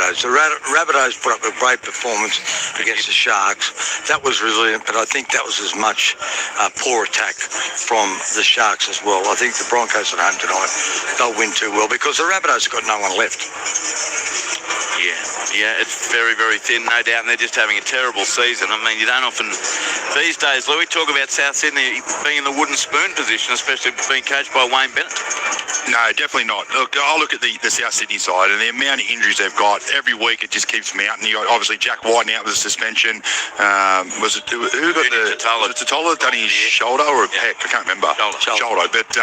Rabbitohs. The Rabbitohs put up a great performance against the Sharks. That was resilient, but I think that was as much poor attack from the Sharks as well. I think the Broncos at home tonight, they'll win too well because the Rabbitohs have got no one left. Yeah, it's very, very thin, no doubt, and they're just having a terrible season. I mean, you don't often, these days, Louis, talk about South Sydney being in the wooden spoon position, especially being coached by Wayne Bennett. No, definitely not. Look, I look at the South Sydney side and the amount of injuries they've got. Every week it just keeps mounting. You got obviously Jack White out with a suspension. Was it who got the Totola done his shoulder or a pec? I can't remember. Shoulder. But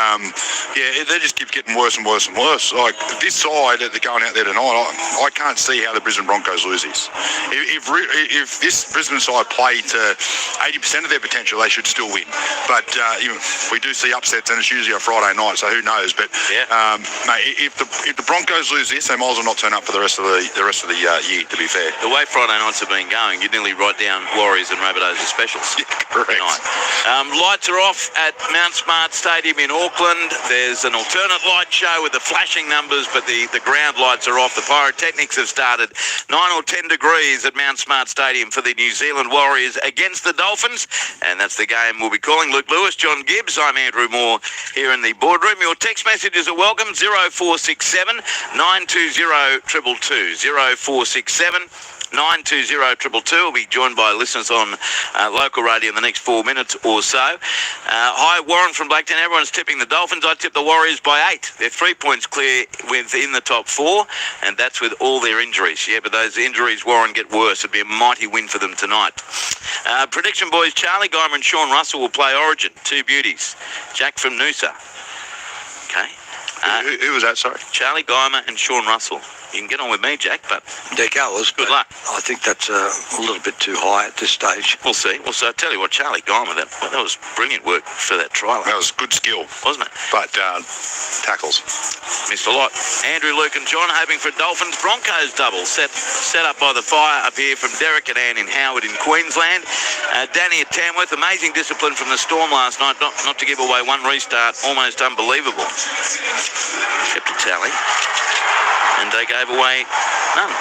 yeah, they just keep getting worse and worse and worse. Like this side that they're going out there tonight, I can't see how the Brisbane Broncos lose this. If this Brisbane side play to 80% of their potential, they should still win. But we do see upsets, and it's usually a Friday night, so who knows? But mate, if the Broncos lose this, they might as well not turn up for the rest of the year. To be fair, the way Friday nights have been going, you'd nearly write down Warriors and Rabbitohs as specials. Yeah, correct. Lights are off at Mount Smart Stadium in Auckland. There's an alternate light show with the flashing numbers, but the ground lights are off. The pyrotechnics have started. 9 or 10 degrees at Mount Smart Stadium for the New Zealand Warriors against the Dolphins, and that's the game we'll be calling. Luke Lewis, John Gibbs, I'm Andrew Moore here in the boardroom. Your text messages are welcome. 0467 920 222. 0467 920 222. We'll be joined by listeners on local radio in the next 4 minutes or so. Hi, Warren from Blacktown. Everyone's tipping the Dolphins. I tip the Warriors by 8. They're 3 points clear within the top 4, and that's with all their injuries. Yeah, but those injuries, Warren, get worse. It'd be a mighty win for them tonight. Prediction, boys. Charlie Guymer and Sean Russell will play Origin. 2 beauties. Jack from Noosa. Okay. Who was that, sorry? Charlie Guymer and Sean Russell. You can get on with me, Jack, but They're goers. good luck. I think that's a little bit too high at this stage. We'll see. I'll tell you what, Charlie Guymer, that was brilliant work for that try. That was good skill, Wasn't it? but tackles. Missed a lot. Andrew, Luke and John hoping for a Dolphins Broncos double set up by the fire up here from Derek and Ann in Howard in Queensland. Danny at Tamworth, amazing discipline from the Storm last night, not to give away one restart, almost unbelievable. Kept a tally. And they gave away none.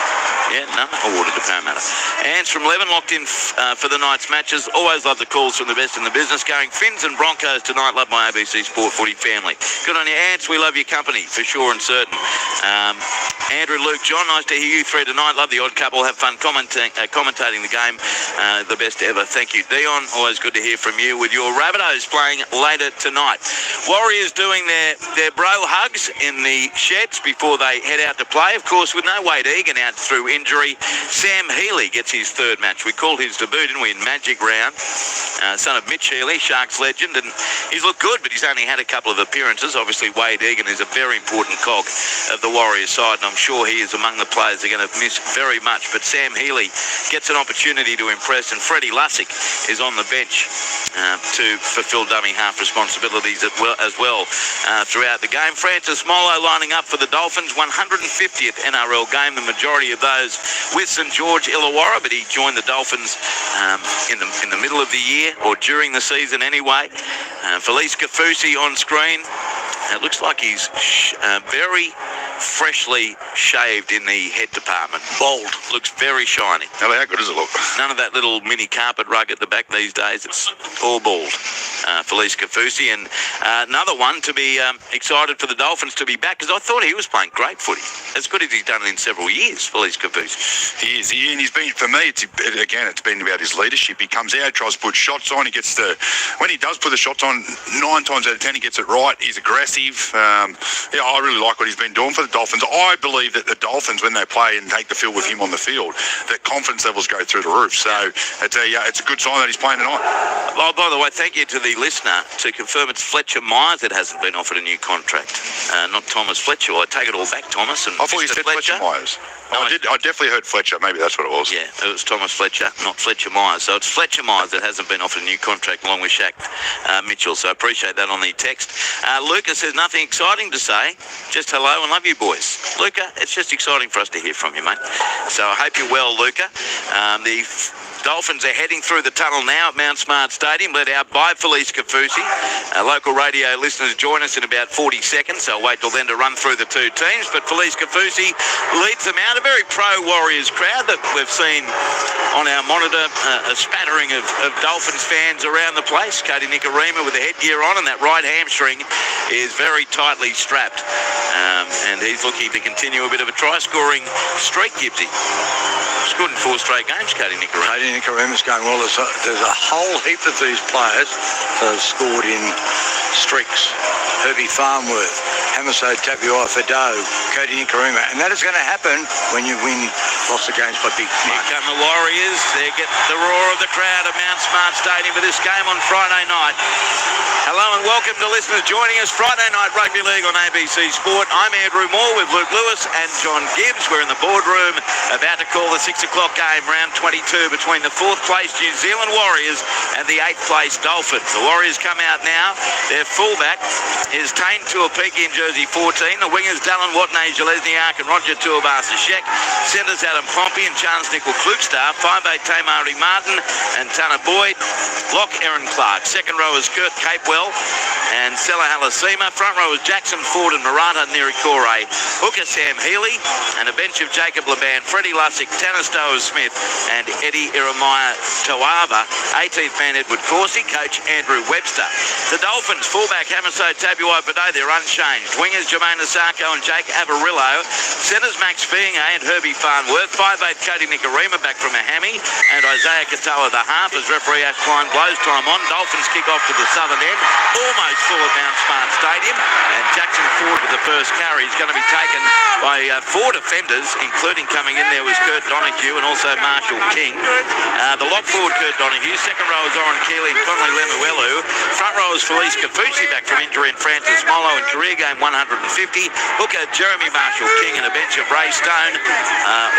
Yeah, none awarded to Parramatta. Ants from Leven locked in for the night's matches. Always love the calls from the best in the business. Going Finns and Broncos tonight. Love my ABC Sport Footy family. Good on you, Ants. We love your company for sure and certain. Andrew, Luke, John, nice to hear you three tonight. Love the odd couple. Have fun commentating the game. The best ever. Thank you, Dion. Always good to hear from you with your Rabbitohs playing later tonight. Warriors doing their bro hugs in the sheds before they head out to play. Of course, with no Wade Egan out through injury, Sam Healy gets his third match. We called his debut, didn't we, in Magic Round. Son of Mitch Healy, Sharks legend, and he's looked good, but he's only had a couple of appearances. Obviously, Wade Egan is a very important cog of the Warriors side, and I'm sure he is among the players they're going to miss very much. But Sam Healy gets an opportunity to impress, and Freddie Lussick is on the bench to fulfil dummy half responsibilities as well throughout the game. Francis Molo lining up for the Dolphins, 150th NRL game, the majority of those with St George Illawarra, but he joined the Dolphins in the middle of the year, or during the season anyway. Felice Kafusi on screen. It looks like he's very freshly shaved in the head department. Bald. Looks very shiny. How good does it look? None of that little mini carpet rug at the back these days. It's all bald. Felice Kafusi, and another one to be excited for the Dolphins to be back, because I thought he was playing great footy, as good as he's done in several years. Felice Kafusi. He is, and he's been, for me, it's been about his leadership. He comes out, tries to put shots on. When he does put the shots on, 9 times out of 10 he gets it right. He's aggressive. I really like what he's been doing for the Dolphins. I believe that the Dolphins, when they play and take the field with him on the field, that confidence levels go through the roof. So it's a good sign that he's playing tonight. Oh, by the way, thank you to the listener to confirm it's Fletcher Myers that hasn't been offered a new contract, not Thomas Fletcher. Well, I take it all back, Thomas. And I thought you said Fletcher Myers. No, I definitely heard Fletcher. Maybe that's what it was. Yeah, it was Thomas Fletcher, not Fletcher Myers. So it's Fletcher Myers that hasn't been offered a new contract, along with Shaq Mitchell. So I appreciate that on the text. Luca says nothing exciting to say, just hello and love you boys. Luca, it's just exciting for us to hear from you, mate. So I hope you're well, Luca. The Dolphins are heading through the tunnel now at Mount Smart Stadium, led out by Felice Kafusi. Local radio listeners join us in about 40 seconds, so I'll wait till then to run through the two teams. But Felice Kafusi leads them out. A very pro-Warriors crowd that we've seen on our monitor, a spattering of Dolphins fans around the place. Cody Nicarima with the headgear on, and that right hamstring is very tightly strapped. And he's looking to continue a bit of a try-scoring streak, Gibbsy. Scored in 4 straight games, Cody Nicarima. Cody Nicarima's going well. There's a whole heap of these players that have scored in streaks. Herbie Farnworth, Hamiso Tabuai-Fidow, Cody Nicarima. And that is going to happen when you win lots of games by big marks. Here come the Warriors. They get the roar of the crowd at Mount Smart Stadium for this game on Friday night. Hello and welcome to listeners joining us Friday Night Rugby League on ABC Sport. I'm Andrew Moore with Luke Lewis and John Gibbs. We're in the boardroom about to call the 6 o'clock game, round 22, between the 4th place New Zealand Warriors and the 8th place Dolphins. The Warriors come out now. Their fullback is Tane Tuapiki in jersey 14. The wingers Dallin Watney-Jalesniak and Roger Tuabasa-Shek. Centres Adam Pompey and Chance Nickel-Klugstar. 5'8" Tamari Martin and Tanner Boyd. Lock Aaron Clark. Second row is Kurt Capewell and Sela Halasima. Front row is Jackson Ford and Marata Nirikore. Hooker Sam Healy and a bench of Jacob Laban, Freddie Lussick, Tanner Stowers-Smith and Eddie Iremaya Tawava. 18th man Edward Corsi, coach Andrew Webster. The Dolphins, fullback Hamiso Tabuai-Fidow, they're unchanged. Wingers Jermaine Asako and Jake Avarillo. Centres Max Fiinga and Herbie Farnworth. 5'8" Cody Nicarima back from a hammy. And Isaiah Katoa the half as referee Ash Klein blows time on. Dolphins kick off to the southern end, almost full at Mount Smart Stadium. And Jackson Ford with the first carry is going to be taken by 4 defenders, including coming in there was Kurt Donahue and also Marshall King. The lock forward Kurt Donahue. Second row is Oren Keeley and Connolly Lemuelu. Front row is Felice Kafusi back from injury and Francis Molo in career game 150. Hooker Jeremy Marshall King and a bench of Ray Stone,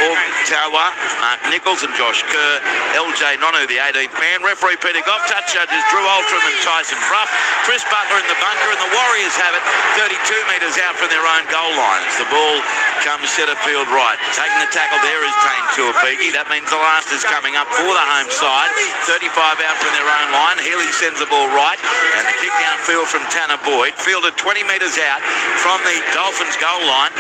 Org Tawa, Mark Nichols and Josh Kerr. LJ Nonu the 18th man. Referee Peter Goff. Touch judges Drew Altram and Tyson Bruff. Chris Butler in the bunker, and the Warriors have it 32 metres out from their own goal lines. The ball comes centre field right. Taking the tackle there is Tane Tuapiki. That means the last is coming up for the home side. 35 out from their own line. Healy sends the ball right, and the kick downfield from Tanner Boyd. Fielded 20 metres out from the Dolphins goal line,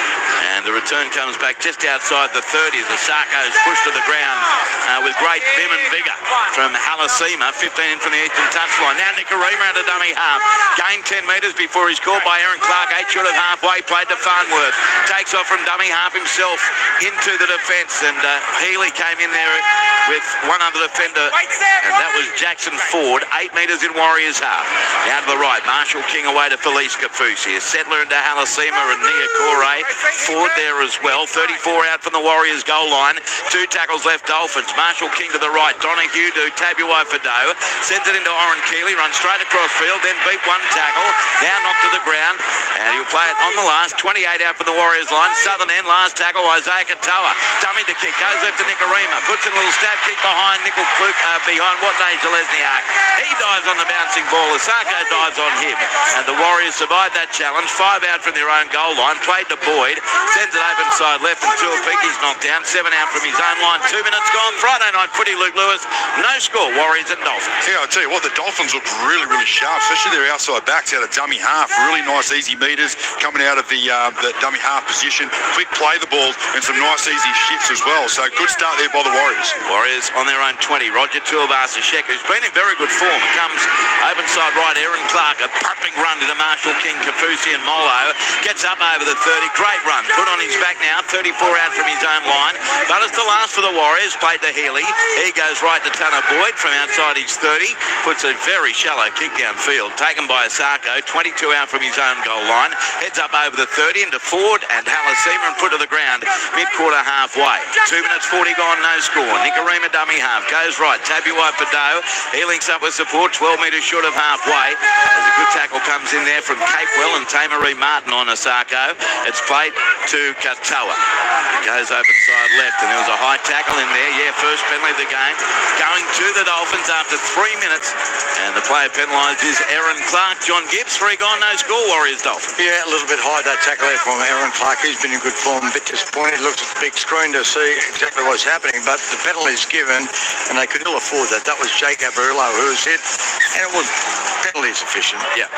and the return comes back just outside the 30 as the Sarko's pushed to the ground with great vim and vigour from Halasima. 15 in from the eastern touchline. Now Nicarima at a dummy half. Gained 10 metres before he's caught by Aaron Clark. 8 short of halfway. Played to Farnworth. Takes off from dummy half himself into the defence, and Healy came in there with one other defender, and that was Jackson Ford. 8 metres in Warriors half. Now to the right, Marshall King away to Felice Kafusi. A settler into Halasima and Nirikore. Ford there as well. 34 out from the Warriors goal line. 2 tackles left Dolphins. Marshall King to the right. Donahue to Tabuai-Fidow. Sends it into Oren Keeley. Runs straight across field. Then beat 1 tackle. Now knocked to the ground. And he'll play it on the last. 28 out from the Warriors line. Southern end. Last tackle. Isaiah Katoa. Dummy to kick. Goes left to Nicarima. Puts in a little stab kick behind behind Watney-Jalesniak. He dives on the bouncing ball. Asako dives on him. And the Warriors survived that challenge. 5 out from their own goal line. Played to Boyd. Sends it open side left. And Tuapiki's knocked down. 7 out from his own line. 2 minutes gone. Friday night footy, Luke Lewis. No score. Warriors and Dolphins. Yeah, I'll tell you what, the Dolphins look really, really sharp, especially their outside backs out of dummy half. Really nice, easy meters coming out of the dummy half position. Quick play the ball and some nice, easy shifts as well. So good start there by the Warriors. Warriors on their own 20. Roger Tuabasa-Shek, who's been in very good form. Comes open side right. Aaron Clark, a pumping run into Marshall King, Kafusi and Molo. Gets up over the 30. Great run. Put on his back now. 34 out from his own line. But it's the last for the Warriors. Played to Healy. He goes right to Tanner Boyd from outside his 30. Puts a very shallow kick downfield. Taken by Asako. 22 out from his own goal line. Heads up over the 30 into Ford and Halasima and put to the ground mid-quarter halfway. 2 minutes 40 gone, no score. Nicarima dummy half. Goes right. Tabuai-Fidow. He links up with support. 12 metres short of halfway. As a good tackle comes in there from Capewell and Tamari Martin on Asako. It's played to Katoa. Goes open side left, and there was a high tackle in there. Yeah, first penalty of the game. Going to the Dolphins after 3 minutes. And the player penalised is Aaron Clark. John Gibbs, 3 gone, no score. Warriors Dolphins. Yeah, a little bit high that tackle there from Aaron Clark. He's been in good form. A bit disappointed. Looks at the big screen to see exactly what's happening, but the penalty's given, and they could ill afford that. That was Jake Averillo who was hit, and it was penalty sufficient. Yeah.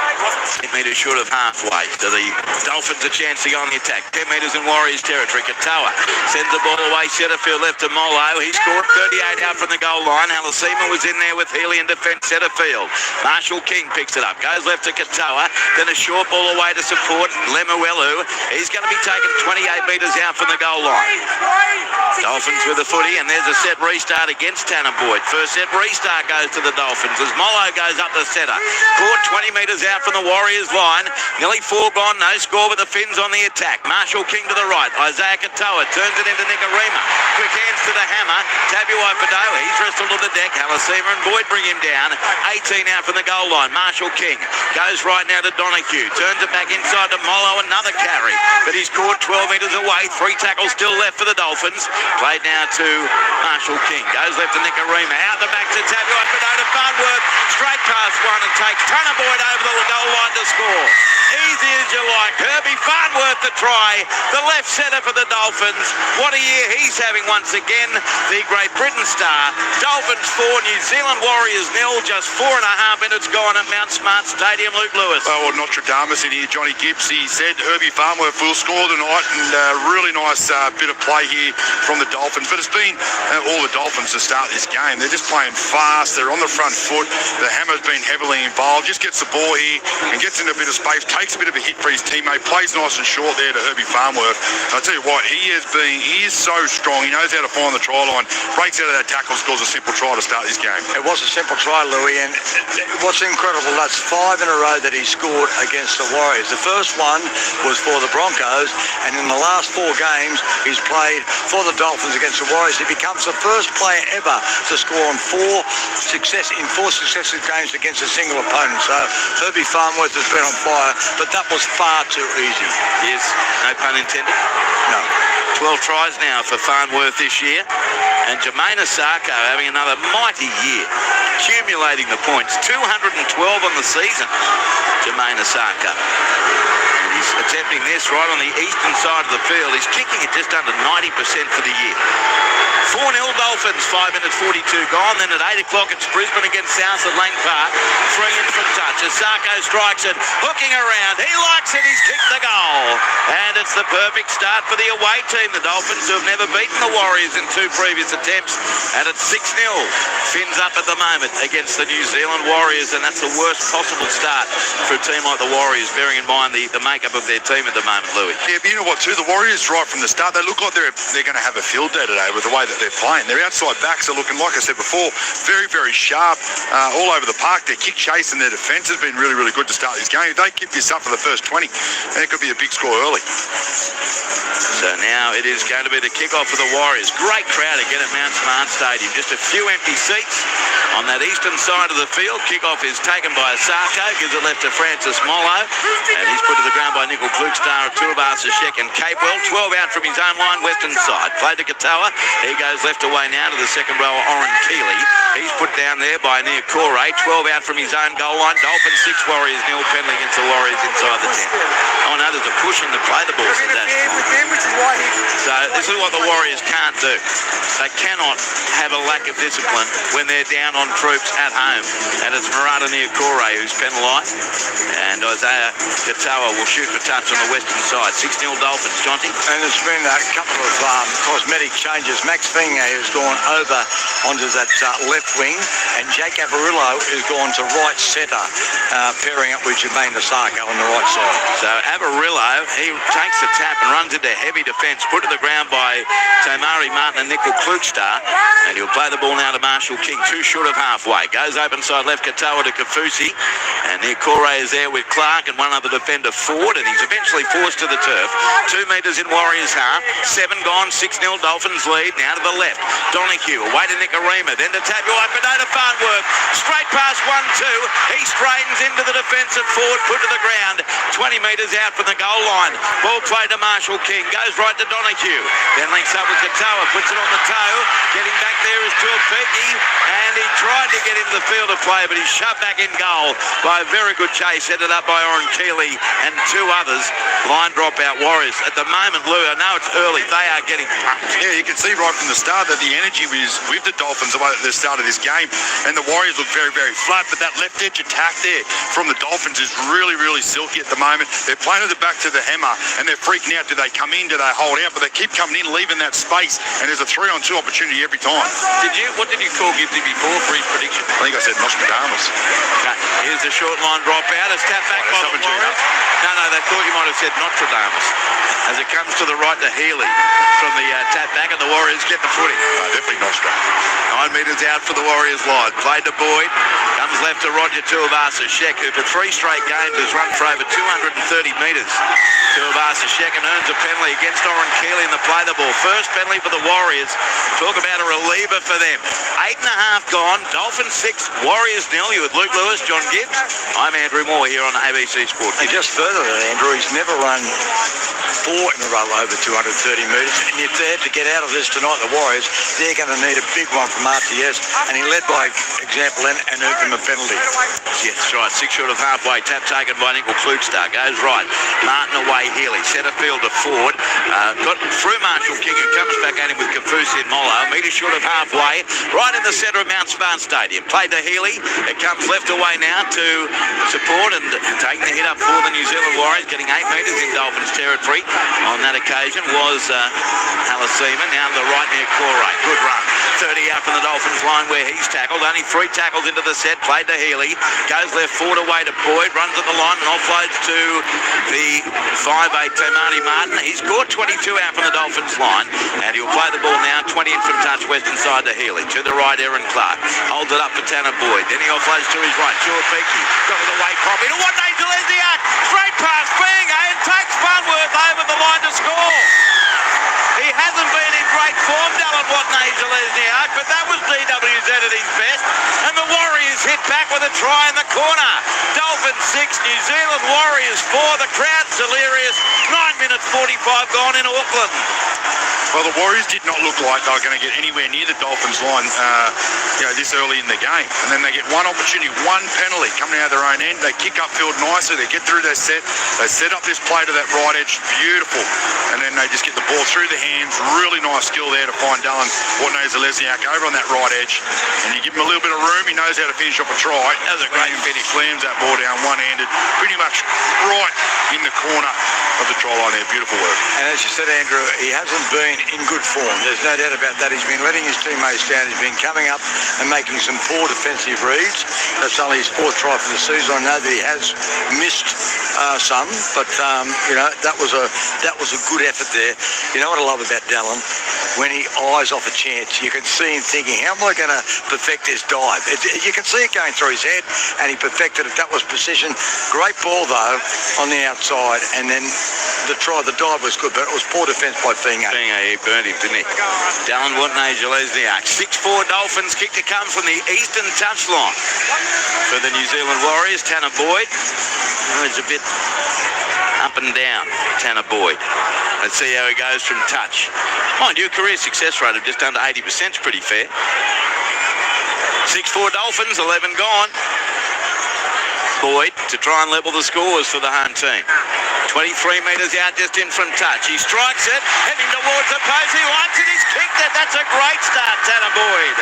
10 metres short of halfway. So the Dolphins a chance to go on the attack. 10 metres in Warriors territory. Katoa sends the ball away. Centrefield left to Molo. He scored 38 out from the goal line. Alasima was in there with Healy in defence centrefield. Marshall King picks it up. Goes left to Katoa. Then a short ball away to support Lemuelu. He's going to be taken 28 metres out from the goal line. Dolphins with the footy, and there's a set restart against Tanner Boyd. First set restart goes to the Dolphins as Molo goes up the centre. Caught 20 metres out from the Warriors line. Nearly 4 gone, no score, but the Finns on the attack. Marshall King to the right. Isaiah Katoa turns it into Nicarima. Quick hands to the hammer. Tabuai Fado, he's wrestled to the deck. Halasima and Boyd bring him down. 18 out from the goal line. Marshall King goes right now to Donahue. Turns it back inside to Molo. Another carry, but he's caught 12 metres away. 3 tackles still left for the Dolphins. Played now to Marshall King. Goes left to Nicarima. Out the back to Tabuai Fado to Farnworth. Straight past one and takes Tanner Boyd over the goal line to score. Easy as you like. Herbie Farnworth the try. The left centre for the Dolphins. What a year he's having once again. The Great Britain star. Dolphins 4, New Zealand Warriors 0. Just 4.5 minutes gone at Mount Smart Stadium. Luke Lewis. Well, Notre Dame in here. Johnny Gibbs, he said Herbie Farnworth will score tonight, and really nice bit of play here from the Dolphins. But it's been all the Dolphins to start this game. They're just playing fast. They're on the front foot. The hammer's been heavily involved. Just gets the ball here and gets into a bit of space. Takes a bit of a hit for his teammate. Plays nice and short there to Herbie Farnworth. I'll tell you what, he is so strong. He knows how to find the try line. Breaks out of that tackle, scores a simple try to start this game. It was a simple try, Louis, and what's incredible, that's 5 in a row that he scored against the Warriors. The first one was for the Broncos, and in the last 4 games, he's played for the Dolphins against the Warriors. He becomes the first player ever to score in 4 successive games against a single opponent. So Herbie Farnworth has been on fire, but that was far too easy. Yes, no pun intended. No. 12 tries now for Farnworth this year. And Jermaine Asako having another mighty year, accumulating the points. 212 on the season, Jermaine Asako. And he's attempting this right on the eastern side of the field. He's kicking it just under 90% for the year. 4-0 Dolphins, 5 minutes 42 gone. Then at 8 o'clock it's Brisbane against South at Lang Park. 3 in from touch. Asako strikes it, hooking around. He likes it, he's kicked the goal. And it's the perfect start for the away team. The Dolphins, who have never beaten the Warriors in 2 previous attempts. And it's 6-0. Finns up at the moment against the New Zealand Warriors, and that's the worst possible start for a team like the Warriors, bearing in mind the makeup of their team at the moment, Louis. Yeah, but you know what, too? The Warriors, right from the start, they look like they're going to have a field day today with the way that they're playing. Their outside backs are looking, like I said before, very, very sharp all over the park. Their kick chase and their defence has been really, really good to start this game. If they keep this up for the first 20, then it could be a big score early. So now it is going to be the kickoff for the Warriors. Great crowd again at Mount Smart Stadium. Just a few empty seats on that eastern side of the field. Kickoff is taken by Asako. Gives it left to Francis Molo. And he's put to the ground by Nickel Klugstar, Tuivasa, Sheck and Capewell. 12 out from his own line, western side. Played to Katoa. He goes left away now to the second rower, Oren Keeley. He's put down there by Nia Kore. 12 out from his own goal line. Dolphins 6, Warriors 0. Penalty against the Warriors inside the 10. Oh no, there's a push in to play the ball. So this is what the Warriors can't do. They cannot have a lack of discipline when they're down on troops at home. And it's Murata Niokore who's penalised. And Isaiah Katoa will shoot for touch on the western side. 6-0 Dolphins, Jonty. And there's been a couple of cosmetic changes. Max Finger has gone over onto that left wing, and Jake Averillo has gone to right centre, pairing up with Jermaine Asako on the right side. So Averillo, he takes the tap and runs into heavy defence, put to the ground by Tamari Martin and Nickel Klugstar, and he'll play the ball now to Marshall King, 2 short of halfway. Goes open side left, Katoa to Kafusi, and Niokore is there with Clark and one other defender, Ford, and he's eventually forced to the turf. 2 metres in Warriors half, 7 gone, 6-0 Dolphins lead. Now to the left, Donahue away to Nicarima, then to Tabuai Fado to Farnworth, straight past 1-2. He straightens into the defensive forward, put to the ground, 20 metres out from the goal line. Ball played to Marshall King, goes right to Donahue, then links up with Katoa, puts it on the toe. Getting back there is Tuapiki, and he tried to get into the field of play, but he's shoved back in goal by a very good chase, headed up by Oren Keeley and 2 two others, line dropout Warriors. At the moment, Lou, I know it's early, they are getting pumped. Yeah, you can see right from the start that the energy was with the Dolphins at the start of this game, and the Warriors look very, very flat, but that left edge attack there from the Dolphins is really, really silky at the moment. They're playing to the back to the hammer, and they're freaking out. Do they come in? Do they hold out? But they keep coming in, leaving that space, and there's a 3-on-2 opportunity every time. What did you call Gibbsy before for his prediction? I think I said Nostradamus. Okay, here's the short line dropout. It's tapped back by the Warriors. No, they thought you might have said Nostradamus. As it comes to the right to Healy from the tap back, and the Warriors get the footy. Definitely Nostradamus. 9 metres out for the Warriors line. Played to Boyd. Comes left to Roger Tuivasa-Sheck, who for 3 straight games has run for over 230 metres. Tuivasa-Sheck and earns a penalty against Oren Keeley in the play the ball. First penalty for the Warriors. Talk about a reliever for them. 8.5 gone. Dolphins 6, Warriors 0. You with Luke Lewis, John Gibbs. I'm Andrew Moore here on ABC Sport. And just further than Andrew, he's never run 4 in a row over 230 metres. And if they have to get out of this tonight, the Warriors, they're going to need a big one from RTS. And he led by example and earned them a penalty. Yeah, that's right. 6 short of halfway. Tap taken by Nickel Klugstar. Goes right. Martin away. Healy. Centre field to Ford. Got through Marshall King, who comes back at him with Kafusi and Molo. Metre short of halfway. Right in the centre of Mount Spartan Stadium. Played to Healy. It comes left away now to support and taking the hit up for the New Zealand Warriors. Getting 8 metres in Dolphins territory. On that occasion was Halasima. Now to the right near Corey. Good run. 30 out from the Dolphins line where he's tackled. Only 3 tackles into the set. Played to Healy. Goes left forward away to Boyd. Runs at the line and offloads to the 5'8" Tomani Martin. He's scored 22 out from the Dolphins line. And he'll play the ball now. 20 in from touch western side to Healy. To the right, Aaron Clark. Holds it up for Tanner Boyd. Then he offloads to his right. Stuart Beaky. Got it away properly. To what name? Delesiak. Straight past Binga and takes Funworth over the line to score. He hasn't been in great form, Dylan Watney-Zelezniak, but that was DWZ at his best. And the Warriors hit back with a try in the corner. Dolphins 6, New Zealand Warriors 4. The crowd's delirious. 9 minutes 45 gone in Auckland. Well, the Warriors did not look like they were going to get anywhere near the Dolphins line this early in the game. And then they get one opportunity, one penalty coming out of their own end. They kick upfield nicely. They get through their set. They set up this play to that right edge. Beautiful. And then they just get the ball through the hands. Really nice skill there to find Dylan Watney-Zelezniak over on that right edge. And you give him a little bit of room, he knows how to finish off a try. That was a great finish. Slams that ball down one-handed, pretty much right in the corner of the try line there. Beautiful work. And as you said, Andrew, he hasn't been in good form. There's no doubt about that. He's been letting his teammates down. He's been coming up and making some poor defensive reads. That's only his 4th try for the season. I know that he has missed some, but that was a good effort there. You know what I love about Dallin? When he eyes off a chance, you can see him thinking, how am I going to perfect this dive? You can see it going through his head, and he perfected it. That was precision. Great ball, though, on the outside, and then the dive was good, but it was poor defence by Finga. Finga, he burned him, didn't he? Dylan Watney-Zelezniak. 6'4" Dolphins kick to come from the eastern touchline. For the New Zealand Warriors, Tanner Boyd. It's a bit up and down, Tanner Boyd. Let's see how he goes from touch. Mind you, career success rate of just under 80% is pretty fair. 6'4" Dolphins, 11 gone. Boyd to try and level the scores for the home team. 23 metres out just in from touch. He strikes it, heading towards the post. He wants it, he's kicked it. That's a great start, Tanner Boyd.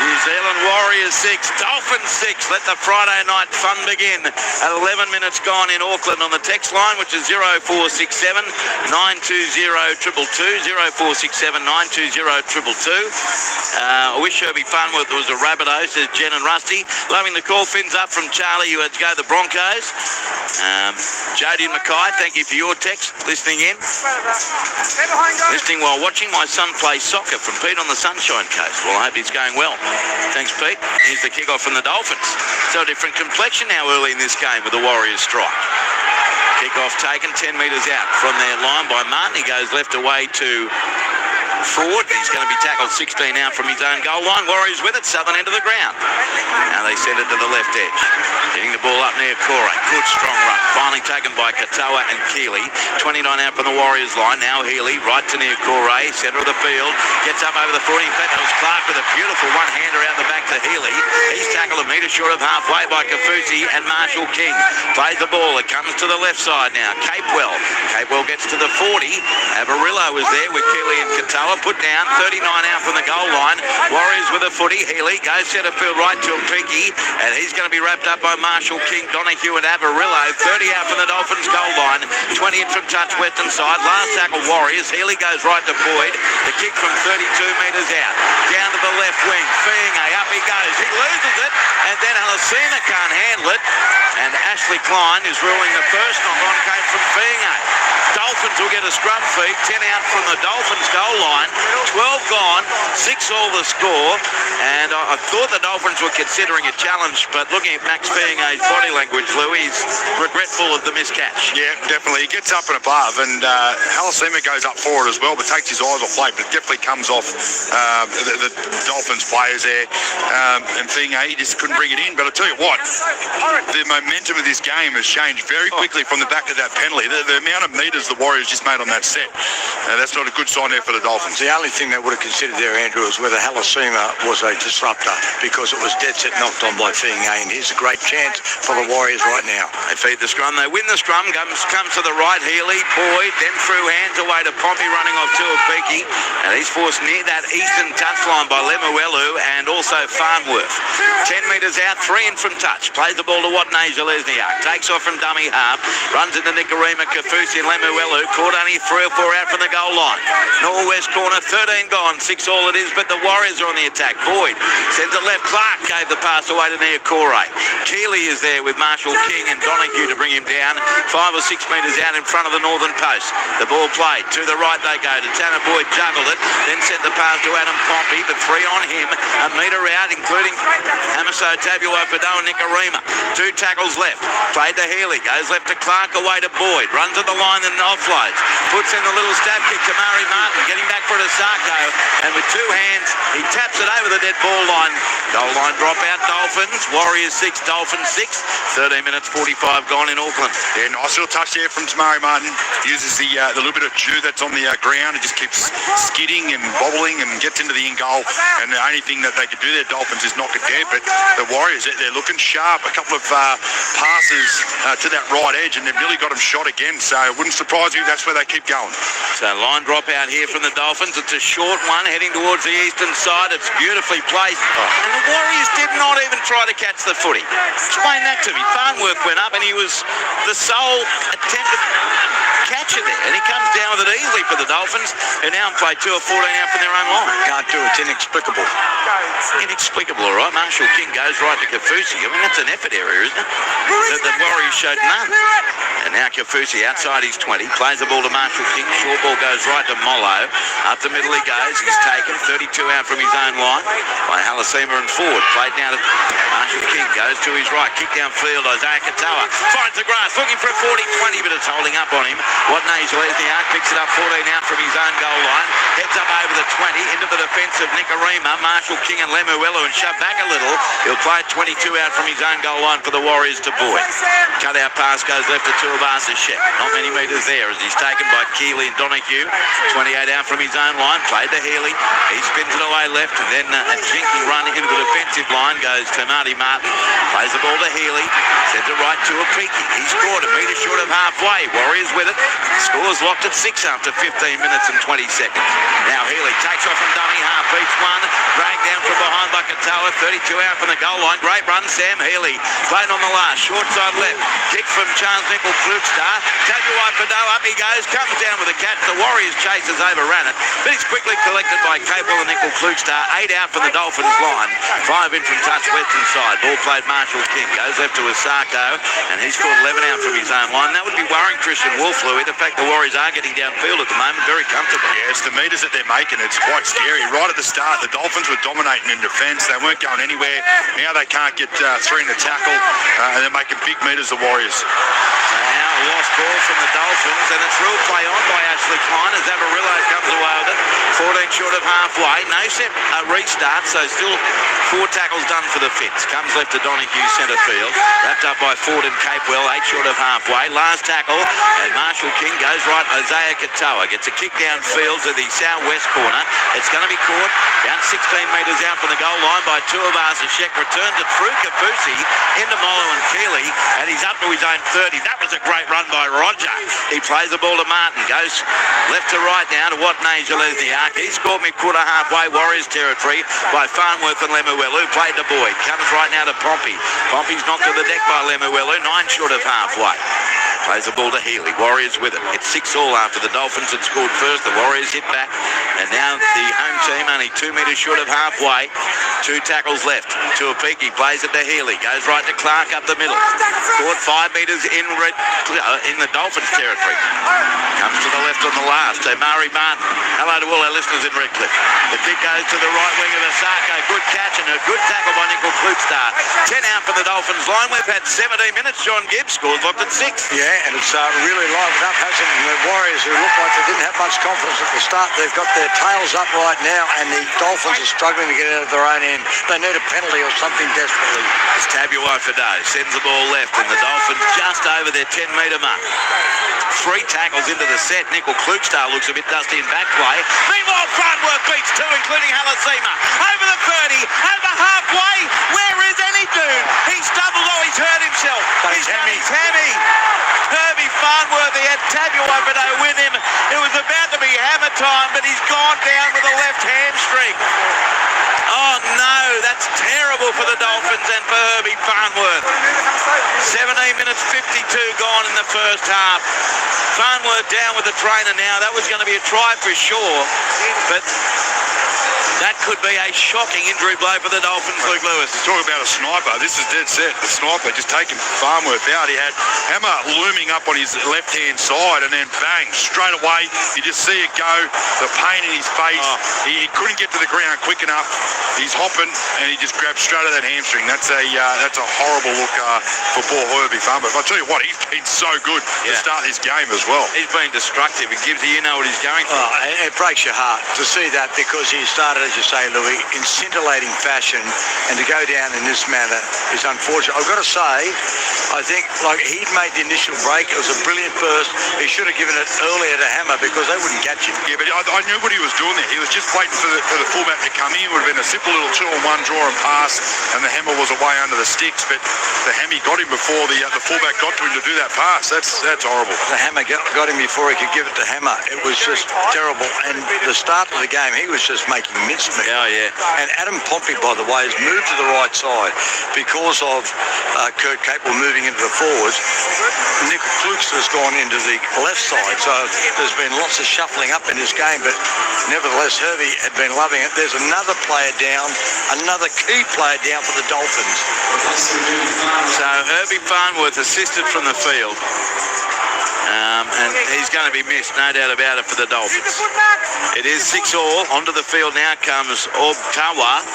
New Zealand Warriors 6, Dolphins 6. Let the Friday night fun begin at 11 minutes gone in Auckland on the text line, which is 0467 920 222, 0467 920 222. I wish Herbie Funworth was a Rabbitoh, says Jen and Rusty. Loving the call. Fins up from Charlie, who had to go the Broncos. Jody and Mackay, thank you for your text. Listening in. Listening while watching my son play soccer from Pete on the Sunshine Coast. Well, I hope he's going well. Thanks, Pete. Here's the kick-off from the Dolphins. So a different complexion now early in this game with the Warriors strike. Kick-off taken 10 metres out from their line by Martin. He goes left away to Ford. He's going to be tackled 16 out from his own goal line. Warriors with it, southern end of the ground. Now they send it to the left edge. Getting the ball up near Corey. Good strong run. Finally taken by Katoa and Keeley. 29 out from the Warriors line. Now Healy, right to near Corey, centre of the field. Gets up over the 40. In fact, that was Clark with a beautiful one-hander out the back to Healy. He's tackled a metre short of halfway by Kafusi and Marshall King. Plays the ball. It comes to the left side now. Capewell. Capewell gets to the 40. Avarillo was there with Keeley and Katoa. Put down. 39 out from the goal line. Warriors with a footy. Healy goes centre field right to Peaky, and he's going to be wrapped up by Marshall King, Donahue and Avarillo. 30 out from the Dolphins goal line. 20 in from touch western side. Last tackle Warriors. Healy goes right to Boyd. The kick from 32 metres out. Down to the left wing. Fiinga, up he goes. He loses it, and then Alasina can't handle it. And Ashley Klein is ruling the first knock on came from Fiinga. Dolphins will get a scrum feed. 10 out from the Dolphins goal line. 12 gone. 6 all the score. And I thought the Dolphins were considering a challenge, but looking at Max Fiinga's body language, Lou, he's regretful of the miscatch. Yeah, definitely. He gets up and above, and Halasima goes up for it as well, but takes his eyes off play. But it definitely comes off the Dolphins players there. And Fiinga, he just couldn't bring it in. But I'll tell you what, the momentum of this game has changed very quickly from the back of that penalty. The amount of metres the Warriors just made on that set, that's not a good sign there for the Dolphins. The only thing they would have considered there, Andrew, is whether Halasima was a disruptor, because it was dead set knocked on by Fiinga, and here's a great chance for the Warriors right now. They feed the scrum. They win the scrum. Comes to the right. Healy, Boyd, then through hands away to Pompey running off to Peaky, and he's forced near that eastern touchline by Lemuelu and also Farnworth. 10 metres out, 3 in from touch. Plays the ball to Watney Lesniak. Takes off from dummy half. Runs into Nicarima, Kafusi and Lemuelu. Caught only 3 or 4 out from the goal line. Northwest corner, 13 gone. 6 all it is, but the Warriors are on the attack. Boyd sends it left. Clark gave the pass away to near Corey. Keeley is there with Marshall King and Donahue to bring him down. 5 or 6 metres out in front of the northern post. The ball played. To the right they go. To Tanner Boyd juggled it. Then sent the pass to Adam Pompey. The 3 on him. A metre out, including Hamiso Tabuo Fado and Nicarima. 2 tackles left. Played to Healy. Goes left to Clark, away to Boyd. Runs at the line and offloads. Puts in the little stab kick to Murray Martin. Getting back for it to Sarko. And with 2 hands, he taps it over the dead ball line. Goal line dropout Dolphins. Warriors 6, Dolphins 6. 13 minutes 45 gone in Auckland. Yeah, nice little touch there from Tamari Martin. Uses the little bit of dew that's on the ground. It just keeps skidding and bobbling and gets into the in goal. And the only thing that they could do there, Dolphins, is knock it dead. But the Warriors, they're looking sharp. A couple of passes to that right edge, and they've nearly got them shot again. So it wouldn't surprise you. That's where they keep going. So line drop out here from the Dolphins. It's a short one heading towards the eastern side. It's beautifully placed. And the Warriors did not even try to catch the footy. Explain that to me. Farnworth went up and he was the sole attempted catcher there. And he comes down with it easily for the Dolphins, who now play 2 or 14 out from their own line. Can't do it. It's inexplicable. Inexplicable, all right. Marshall King goes right to Kafusi. I mean, that's an effort area, isn't it? The Warriors showed none. And now Kafusi outside his 20. Plays the ball to Marshall King. Short ball goes right to Mollo. Up the middle he goes. He's taken 32 out from his own line by Halasima and Ford. Played down to Marshall King. Goes to his right. Kick downfield. Isaiah Katoa finds the grass. Looking for a 40-20, but it's holding up on him. Watney Lesniak picks it up 14 out from his own goal line. Heads up over the 20 into the defence of Nicarima. Marshall King and Lemuelu, and shove back a little. He'll play 22 out from his own goal line for the Warriors to Boyd. Cut out pass goes left to Tuivasa-Sheck. Not many metres there as he's taken by Keeley and Donahue. 28 out from his own line. Played to Healy. He spins it away left, and then a jinky run into the defensive line goes to Marty Martin. Plays the ball to Healy. Sends it right to Peaky. He scored a metre short of halfway. Warriors with it. Scores locked at 6 after 15 minutes and 20 seconds. Now Healy takes off from dummy half. Beats one. Dragged down from behind by Katoa. 32 out from the goal line. Great run, Sam Healy. Played on the last. Short side left. Kick from Charles Nickel Klugstar. Tabuo Fado, up he goes. Comes down with a catch. The Warriors chasers overran it. But he's quickly collected by Capel and Nickel Klugstar. 8 out from the Dolphins line. 5 in from touch western side. Ball played Marshall King. Goes left to Asako. And he's scored 11 out from his own line. That would be worrying Christian Wolf, Louis. The fact the Warriors are getting downfield at the moment. Very comfortable. Yeah, it's the metres that they're making. It's quite scary. Right at the start, the Dolphins were dominating in defence. They weren't going anywhere. Now they can't get 3 in the tackle. And they're making big metres, the Warriors. So now lost ball from the Dolphins, and it's ruled play on by Ashley Klein as Avarillo comes away with it. 14 short of halfway. No set restart, so still 4 tackles done for the Fits. Comes left to Donahue, centre field. Wrapped up by Ford and Capewell, 8 short of halfway. Last tackle, and Marshall King goes right. Isaiah Katoa gets a kick downfield to the southwest corner. It's going to be caught down 16 metres out from the goal line by Tuivasa-Sheck. Returns it through Kafusi into Molo and Keeley, and he's up to his own 30. That was a great run by Roger. He plays the ball to Martin, goes left to right now to Watney Lesniak. He's caught me quarter halfway Warriors territory by Farnworth and Lemuelu. Played to Boyd, comes right now to Pompey. Pompey's knocked to the deck by Lemuelu, 9 short of halfway. Plays the ball to Healy. Warriors with it. It's 6-all after the Dolphins had scored first. The Warriors hit back. And now the home team only 2 metres short of halfway. 2 tackles left. Tuapiki plays it to Healy. Goes right to Clark up the middle. Caught 5 metres in the Dolphins territory. Comes to the left on the last. So Murray Martin. Hello to all our listeners in Redcliffe. The kick goes to the right wing of Asako. Good catch and a good tackle by Nickel Klugstar. 10 out for the Dolphins line. We've had 17 minutes. John Gibbs scores locked at 6. Yeah, and it's really livened up, hasn't it? The Warriors, who look like they didn't have much confidence at the start, they've got their tails up right now, and the Dolphins are struggling to get out of their own end. They need a penalty or something desperately. It's Tabuai Fado sends the ball left, and the Dolphins just over their 10-metre mark. 3 tackles into the set. Nickel Klugstar looks a bit dusty in back play. Meanwhile, Farnworth beats 2, including Halasima. Over the 30, over halfway. Where is any dude? He stumbled, he's hurt himself. He's done his hammy. Herbie Farnworth, he had Tabuai Fado with him. It was about to be hammer time, but he's gone down with a left hamstring. Oh no, that's terrible for the Dolphins and for Herbie Farnworth. 17 minutes 52 gone in the first half. Farnworth down with the trainer now. That was going to be a try for sure, but that could be a shocking injury blow for the Dolphins, Luke Lewis. Talk about a sniper. This is dead set. The sniper just taking Farnworth out. He had Hammer looming up on his left-hand side, and then bang, straight away, you just see it go. The pain in his face. He couldn't get to the ground quick enough. He's hopping, and he just grabbed straight at that hamstring. That's a horrible look for poor Herbie Farnworth. I'll tell you what, he's been so good to start this game as well. He's been destructive. It gives you know what he's going through. It breaks your heart to see that, because he started, as you say, Louis, in scintillating fashion, and to go down in this manner is unfortunate. I've got to say, I think he'd made the initial break. It was a brilliant burst. He should have given it earlier to Hammer, because they wouldn't catch him. Yeah, but I knew what he was doing there. He was just waiting for the fullback to come in. It would have been a simple little 2-on-1 draw and pass, and the Hammer was away under the sticks, but the Hammy got him before the fullback got to him to do that pass. That's horrible. The Hammer got him before he could give it to Hammer. It was just terrible. And the start of the game, he was just making mincemeat. Oh, yeah. And Adam Pompey, by the way, has moved to the right side because of Kurt Capewell moving into the forwards. Nick Klugstar has gone into the left side, so there's been lots of shuffling up in this game, but nevertheless, Herbie had been loving it. There's another player down, another key player down for the Dolphins. So Herbie Farnworth assisted from the field. And he's going to be missed, no doubt about it, for the Dolphins. It is 6-all. Onto the field now comes Tawa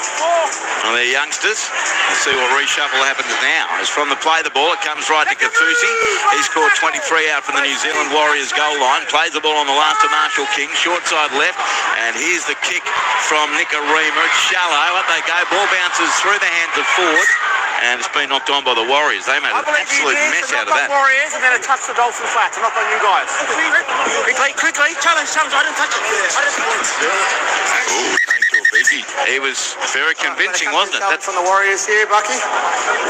on their youngsters. Let's see what reshuffle happens now. As from the play the ball, it comes right to Kafusi. He scored 23 out from the New Zealand Warriors goal line. Plays the ball on the last to Marshall King. Short side left. And here's the kick from Nicarima. It's shallow. Up they go. Ball bounces through the hands of Ford. And it's been knocked on by the Warriors. They made an absolute mess out of that. Warriors, and then it touched the Dolphin flat to knock on you guys. Quickly, challenge. I didn't touch it. Ooh, thank you, Becky. He was very convincing, wasn't it? That's from the Warriors here, Bucky.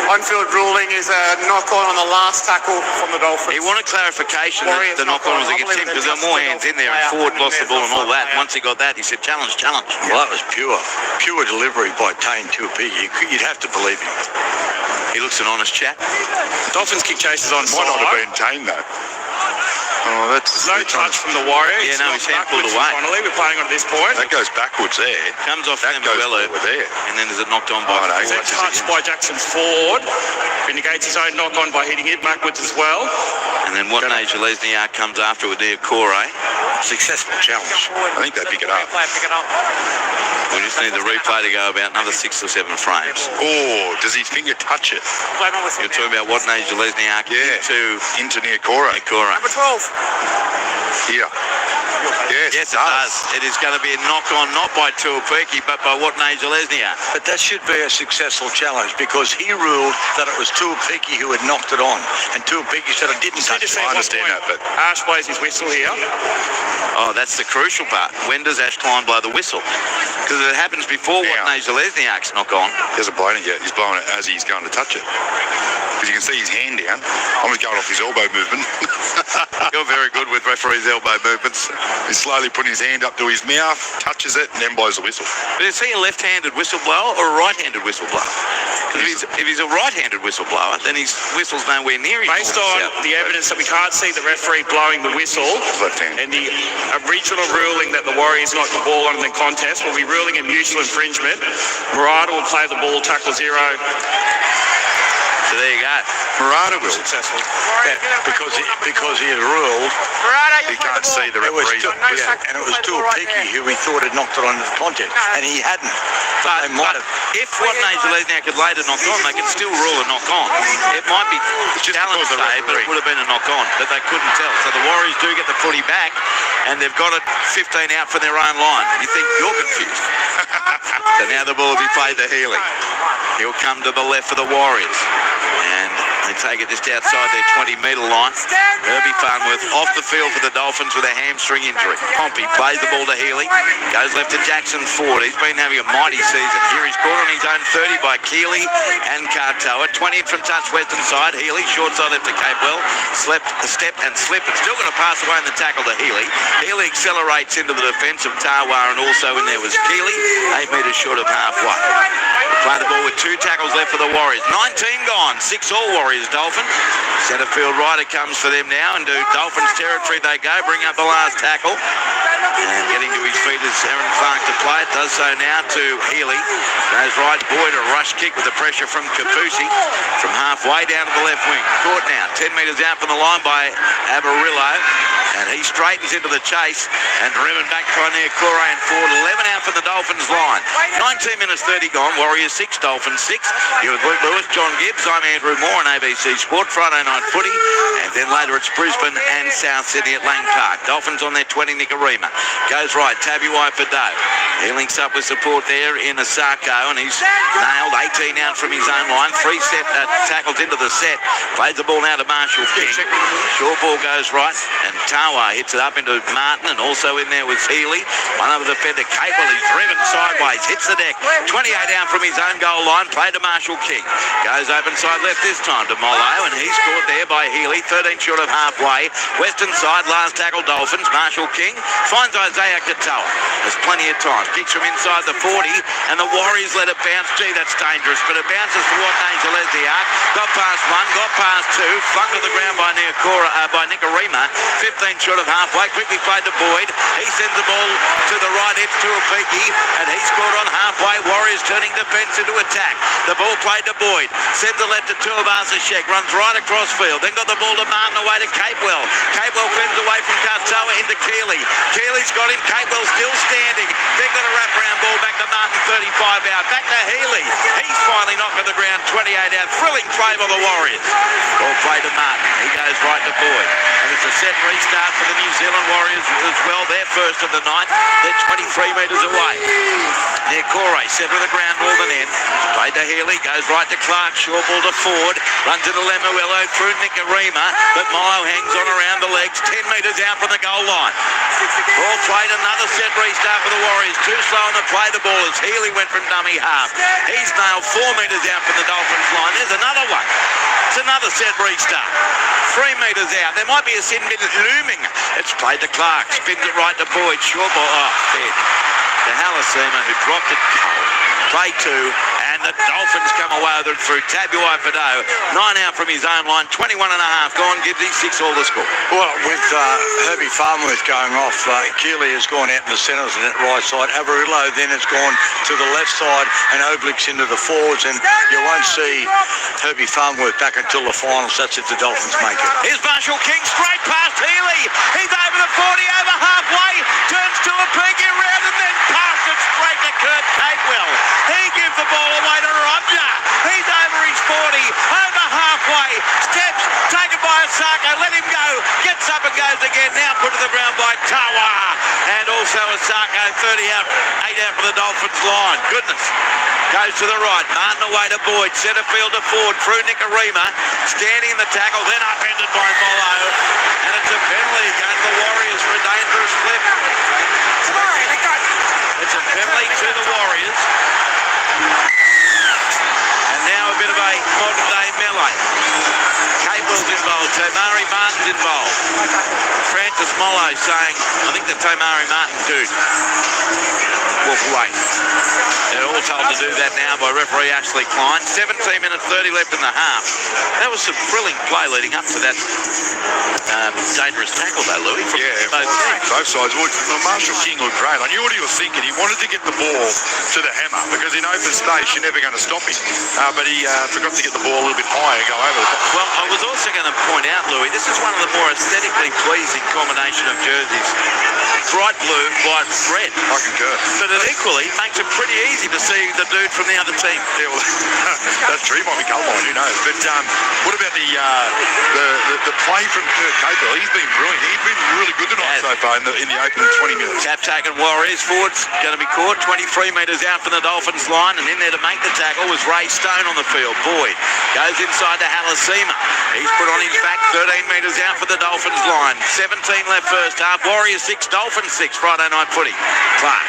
On-field ruling is a knock-on the last tackle from the Dolphins. He wanted clarification that the knock-on was against him, because there were more hands in there, and Ford lost the ball and all that. Once he got that, he said, challenge. Well, that was pure delivery by Tane Tuapiki. You'd have to believe him. He looks an honest chap. Dolphins kick chases on Might not have been Tane, though. Oh, that's no touch from the Warriors. Yeah, no, his hand pulled away. Finally, we're playing on at this point. That goes backwards there. Comes off That goes Lemuelu, forward there. and then is it knocked on by It's a touch by Jackson Ford. Vindicates his own knock-on by hitting it backwards as well. And then Watney Lesniak comes after with Diakore. successful challenge. I think they pick it up. We just need the replay to go about another 6 or 7 frames. Oh, does his finger touch it? You're talking about what Nigel Lesniak Into Niokora. Number 12. Here. Yes, Yes, it does. It is going to be a knock-on, not by Tuapiki, but by what Nigel Lesniak. But that should be a successful challenge because he ruled that it was Tuapiki who had knocked it on, and Tuapiki said it didn't touch it. I understand that, but Ash blows his whistle here. Oh, that's the crucial part. When does Ash Klein blow the whistle? Because it happens before what Nigel Lesniak's knock on. he hasn't blown it yet. He's blowing it as he's going to touch it. Because you can see his hand down. I'm just going off his elbow movement. You're very good with referees' elbow movements. He's slowly putting his hand up to his mouth, touches it, and then blows the whistle. But is he a left-handed whistleblower or a right-handed whistleblower? Because if he's a right-handed whistleblower, then his whistle's nowhere near his Based on the evidence that we can't see the referee blowing the whistle, Left-handed. and the original ruling that the Warriors knocked the ball on in the contest, will be ruling a mutual infringement. Murata will play the ball, tackle 0. So there you go. Murata will. Successful. Yeah, because he had ruled He can't see the it was referee. and it was Tuapiki who he thought had knocked it on the content, and he hadn't. But, They might have. if what Nigel Lesniak had later knocked on, they could still rule a knock-on. It might be just challenge because the day, but it referee- would have been a knock-on, but they couldn't tell. So the Warriors do get the footy back, and they've got it 15 out from their own line. You think you're confused. So now the ball will be played to Healy. He'll come to the left for the Warriors. And they take it just outside their 20-metre line. Herbie Farnworth off the field for the Dolphins with a hamstring injury. Pompey plays the ball to Healy. Goes left to Jackson Ford. He's been having a mighty season. Here he's caught on his own 30 by Keeley and Kartoa. 20 from touch western side. Healy short side left to Capewell. Step and slip. And still going to pass away in the tackle to Healy. Healy accelerates into the defence of Tawa, and also in there was Keeley. 8 metres short of halfway. Play the ball with 2 tackles left for the Warriors. 19 gone. 6 all Warriors Dolphins. Centre field rider comes for them now, and to Dolphins territory they go. Bring up the last tackle. And getting to his feet is Aaron Clark to play it. Does so now to Healy. Goes right. Boyd a rush kick with the pressure from Kafusi. From halfway down to the left wing. Caught now. 10 metres out from the line by Avarillo. And he straightens into the chase and driven back by Niokora and Ford. 11 out from the Dolphins line. 19 minutes 30 gone. Warriors 6, Dolphins 6. You're with Luke Lewis, John Gibbs. I'm Andrew Moore on ABC Sport. Friday night footy. And then later it's Brisbane and South Sydney at Lang Park. Dolphins on their 20, Nikorima. Goes right. Tabuai for Doe. He links up with support there in Asako, and he's nailed 18 out from his own line. 3 tackles into the set. Plays the ball now to Marshall King. Short ball goes right, and Tawa hits it up into Martin, and also in there was Healy. One over the defender, Capewell. He's driven sideways, hits the deck. 28 out from his own goal line. Played to Marshall King. Goes open side left this time to Mollo, and he's caught there by Healy. 13 short of halfway. Western side, last tackle Dolphins. Marshall King finds Isaiah Katoa. There's plenty of time. Kicks from inside the 40, and the Warriors let it bounce. Gee, that's dangerous, but it bounces toward Nigel Lesniak. Got past 1, got past 2, flung to the ground by Nikorima. 15 short of halfway. Quickly played to Boyd. He sends the ball to the right edge to Apiki, and he's caught on halfway. Warriors turning defence into attack. The ball played to Boyd. Sends the left to Tuivasa-Sheck. Runs right across field. Then got the ball to Martin away to Capewell. Capewell fends away from Kartoa into Keeley. Keeley's got him. Capewell still standing. Then got a wraparound ball back to Martin, 35 out. Back to Healy. He's finally knocked to the ground, 28 out. Thrilling play by the Warriors. Ball play to Martin. He goes right to Boyd. And it's a set restart for the New Zealand Warriors as well. They're first of the night. They're 23 metres away. Niokora set with a ground ball and in. Played to Healy. Goes right to Clark. Short ball to Ford. Runs into Lemuello through Nikorima. But Milo hangs on around the legs. 10 metres out from the goal line. Ball played. Another set restart for the Warriors. Too slow on the play the ball as Healy went from dummy half. He's nailed 4 metres out from the Dolphins line. There's another one. It's another set restart. 3 metres out. There might be a sin minute looming. It's played to Clark. Spins it right to Boyd. Short ball. Oh, dead. To Halasima, who dropped it cold. Play 2 and and the Dolphins come away with it through Tabuai Fado. 9 out from his own line, 21 and a half gone, gives him 6 all the score. Well, with Herbie Farnworth going off, Keeley has gone out in the centres and that right side. Averillo then has gone to the left side and obliques into the forwards, and you won't see Herbie Farnworth back until the finals. That's if the Dolphins make it. Here's Marshall King straight past Healy. He's over the 40, over halfway, turns to a peak around and then past it straight to Kurt Capewell. He gives the ball away to Roger. He's over his 40, over halfway, steps, taken by Osako, let him go, gets up and goes again, now put to the ground by Tawa. And also Osako, 30 out, 8 out for the Dolphins line. Goodness. Goes to the right, Martin away to Boyd, centre field to Ford, through Nicarima, standing in the tackle, then upended by Mollo, and it's a penalty going to the Warriors for a dangerous flip. It's a penalty to the Warriors. And now a bit of a modern day melee. Capewell's involved, Tomari Martin's involved. Francis Mollo saying, I think the Tomari Martin dude walk away. They're all told to do that now by referee Ashley Klein. 17 minutes 30 left in the half. That was some thrilling play leading up to that dangerous tackle though, Louis. Both sides. Well, Marshall King looked great. I knew what he was thinking. He wanted to get the ball to the hammer because in open space you're never going to stop him. But he forgot to get the ball a little bit higher and go over the top. Well, I was also going to point out, Louis, this is one of the more aesthetically pleasing combination of jerseys. Bright blue, bright red. I concur. But it equally makes it pretty easy to see the dude from the other team. Yeah, well, that's true. He might be colourblind, who knows? But what about the play from Kurt Capewell? He's been brilliant. He's been really good tonight so far in the opening 20 minutes. Tap taken Warriors. Ford's going to be caught 23 metres out from the Dolphins line, and in there to make the tackle was Ray Stone on the field. Boyd goes inside to Halasima. He's put on his back 13 metres out for the Dolphins line. 17 left first half. Warriors 6, Dolphins 6. Friday night footy. Clark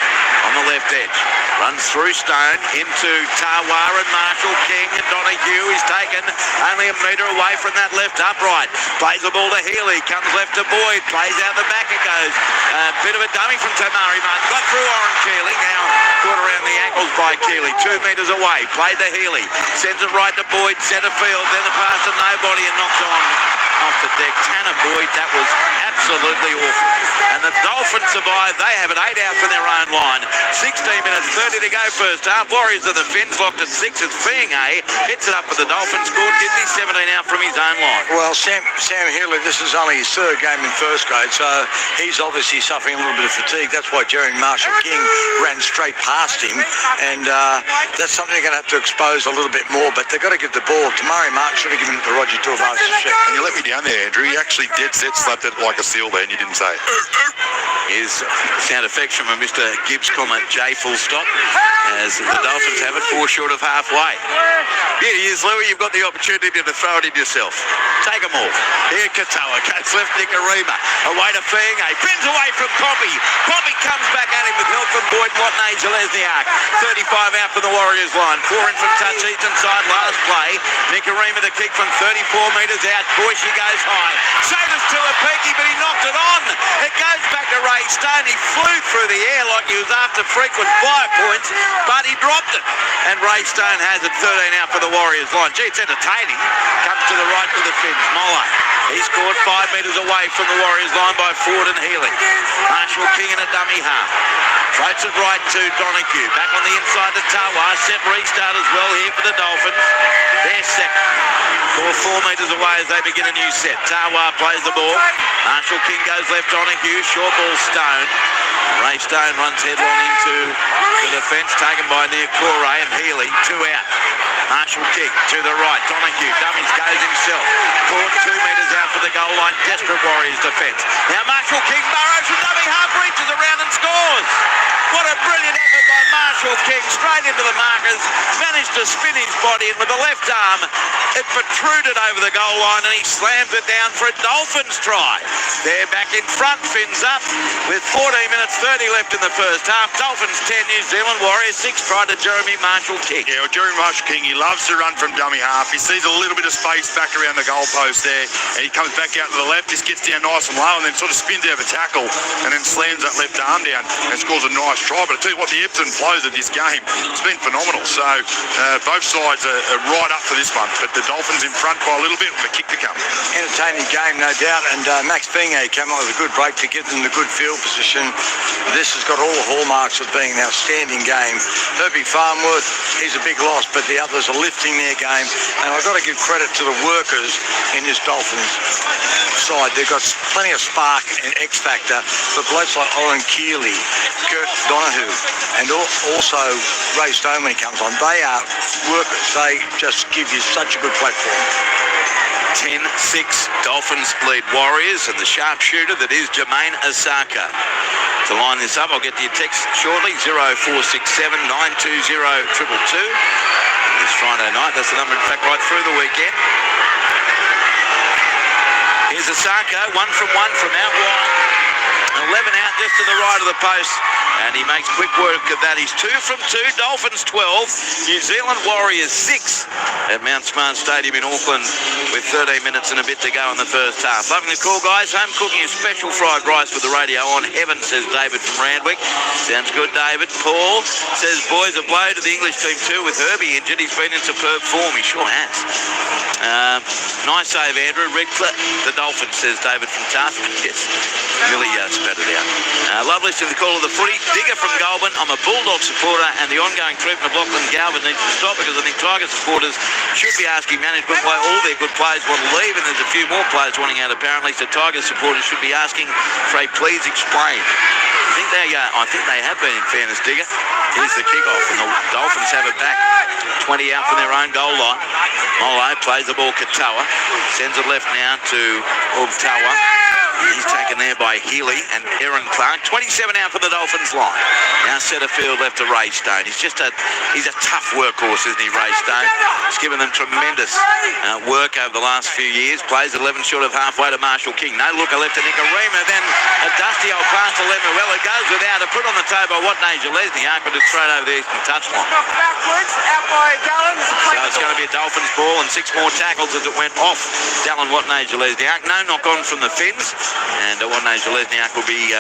on the left edge. Runs through Stone into Tawar and Marshall King, and Donahue is taken only a metre away from that left upright. Plays the ball to Healy, comes left to Boyd, plays out the back it goes. A bit of a dummy from Tamari Martin. Got through Oren Keeley, now caught around the ankles by Keeley. 2 metres away, played to Healy, sends it right to Boyd, centre field, then a pass to nobody and knocked on off the deck. Tanner Boyd, that was absolutely awful. And the Dolphins survive. They have it 8 out from their own line. 16 minutes 30 to go first half. Warriors of the Finns locked at 6. It's Fiinga hits it up for the Dolphins. Scored 17 out from his own line. Well, Sam Healy, this is only his 3rd game in first grade, so he's obviously suffering a little bit of fatigue. That's why Jerry Marshall King ran straight past him, and that's something they're going to have to expose a little bit more, but they've got to give the ball. Tamari Martin should have given it to Roger Tuivasa. And you let me down there, Andrew. You actually dead set slapped it like a seal there, and you didn't say it. Here's sound effects from a Mr. Gibbs comment, J full stop, as the Dolphins have it 4 short of halfway. Here he is, Louis. You've got the opportunity to throw it in yourself. Take them all. Here Katoa goes left Nicarima. Away to Fiinga. Bends away from Poppy. Poppy comes back at him with help from Boyd, Watney, Zelezniak. 35 out from the Warriors line. 4 in from touch eastern side. Last play. Nicarima the kick from 34 metres out. Boy, she goes high. Shoulders to a peaky, but he knocked it on. It goes back to Ray Stone. He flew through the air like he was after frequent 5 points, but he dropped it. And Ray Stone has it 13 out for the Warriors line. Gee, it's entertaining. Comes to the right for the Finns. Mollo. He's scored 5 metres away from the Warriors line by Ford and Healy. Marshall King in a dummy half. Floats it right to Donahue. Back on the inside to Tawa. Set restart as well here for the Dolphins. They're second. 4 metres away as they begin a new set. Tawa plays the ball. Marshall King goes left. Donahue. Short ball Stone. Ray Stone runs headlong into the defence, taken by Niokore and Healy. 2 out. Marshall King to the right. Donahue dummies, goes himself. Caught 2 metres out for the goal line. Desperate Warriors defence. Now Marshall King burrows from dummy half, reaches around and scores. What a brilliant effort by Marshall King. Straight into the markers. Managed to spin his body, and with the left arm, it protruded over the goal line, and he slams it down for a Dolphins try. They're back in front. Fins up with 14 minutes 30 left in the first half. Dolphins 10, New Zealand Warriors 6. Try to Jeremy Marshall King. Yeah, well, Jeremy Marshall King, he loves to run from dummy half. He sees a little bit of space back around the goalpost there, and he comes back out to the left. Just gets down nice and low, and then sort of spins out of a tackle, and then slams that left arm down and scores a nice last try, but I tell you what, the ebbs and flows of this game, it's been phenomenal. So both sides are right up for this one, but the Dolphins in front by a little bit with a kick to come. Entertaining game, no doubt, and Max Binge came up with a good break to get them in the good field position. This has got all the hallmarks of being an outstanding game. Herbie Farnworth, he's a big loss, but the others are lifting their game, and I've got to give credit to the workers in this Dolphins side. They've got plenty of spark and X factor for blokes like Oren Keeley, Kurt Donahue, and also Ray Stone when he comes on. They are workers. They just give you such a good platform. 10-6, Dolphins lead Warriors, and the sharpshooter that is Jermaine Osaka. To line this up, I'll get to your text shortly, 0467 920 222. It's Friday night, that's the number in fact right through the weekend. Here's Osaka, 1 from out wide. 11 out just to the right of the post, and he makes quick work of that. He's 2 from 2, Dolphins 12, New Zealand Warriors 6 at Mount Smart Stadium in Auckland with 13 minutes and a bit to go in the first half. Loving the call, guys. Home cooking a special fried rice with the radio on. Heaven, says David from Randwick. Sounds good, David. Paul says, boys, a blow to the English team too with Herbie injured. He's been in superb form. He sure has. Nice save, Andrew. The Dolphins, says David from Task. Yes, really spread it out. Love listening to the call of the footy. Digger from Goulburn. I'm a Bulldog supporter, and the ongoing treatment of Lachlan Galvin needs to stop because I think Tiger supporters should be asking management why all their good players want to leave, and there's a few more players wanting out apparently, so Tiger supporters should be asking for a please explain. I think they have been, in fairness, Digger. Here's the kick-off, and the Dolphins have it back. 20 out from their own goal line. Molo plays the ball, Katoa. Sends it left now to Ubtawa. He's taken there by Healy and Aaron Clark. 27 out for the Dolphins line. Now centre field left to Ray Stone. He's a tough workhorse, isn't he, Ray Stone? He's given them tremendous work over the last few years. Plays 11 short of halfway to Marshall King. No looker left to Nicarima. Then a dusty old pass to Lemuel. It goes without a put on the toe by Watney Lesniak, but it's thrown over the eastern touchline. Backwards, out by Dallin. So it's going to be a Dolphins ball and 6 more tackles as it went off Dallin Watney Lesniak. No knock on from the Finns. And Watney Lesniak will be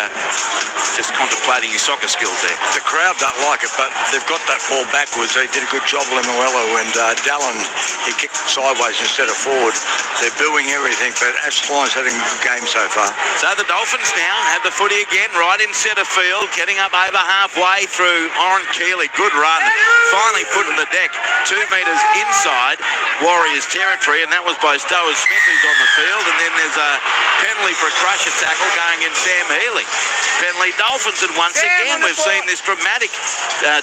just contemplating his soccer skills there. The crowd don't like it, but they've got that ball backwards. They did a good job, Lemuelo, and Dallin, he kicked it sideways instead of forward. They're booing everything, but Ashline's having a good game so far. So the Dolphins now have the footy again, right in centre field, getting up over halfway through Oren Keeley. Good run. Finally put in the deck, 2 metres inside Warriors territory, and that was by Stowers Smith, who's on the field, and then there's a penalty for a crusher tackle going in Sam Healy. Penalty Dolphins, and once again we've seen this dramatic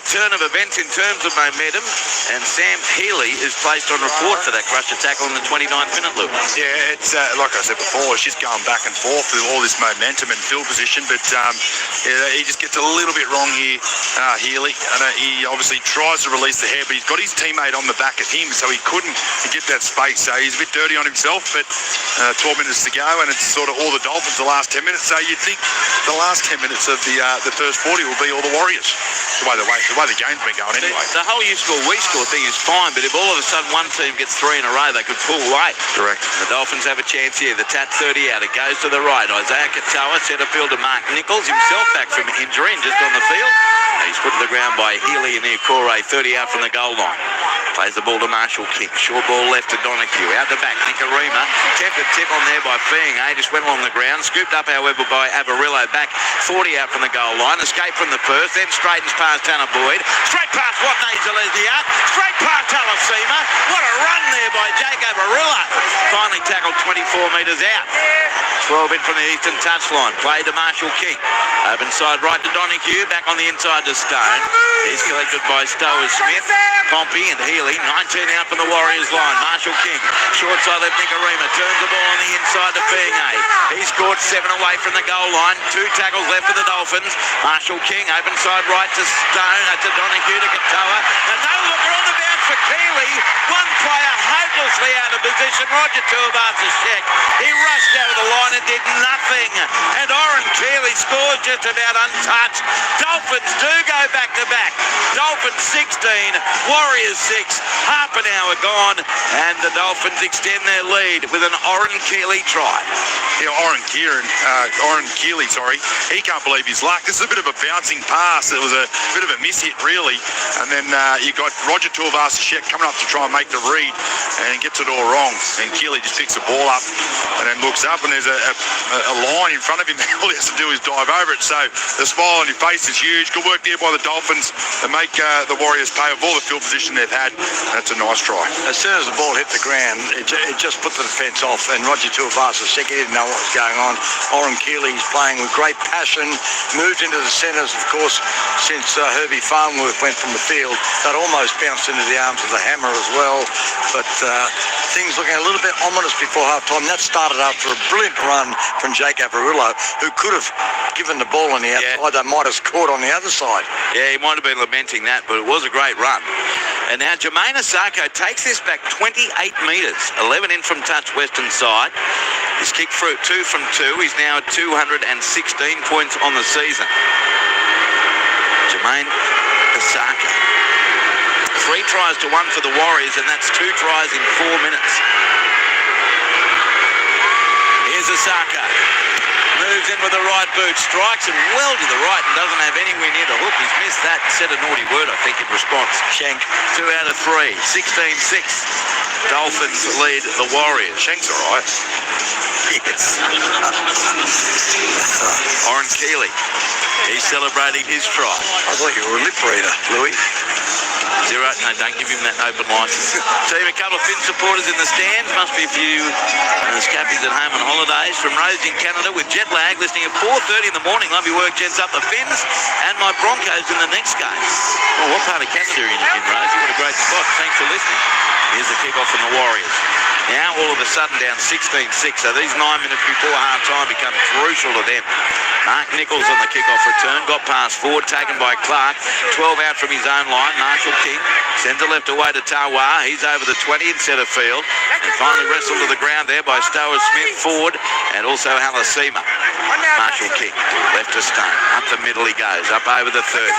turn of events in terms of momentum, and Sam Healy is placed on report for that crusher tackle in the 29th minute, Luke. Yeah, it's like I said before, it's just going back and forth with all this momentum and field position, but he just gets a little bit wrong here, Healy. He obviously tries to release the hair, but he's got his teammate on the back of him, so he couldn't get that space. So he's a bit dirty on himself, but 12 minutes to go, and it's sort of all the Dolphins the last 10 minutes. So you'd think the last 10 minutes of the first 40 will be all the Warriors. The way the game's been going anyway. The whole you score, we score thing is fine, but if all of a sudden one team gets 3 in a row, they could pull away. Correct. The Dolphins have a chance here. The Tat 30 out. It goes to the right. Isaiah Katoa, centre field to Mark Nichols, himself back from injury and just on the field. He's put to the ground by Healy and Niokore, 30 out from the goal line. Plays the ball to Marshall King. Short ball left to Donahue. Out the back, Nicarima. Tempted tip on there by Fing. Just went along the ground. Scooped up, however, by Avarillo. Back 40 out from the goal line. Escape from the first. Then straightens past Tanner Boyd. Straight past Watney Lesniak. Straight past Talasima. What a run there by Jake Avarillo. Finally tackled 24 metres out. 12 in from the eastern touchline. Play to Marshall King. Open side right to Donahue. Back on the inside to Stone. He's collected by Stowers Smith, Pompey and Healy. 19 out from the Warriors line. Marshall King. Short side left Nicarima. Turns the ball on the inside to Fingay. He scored 7 away from the goal line. 2 tackles left for the Dolphins. Marshall King. Open side right to Stone. To Donahue to Katoa. And no looker on the bounce for Keeley. One player hopelessly out of into position. Roger Tuivasa-Sheck. He rushed out of the line and did nothing. And Oren Keeley scores just about untouched. Dolphins do go back to back. Dolphins 16, Warriors 6. Half an hour gone, and the Dolphins extend their lead with an Oren Keeley try. Yeah, Oren Keeley, he can't believe his luck. This is a bit of a bouncing pass. It was a bit of a miss hit, really. And then you got Roger Tuivasa-Sheck coming up to try and make the read, and gets it all wrong. And Keeley just picks the ball up and then looks up, and there's a line in front of him. All he has to do is dive over it. So the smile on his face is huge. Good work there by the Dolphins to make the Warriors pay of all the field position they've had. That's a nice try. As soon as the ball hit the ground, it just put the defence off, and Roger Tuivasa-Sheck didn't know what was going on. Oren Keeley's playing with great passion, moved into the centres, of course, since Herbie Farnworth went from the field. That almost bounced into the arms of the hammer as well. But things looking a little bit ominous before half-time. That started after a brilliant run from Jake Averillo, who could have given the ball on the outside. They might have scored on the other side. Yeah, he might have been lamenting that, but it was a great run. And now Jermaine Asako takes this back 28 metres, 11 in from touch western side. He's kicked through 2 from 2. He's now at 216 points on the season. Jermaine Asako. 3 tries to 1 for the Warriors, and that's 2 tries in 4 minutes. Here's Asako. Moves in with the right boot, strikes it well to the right and doesn't have anywhere near the hook. He's missed that and said a naughty word, I think, in response. Shank, 2 out of 3, 16-6. Dolphins lead the Warriors. Shank's all right. Yes. Oren Keeley, he's celebrating his try. I thought you were a lip reader, Louis. 0, no, don't give him that open licence. Team, a couple of Finn supporters in the stands. Must be a few scappies at home on holidays. From Rose in Canada with jet lag, listening at 4:30 in the morning. Lovely work, gents, up the Finns and my Broncos in the next game. Oh, what part of Canada are you in, Rosie? What a great spot. Thanks for listening. Here's the kick-off from the Warriors. Now, all of a sudden, down 16-6. So these 9 minutes before half-time become crucial to them. Mark Nichols on the kick-off return. Got past forward, taken by Clark. 12 out from his own line. Marshall King sends it left away to Tawa. He's over the 20 in centre field. And finally wrestled to the ground there by Stower Smith, Ford, and also Halasima. Marshall King, left to Stone. Up the middle he goes. Up over the 30.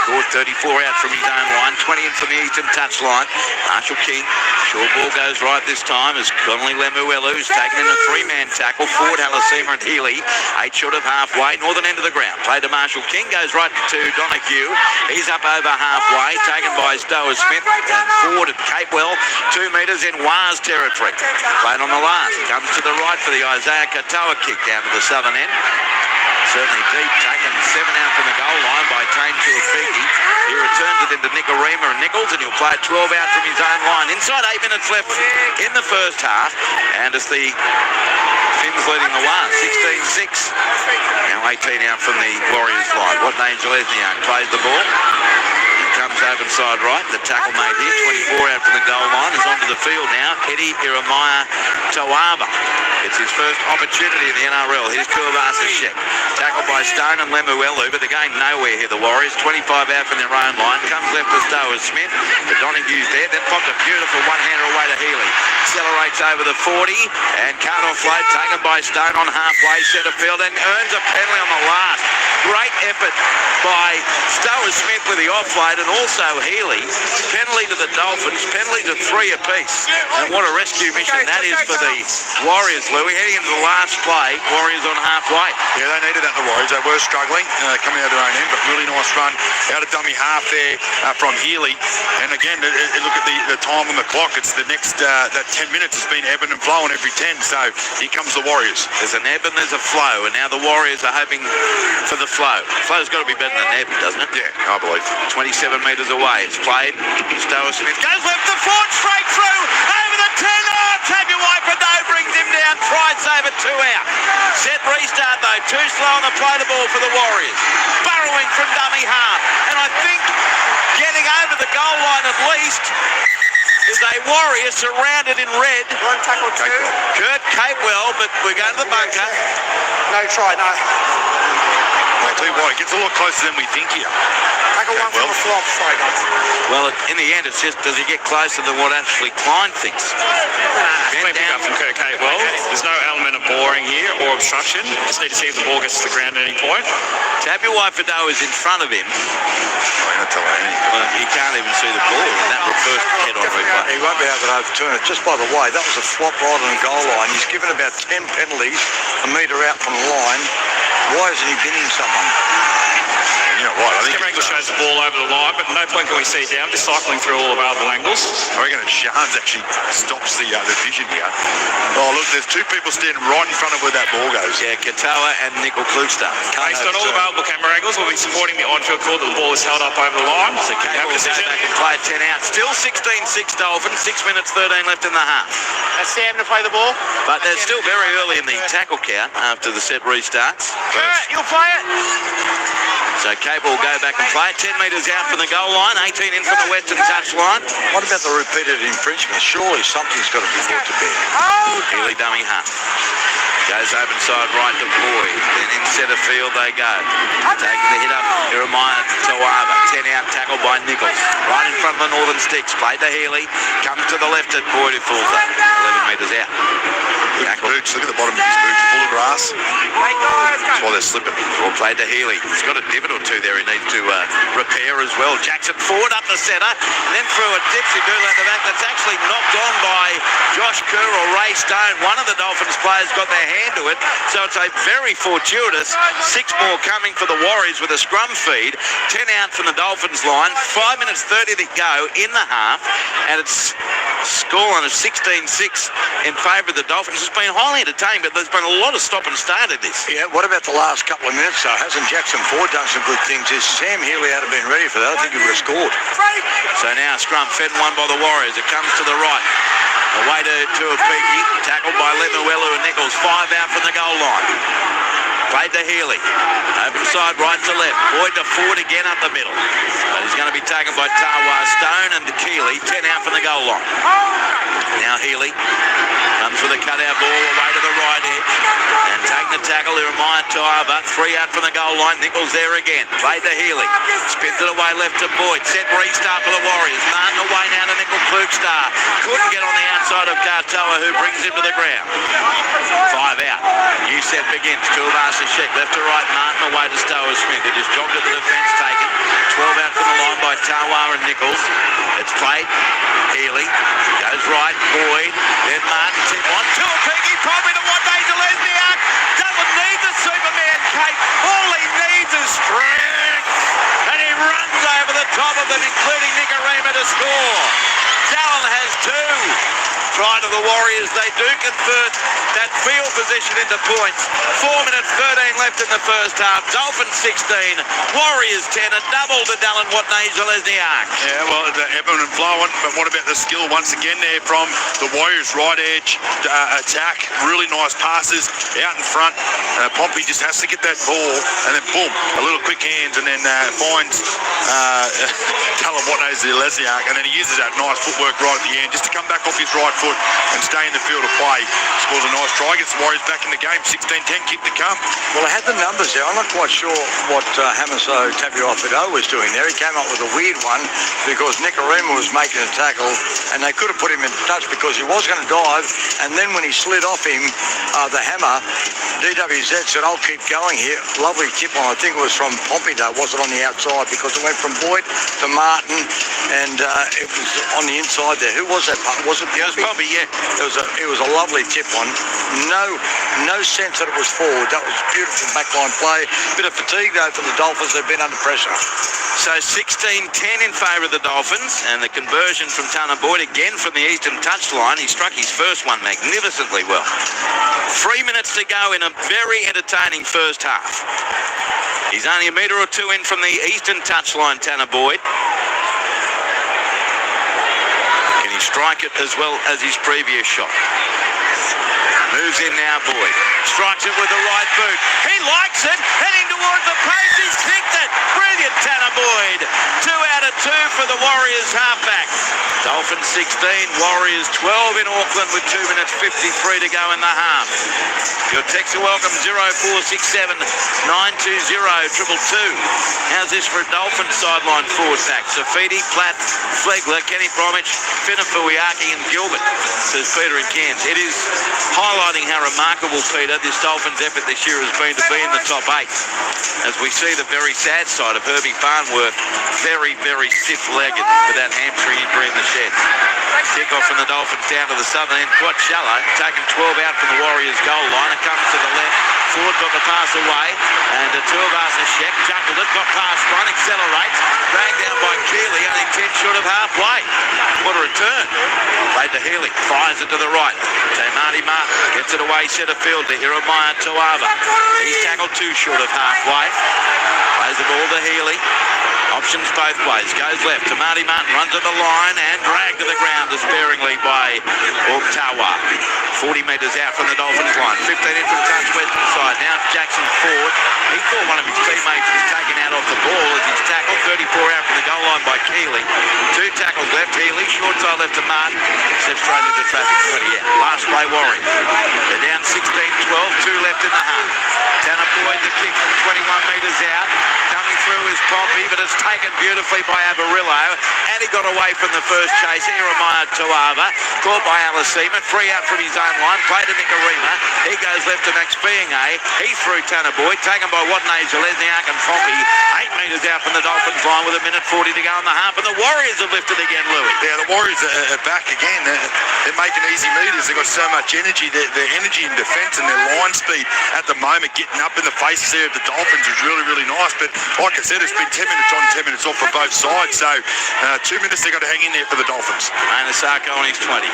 Scored 34 out from his own line. 20 in from the eastern touch line. Marshall King. Short ball goes right this time as Connolly Lemuelu, who's taken in a 3-man tackle. Ford, Halasima and Healy. 8 short of halfway. Northern end of the ground. Play to Marshall King. Goes right to Donahue. He's up over halfway. Taken by Stower Smith and Ford and Capewell. 2 metres in Waz territory. Played on the last. Comes to the right for the Isaiah Katoa kick down to the southern end. Certainly deep, taken 7 out from the goal line by Tane Tuafiki. He returns it into Nikorima and Nichols, and he'll play 12 out from his own line. Inside 8 minutes left in the first half, and it's the Finns leading the one, 16-6. Now 18 out from the Warriors line. What Angel Esniak plays the ball. Comes over side right. The tackle made here. 24 out from the goal line. Is onto the field now. Eddie Iremaya Tawaba. It's his first opportunity in the NRL. Here's Tuivasa-Sheck. Tackled by Stone and Lemuelu, but they're going nowhere here, the Warriors. 25 out from their own line. Comes left to Stower Smith. But Donahue's there. Then popped a beautiful one-hander away to Healy. Accelerates over the 40 and can't offload. Taken by Stone on halfway centre field and earns a penalty on the last. Great effort by Stower Smith with the offload, and also Healy. Penalty to the Dolphins, penalty to 3 apiece. And what a rescue mission that is for the Warriors, Louis. Heading into the last play, Warriors on halfway. Yeah, they needed that, the Warriors. They were struggling, coming out of their own end, but really nice run out of dummy half there from Healy. And again, look at the time on the clock. It's the next, that 10 minutes has been ebbing and flowing every 10. So here comes the Warriors. There's an ebb and there's a flow, and now the Warriors are hoping for the flow. Flow's got to be better than ebb, doesn't it? Yeah, I believe. 27 metres away. It's played. Stower Smith goes left to Ford, straight through, over the 10. Oh, Tabuai-Fado brings him down. Try saver, 2 out. Set restart though. Too slow on the play the ball for the Warriors. Burrowing from dummy half. And I think getting over the goal line at least is a Warrior surrounded in red. One tackle, 2. Kurt Capewell, but we're going to the bunker. No try, no. I'll tell you what, it gets a lot closer than we think here. Take a one from the flop, sorry, guys. Well, in the end, it's just, does he get closer than what actually Klein thinks? Clean pick up from Kirk Well, there's no element of boring here or obstruction. Just need to see if the ball gets to the ground at any point. Tabuai-Fidow is in front of him. I'm not telling anything. Well, he can't even see the ball in that reverse head-on replay. He won't be able to overturn it. Just by the way, that was a flop right on the goal line. He's given about 10 penalties a metre out from the line. Why isn't he binning someone? You know what? I think Camera angle shows the ball over the line, but no point can we see down. Just cycling through all available angles. I reckon Shans actually stops the vision here. Oh, look, there's two people standing right in front of where that ball goes. Yeah, Katoa and Nickel Klugstad. Based on all available camera angles, we'll be supporting the on-field call that the ball is held up over the line. So We have Cable a will go decision. back and play 10 out. Still 16-6 Dolphins, 6 minutes 13 left in the half. That's Sam to play the ball. But they're still very early in the tackle count after the set restarts. Kurt, you'll play it. So Cable will go back and play it. 10 metres out from the goal line, 18 in from the western touch line. What about the repeated infringement? Surely something's got to be brought to bear. Healy dummy half. Goes open side right to Boyd. Then in centre field they go. Taking the hit up, Jeremiah Tawaba. 10 out, tackled by Nichols. Right in front of the Northern Sticks. Played to Healy. Comes to the left at Boyd who falls up. 11 metres out. Boots, look at the bottom of his boots, full of grass. That's why they're slipping. Well played to Healy. He's got a divot or two there he needs to repair as well. Jackson forward up the centre. Then through a dipsy doodle at the back that's actually knocked on by Josh Kerr or Ray Stone. One of the Dolphins players got their hand to it. So it's a very fortuitous 6 more coming for the Warriors with a scrum feed. 10 out from the Dolphins line. 5 minutes 30 to go in the half. And it's scoreline of 16-6 in favour of the Dolphins. It's been highly entertaining, but there's been a lot of stop and start in this. Yeah, what about the last couple of minutes, though? Hasn't Jackson Ford done some good things? If Sam Healy had been ready for that, I think he would have scored. So now scrum fed and won by the Warriors. It comes to the right. Away to Tuapiki. Tackled by Lemuelu and Nichols. 5 out from the goal line. Played to Healy. Open side right to left. Boyd to Ford again up the middle. But he's going to be taken by Tawa Stone and Keeley. 10 out from the goal line. Now Healy comes with a cutout ball away to the right edge. And taking the tackle, Jeremiah Taiba. 3 out from the goal line. Nichols there again. Played to Healy. Spins it away left to Boyd. Set restart for the Warriors. Martin away now to Nickel Klugstar. Couldn't get on the outside of Katoa, who brings him to the ground. 5 out. New set begins. Tuivasa Sheck left to right. Martin away to Stower Smith. He just jogged at the defence taken. 12 out from the line by Tawa and Nichols. It's played. Healy goes right. Boyd. Then Martin tip on. Tuapiki probably to one day to Lesniak. Doesn't need the Superman cape. All he needs is strength. And he runs over the top of them, including Nicarima to score. Dallin has 2. Try to the Warriors. They do convert that field position into points. 4 minutes 13 left in the first half. Dolphins 16, Warriors 10. A double to Dallin Watney-Zelezniak. Yeah, well, the Evan and flowing, but what about the skill once again there from the Warriors right edge attack? Really nice passes out in front. Pompey just has to get that ball and then boom, a little quick hands and then finds Dallin Watney-Zelezniak, and then he uses that nice footwork right at the end just to come back off his right foot and stay in the field of play. Scores a nice try, gets the Warriors back in the game. 16-10, keep the come. Well, I had the numbers there. I'm not quite sure what Hamiso Tabuai-Fidow was doing there. He came up with a weird one because Nicarima was making a tackle and they could have put him in touch because he was going to dive, and then when he slid off him, the hammer, DWZ said, I'll keep going here. Lovely tip on, I think it was from Pompey, though, was it on the outside, because it went from Boyd to Martin and it was on the inside there. Who was that? Was it Pompey? Yeah. It was a lovely tip on. No sense that it was forward. That was beautiful backline play. Bit of fatigue though for the Dolphins. They've been under pressure. So 16-10 in favour of the Dolphins, and the conversion from Tanner Boyd again from the eastern touchline. He struck his first one magnificently well. 3 minutes to go in a very entertaining first half. He's only a metre or 2 in from the eastern touchline, Tanner Boyd. Can he strike it as well as his previous shot? Moves in now, Boyd. Strikes it with the right boot. He likes it. Heading towards the post. He's kicked it. Brilliant, Tanner Boyd. 2 out of 2 for the Warriors halfback. Dolphins 16, Warriors 12 in Auckland with 2 minutes 53 to go in the half. Your texts are welcome, 0467 920 222. How's this for a Dolphins sideline forward pack? Safidi, Platt, Flegler, Kenny Bromwich, Finafuiaki and Gilbert, says Peter in Cairns. It is highlighting how remarkable, Peter, this Dolphins effort this year has been to be in the top 8. As we see the very sad side of Herbie Farnworth, very, very stiff-legged with that hamstring injury in the shed. Kick-off from the Dolphins down to the southern end, quite shallow, taking 12 out from the Warriors goal line. It comes to the left. Ford got the pass away, and Tuivasa-Sheck juggled it, got past one, accelerates, dragged down by Keeley, only 10 short of halfway. What a return. Played to Healy, fires it to the right. Marty Martin gets it away centre field to Jeremiah Tuava. He's tackled 2 short of halfway. Plays the ball to Healy. Options both ways. Goes left to Marty Martin, runs to the line and dragged to the ground despairingly by Oktawa. 40 metres out from the Dolphins line. 15 in from touch western side. Now Jackson Ford. He thought one of his teammates was taken out off the ball as he's tackled. 34 out from the goal line by Keeley. 2 tackles left. Healy, short side left to Martin. Steps straight into traffic. 20 out. Last play Warriors. They're down 16-12. 2 left in the half. Tanner Boyd the kick from 21 metres out. Coming through is Pompey, but it's taken beautifully by Avarillo, and he got away from the first chase. Jeremiah Tuava, caught by Alice Seaman, free out from his own line, played to Nicarima. He goes left to Max Biangay. He threw Tanner Boyd, taken by Watney, Zelezniak and Pompey. 8 metres out from the Dolphins line with 1:40 to go in the half, and the Warriors have lifted again, Louis. Yeah, the Warriors are back again. They're making easy meters. They've got so much energy. Their energy in defence and their line speed at the moment, getting up in the faces there of the Dolphins is really, really nice. But like I said, it's been 10 minutes on, 10 minutes off for both sides. So 2 minutes they've got to hang in there for the Dolphins. Manasako on his 20.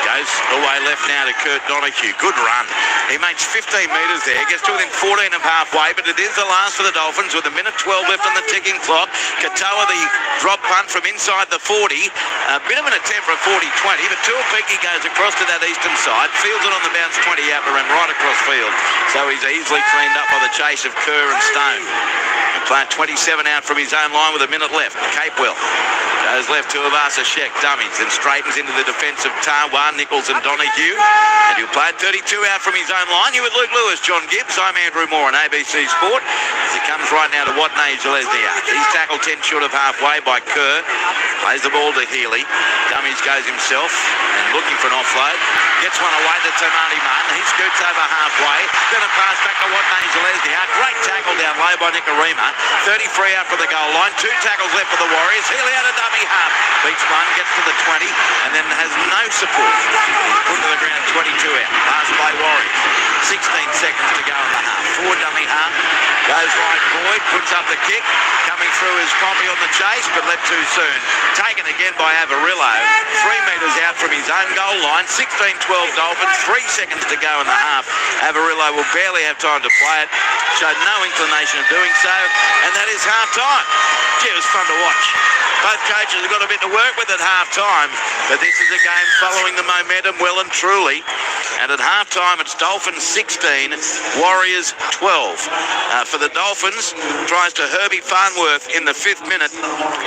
Goes away left now to Kurt Donahue. Good run. He makes 15 metres there. Gets to within 14 of halfway, but it is the last for the Dolphins with 1:12 left on the ticking clock. Katoa, the drop punt from inside the 40. A bit of an attempt for a 40-20, but Tuapiki goes across to that eastern side. Fields it on the bounce 20 out, but ran right across field. So he's easily cleaned up by the chase of Kerr and Stone. Playing 27 out from his own line with 1 minute left. Capewell goes left to Tuivasa-Sheck, dummies, and straightens into the defence of Tawa, Nichols and Donahue. And he'll play 32 out from his own line. You with Luke Lewis, John Gibbs. I'm Andrew Moore on ABC Sport. As it comes right now to Watney Zelezniak. He's tackled 10 short of halfway by Kerr. Plays the ball to Healy. Dummies goes himself and looking for an offload. Gets one away to Tamati Martin. He scoots over halfway. Going to pass back to Watney Zelezniak. Great tackle down low by Nicarima. 33 out for the goal line. 2 tackles left for the Warriors. Healy out of dummy half. Beats one, gets to the 20, and then has no support. He's put to the ground, 22 out. Last play Warriors. 16 seconds to go in the half. 4 dummy half. Goes right Boyd, puts up the kick. Coming through is Pompey on the chase, but left too soon. Taken again by Avarillo. 3 metres out from his own goal line. 16-12 Dolphins. 3 seconds to go in the half. Avarillo will barely have time to play it. Showed no inclination of doing so, and that is half-time. Gee, it was fun to watch. Both coaches have got a bit to work with at half-time, but this is a game following the momentum well and truly. And at half-time, it's Dolphins 16, Warriors 12. For the Dolphins, tries to Herbie Farnworth in the 5th minute,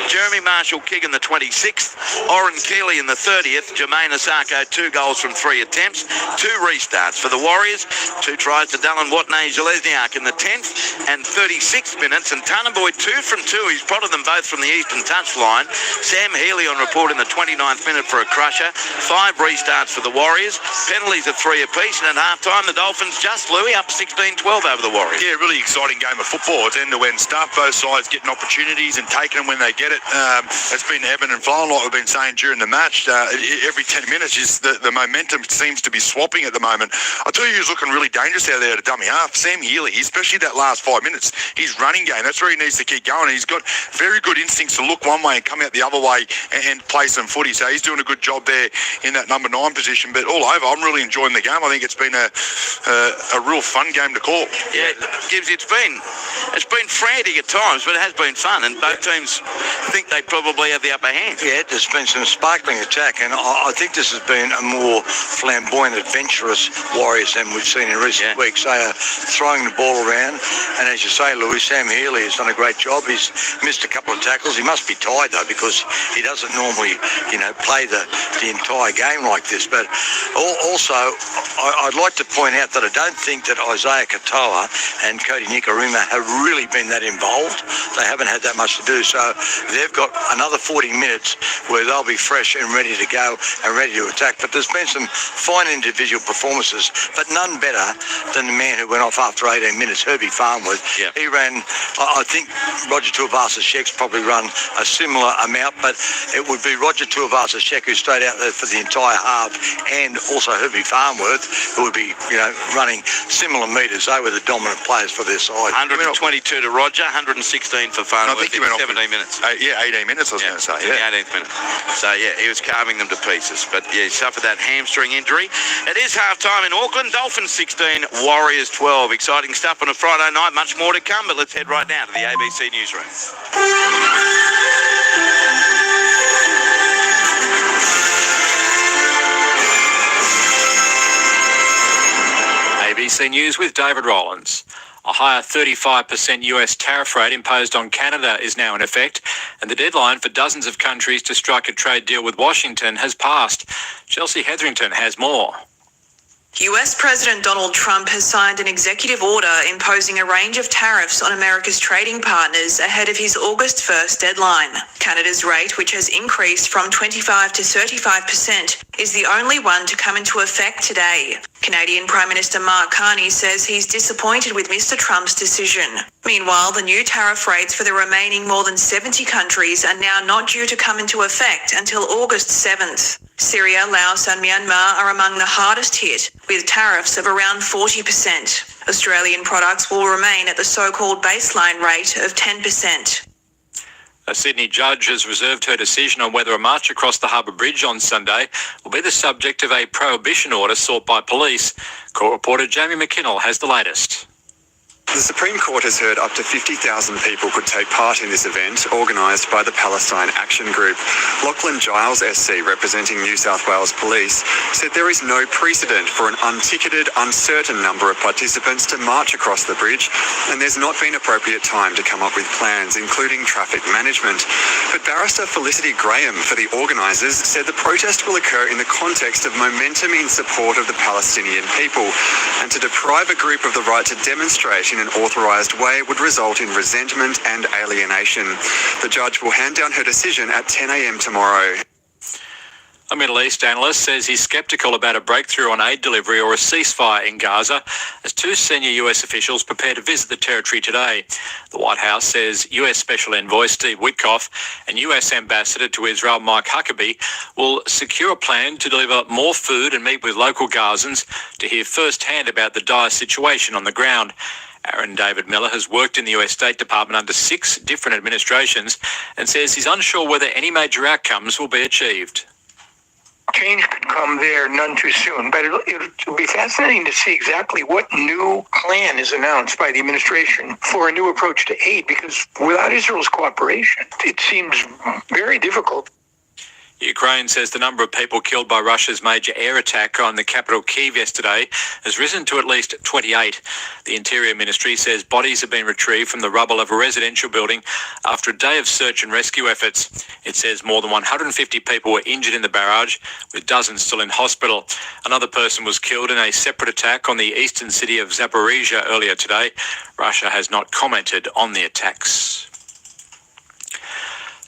Jeremy Marshall-King in the 26th, Oren Keeley in the 30th, Jermaine Asako 2 goals from 3 attempts, 2 restarts. For the Warriors, 2 tries to Dallin Watney Zelezniak in the 10th and 36th minutes, and Tanner Boyd 2 from 2. He's prodded them both from the eastern touchline. Sam Healy on report in the 29th minute for a crusher. 5 restarts for the Warriors. Penalties are 3 apiece, and at half-time, the Dolphins just, Louis, up 16-12 over the Warriors. Yeah, really exciting game of football. It's end-to-end stuff. Both sides getting opportunities and taking them when they get it. It's been ebbing and flowing, like we've been saying during the match. Every 10 minutes, just the momentum seems to be swapping at the moment. I tell you, who's looking really dangerous out there at a dummy half. Sam Healy, especially that last 5 minutes. His running game, that's where he needs to keep going. He's got very good instincts to look one way and come out the other way and play some footy. So he's doing a good job there in that number 9 position. But all over, I'm really enjoying in the game. I think it's been a real fun game to call. Yeah, Gibbs, it's been frantic at times, but it has been fun, and both teams think they probably have the upper hand. Yeah, there's been some sparkling attack, and I think this has been a more flamboyant, adventurous Warriors than we've seen in recent weeks. They are throwing the ball around, and as you say, Louis, Sam Healy has done a great job. He's missed a couple of tackles. He must be tired, though, because he doesn't normally, play the entire game like this. But also, I'd like to point out that I don't think that Isaiah Katoa and Cody Nikorima have really been that involved. They haven't had that much to do. So they've got another 40 minutes where they'll be fresh and ready to go and ready to attack. But there's been some fine individual performances, but none better than the man who went off after 18 minutes, Herbie Farnworth. Yeah. He ran, I think Roger Tuivasa-Sheck's probably run a similar amount, but it would be Roger Tuivasa-Sheck who stayed out there for the entire half, and also Herbie Farnworth, who would be, running similar metres. They were the dominant players for their side. 122 to Roger, 116 for Farnworth in 17 minutes. 18 minutes, I was going to say. Yeah. 18th minute. So, he was carving them to pieces. But, he suffered that hamstring injury. It is half-time in Auckland. Dolphins 16, Warriors 12. Exciting stuff on a Friday night. Much more to come, but let's head right now to the ABC newsroom. ABC News with David Rollins. A higher 35% US tariff rate imposed on Canada is now in effect, and the deadline for dozens of countries to strike a trade deal with Washington has passed. Chelsea Hetherington has more. US President Donald Trump has signed an executive order imposing a range of tariffs on America's trading partners ahead of his August 1st deadline. Canada's rate, which has increased from 25 to 35%, is the only one to come into effect today. Canadian Prime Minister Mark Carney says he's disappointed with Mr. Trump's decision. Meanwhile, the new tariff rates for the remaining more than 70 countries are now not due to come into effect until August 7th. Syria, Laos and Myanmar are among the hardest hit, with tariffs of around 40%. Australian products will remain at the so-called baseline rate of 10%. A Sydney judge has reserved her decision on whether a march across the Harbour Bridge on Sunday will be the subject of a prohibition order sought by police. Court reporter Jamie McKinnell has the latest. The Supreme Court has heard up to 50,000 people could take part in this event, organised by the Palestine Action Group. Lachlan Giles SC, representing New South Wales Police, said there is no precedent for an unticketed, uncertain number of participants to march across the bridge, and there's not been appropriate time to come up with plans, including traffic management. But Barrister Felicity Graham for the organisers said the protest will occur in the context of momentum in support of the Palestinian people, and to deprive a group of the right to demonstrate in an authorised way would result in resentment and alienation. The judge will hand down her decision at 10 a.m. tomorrow. A Middle East analyst says he's sceptical about a breakthrough on aid delivery or a ceasefire in Gaza as two senior US officials prepare to visit the territory today. The White House says US Special Envoy Steve Witkoff and US Ambassador to Israel Mike Huckabee will secure a plan to deliver more food and meet with local Gazans to hear firsthand about the dire situation on the ground. Aaron David Miller has worked in the US State Department under 6 different administrations and says he's unsure whether any major outcomes will be achieved. Change could come there none too soon, but it'll be fascinating to see exactly what new plan is announced by the administration for a new approach to aid, because without Israel's cooperation, it seems very difficult. Ukraine says the number of people killed by Russia's major air attack on the capital Kyiv yesterday has risen to at least 28. The Interior Ministry says bodies have been retrieved from the rubble of a residential building after a day of search and rescue efforts. It says more than 150 people were injured in the barrage, with dozens still in hospital. Another person was killed in a separate attack on the eastern city of Zaporizhia earlier today. Russia has not commented on the attacks.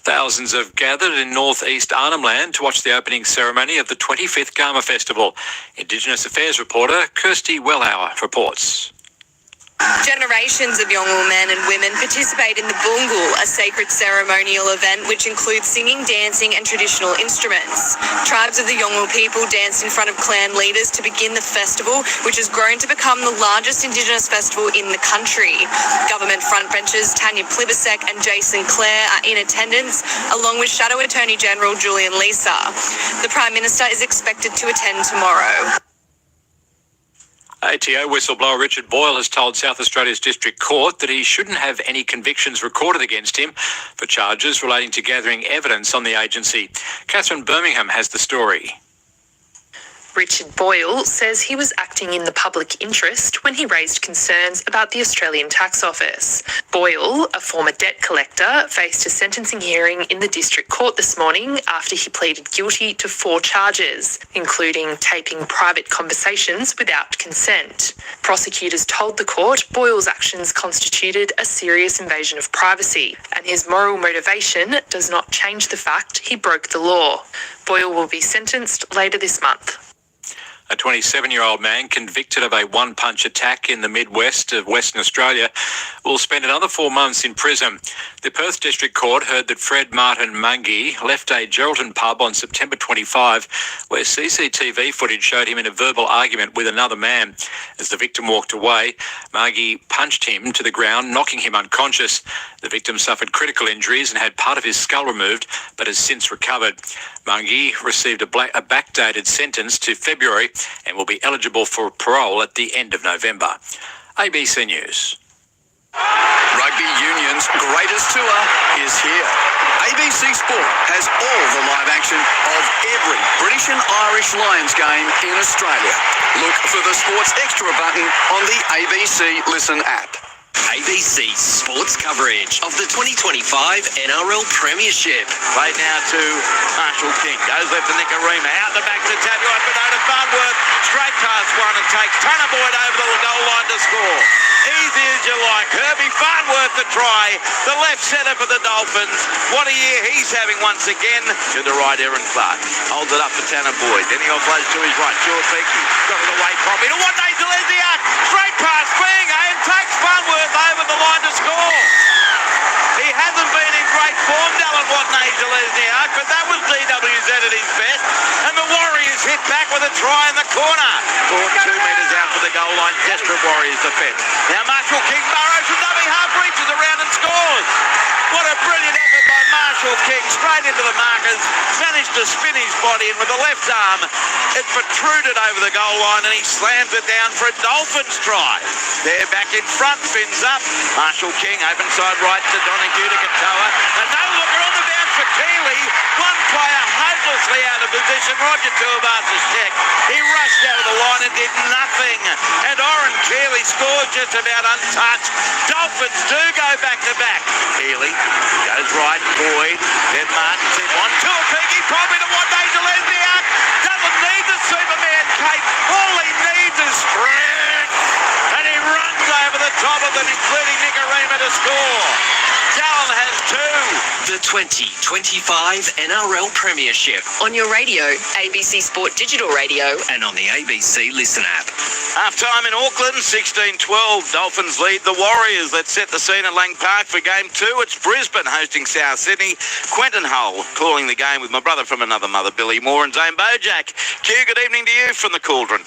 Thousands have gathered in northeast Arnhem Land to watch the opening ceremony of the 25th Garma Festival. Indigenous Affairs reporter Kirsty Wellauer reports. Generations of Yolngu men and women participate in the Bungal, a sacred ceremonial event which includes singing, dancing and traditional instruments. Tribes of the Yolngu people dance in front of clan leaders to begin the festival, which has grown to become the largest Indigenous festival in the country. Government frontbenchers Tanya Plibersek and Jason Clare are in attendance, along with Shadow Attorney General Julian Lisa. The Prime Minister is expected to attend tomorrow. ATO whistleblower Richard Boyle has told South Australia's District Court that he shouldn't have any convictions recorded against him for charges relating to gathering evidence on the agency. Catherine Birmingham has the story. Richard Boyle says he was acting in the public interest when he raised concerns about the Australian Tax Office. Boyle, a former debt collector, faced a sentencing hearing in the District Court this morning after he pleaded guilty to 4 charges, including taping private conversations without consent. Prosecutors told the court Boyle's actions constituted a serious invasion of privacy, and his moral motivation does not change the fact he broke the law. Boyle will be sentenced later this month. A 27-year-old man convicted of a one-punch attack in the Midwest of Western Australia will spend another 4 months in prison. The Perth District Court heard that Fred Martin Mungie left a Geraldton pub on September 25, where CCTV footage showed him in a verbal argument with another man. As the victim walked away, Mungie punched him to the ground, knocking him unconscious. The victim suffered critical injuries and had part of his skull removed, but has since recovered. Mungie received a backdated sentence to February and will be eligible for parole at the end of November. ABC News. Rugby Union's greatest tour is here. ABC Sport has all the live action of every British and Irish Lions game in Australia. Look for the Sports Extra button on the ABC Listen app. ABC Sports coverage of the 2025 NRL Premiership. Played now to Marshall King. Goes left to Nicarima. Out the back to Tabuai. Bernardo Farnworth. Straight past one and takes Tanner Boyd over the goal line to score. Easy as you like. Herbie Farnworth the try. The left centre for the Dolphins. What a year he's having once again. To the right, Aaron Clark. Holds it up for Tanner Boyd. Then he offloads to his right. George Beaky. Got it away properly. To one day to Lesniak. Straight past Benga and takes Farnworth over the line to score. He hasn't been in great form, Dallin Watney-Lesniak, but that was DWZ at his best. And the Warriors hit back with a try in the corner. 2 metres out for the goal line. Desperate Warriors defence. Now Marshall King burrows from dummy half, reaches around and scores. What a brilliant effort by Marshall King. Straight into the markers. Managed to spin his body in with the left arm. It protruded over the goal line and he slams it down for a Dolphins try. They're back in front, fins up. Marshall King, open side right to Donahue to Katoa. A no-looker on the bounce for Keeley. One player hopelessly out of position. Roger Tuivasa-'s check. He rushed out of the line and did nothing. And Oren Keeley scores just about untouched. Dolphins do go back-to-back. Keeley goes right, Boyd. Then Martin's in one. Tuapiki probably to one day to Lesniak. Doesn't need the Superman cape. All he needs is strength. And he runs over the top of them, including Nicarima to score. Dallin has 2. The 2025 NRL Premiership. On your radio, ABC Sport Digital Radio. And on the ABC Listen app. Half time in Auckland, 16-12. Dolphins lead the Warriors. Let's set the scene at Lang Park for game 2. It's Brisbane hosting South Sydney. Quentin Hull calling the game with my brother from another mother, Billy Moore, and Zane Bojack. Q, good evening to you from the Cauldron.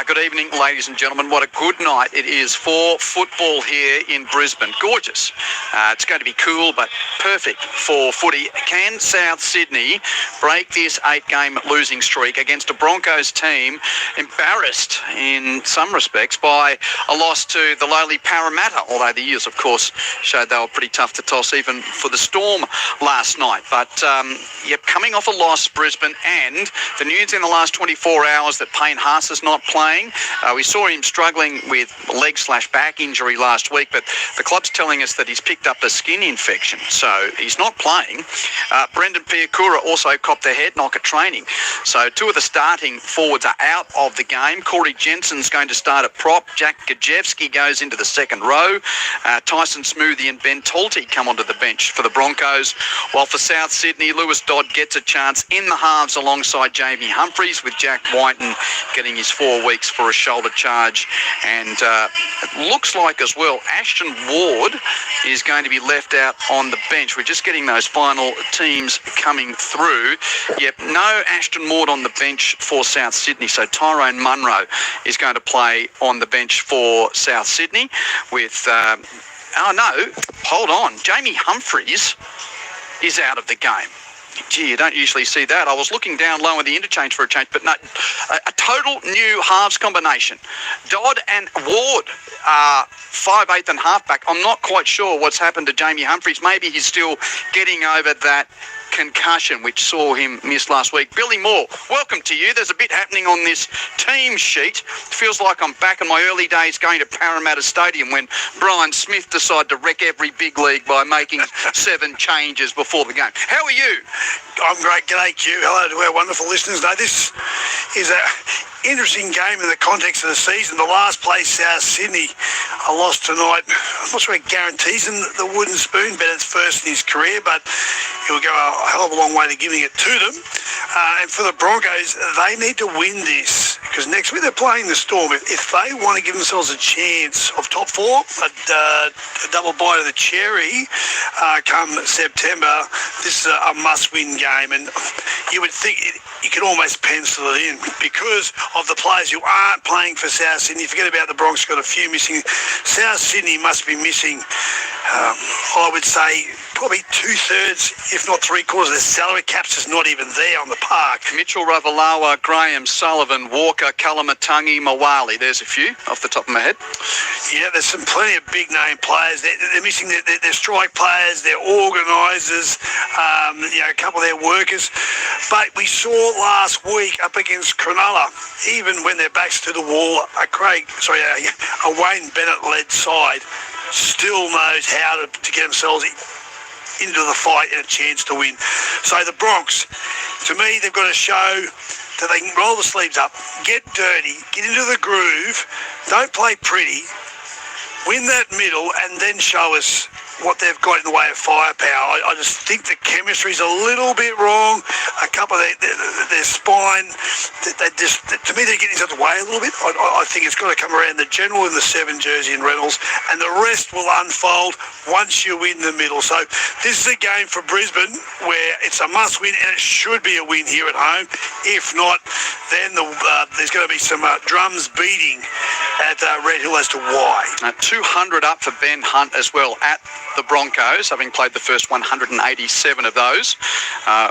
Good evening, ladies and gentlemen. What a good night it is for football here in Brisbane. Gorgeous. It's going to be cool, but perfect for footy. Can South Sydney break this 8-game losing streak against a Broncos team embarrassed in some respects by a loss to the lowly Parramatta, although the Eels, of course, showed they were pretty tough to toss even for the Storm last night. But, coming off a loss, Brisbane, and the news in the last 24 hours that Payne Haas is not playing. We saw him struggling with leg/back injury last week, but the club's telling us that he's picked up a skin infection, so he's not playing. Brendan Piakura also copped a head knock at training. So 2 of the starting forwards are out of the game. Corey Jensen's going to start at prop. Jack Gajewski goes into the second row. Tyson Smoothie and Ben Tolte come onto the bench for the Broncos, while for South Sydney, Lewis Dodd gets a chance in the halves alongside Jamie Humphries, with Jack Whiten getting his 4 weeks for a shoulder charge. And it looks like as well Ashton Ward is going to be left out on the bench. We're just getting those final teams coming through. Yep, no Ashton Ward on the bench for South Sydney, so Tyrone Munro is going to play on the bench for South Sydney with Jamie Humphries is out of the game. Gee, you don't usually see that. I was looking down low in the interchange for a change, but no, a total new halves combination. Dodd and Ward are 5'8" and halfback. I'm not quite sure what's happened to Jamie Humphries. Maybe he's still getting over that concussion which saw him miss last week. Billy Moore, welcome to you. There's a bit happening on this team sheet. Feels like I'm back in my early days going to Parramatta Stadium when Brian Smith decided to wreck every big league by making 7 changes before the game. How are you? I'm great. G'day, Q. Hello to our wonderful listeners. Now, this is a interesting game in the context of the season. The last place, South Sydney, a loss tonight. I'm not sure it guarantees him the wooden spoon, but it's first in his career, but he'll go a hell of a long way to giving it to them. And for the Broncos, they need to win this because next week they're playing the Storm. If they want to give themselves a chance of top 4, a double bite of the cherry come September, this is a must-win game. And you would think you could almost pencil it in because of the players who aren't playing for South Sydney. Forget about the Bronx, got a few missing. South Sydney must be missing, I would say, probably 2/3, if not 3/4 of their salary caps is not even there on the park. Mitchell Ravalawa, Graham Sullivan, Walker, Kalamatangi, Mawali. There's a few off the top of my head. Yeah, there's some plenty of big name players. They're missing their strike players, their organisers, a couple of their workers. But we saw last week up against Cronulla, even when their backs to the wall, a Wayne Bennett-led side still knows how to get themselves into the fight and a chance to win. So the Bronx, to me, they've got to show that they can roll the sleeves up, get dirty, get into the groove, don't play pretty, win that middle, and then show us what they've got in the way of firepower. I just think the chemistry's a little bit wrong. A couple of their spine, to me, they're getting out of the way a little bit. I think it's got to come around the general in the 7 jersey and Reynolds, and the rest will unfold once you win the middle. So this is a game for Brisbane where it's a must-win, and it should be a win here at home. If not, then there's going to be some drums beating at Red Hill as to why. 200 up for Ben Hunt as well at the Broncos, having played the first 187 of those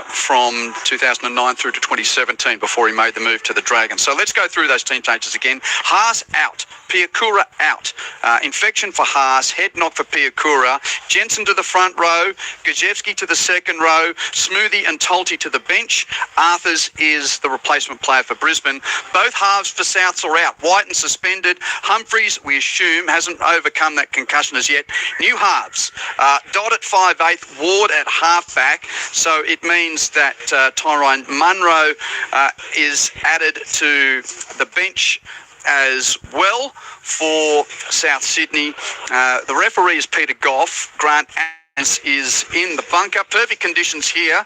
from 2009 through to 2017 before he made the move to the Dragons. So let's go through those team changes again. Haas out. Piakura out. Infection for Haas. Head knock for Piakura. Jensen to the front row. Gajewski to the second row. Smoothie and Tolti to the bench. Arthurs is the replacement player for Brisbane. Both halves for Souths are out. Whiten suspended. Humphries, we assume, hasn't overcome that concussion as yet. New halves. Dodd at 5'8", Ward at halfback. So it means that Tyrone Munro is added to the bench as well for South Sydney. The referee is Peter Goff. Grant is in the bunker. Perfect conditions here.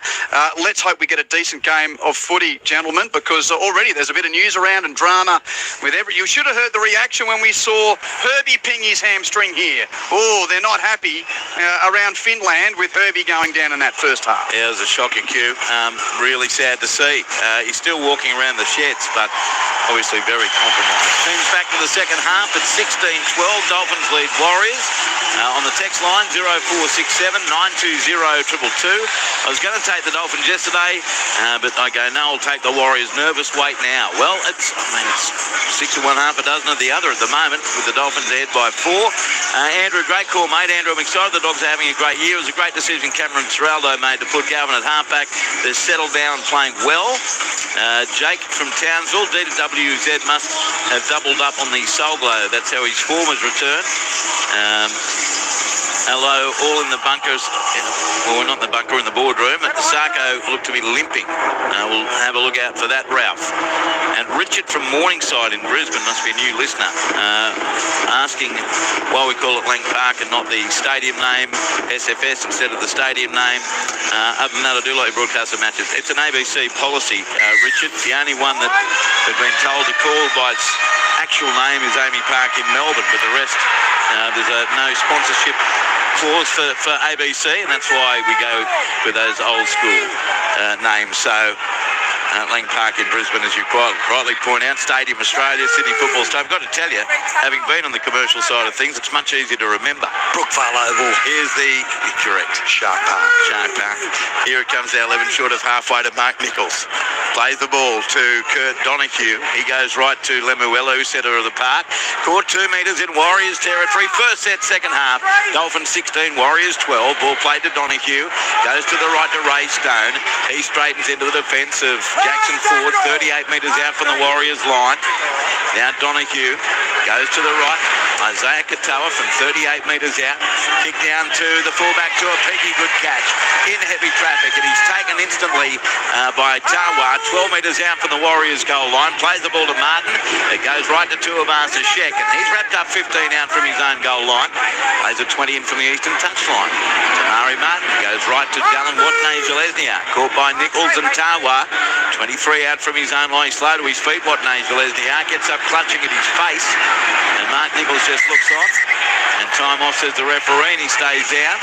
Let's hope we get a decent game of footy, gentlemen, because already there's a bit of news around and drama with you should have heard the reaction when we saw Herbie ping his hamstring here. Oh, they're not happy around Finland with Herbie going down in that first half. Yeah, it was a shocking cue. Really sad to see. He's still walking around the sheds, but obviously very compromised. Teams back to the second half at 16-12. Dolphins lead Warriors. On the text line 0467 920 222. I was going to take the Dolphins yesterday, but I go, no, I'll take the Warriors. Nervous wait now. Well, it's 6 of one, half a dozen of the other at the moment, with the Dolphins ahead by 4. Andrew, great call, mate. Andrew, I'm excited the Dogs are having a great year. It was a great decision Cameron Ciraldo made to put Galvin at halfback. They're settled down playing well. Jake from Townsville, DWZ must have doubled up on the Soul Glow. That's how his form has returned. Hello, all in the bunkers. Well, not in the bunker, in the boardroom. Sarko looked to be limping. We'll have a look out for that, Ralph. And Richard from Morningside in Brisbane, must be a new listener, asking why we call it Lang Park and not the stadium name, SFS, instead of the stadium name. Other than that, I do like broadcast of matches. It's an ABC policy, Richard. The only one that we've been told to call by its actual name is Amy Park in Melbourne, but the rest, there's no sponsorship clause for ABC, and that's why we go with those old school names. So Lang Park in Brisbane, as you quite rightly point out. Stadium Australia, Sydney Football Stadium. I've got to tell you, having been on the commercial side of things, it's much easier to remember. Brookvale Oval. Here's the correct Shark Park. Shark Park. Here it comes now, 11 short of halfway to Mark Nichols. Plays the ball to Kurt Donahue. He goes right to Lemuelu, centre of the park. Caught 2 metres in Warriors territory. First set, second half. Dolphins 16, Warriors 12. Ball played to Donahue. Goes to the right to Ray Stone. He straightens into the defence of Jackson Ford, 38 metres out from the Warriors line. Now Donahue goes to the right. Isaiah Katoa from 38 metres out. Kick down to the fullback to a peaky good catch in heavy traffic, and he's taken instantly by Tawa, 12 metres out from the Warriors goal line. Plays the ball to Martin. It goes right to Tuivasa Sheck, and he's wrapped up 15 out from his own goal line. Plays a 20 in from the eastern touchline. Tamari Martin goes right to Dylan Watney Zelezniak, caught by Nichols and Tawa. 23 out from his own line. Slow to his feet, Watney Zelezniak gets up clutching at his face, and Mark Nichols just looks off, and time off, says the referee, and he stays down,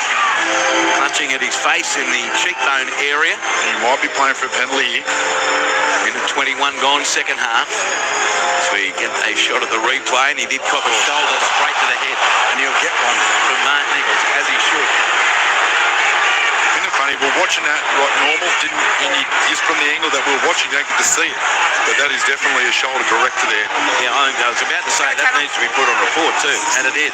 clutching at his face in the cheekbone area. He might be playing for a penalty here. Minute 21 gone, second half. So we get a shot at the replay, and he did cop a shoulder straight to the head, and he'll get one from Mark Nichols, as he should. Isn't it funny, we're watching that right normal, just from the angle that we're watching, you don't get to see it. But that is definitely a shoulder direct to there. Yeah, I was about to say that needs to be put on report too, and it is.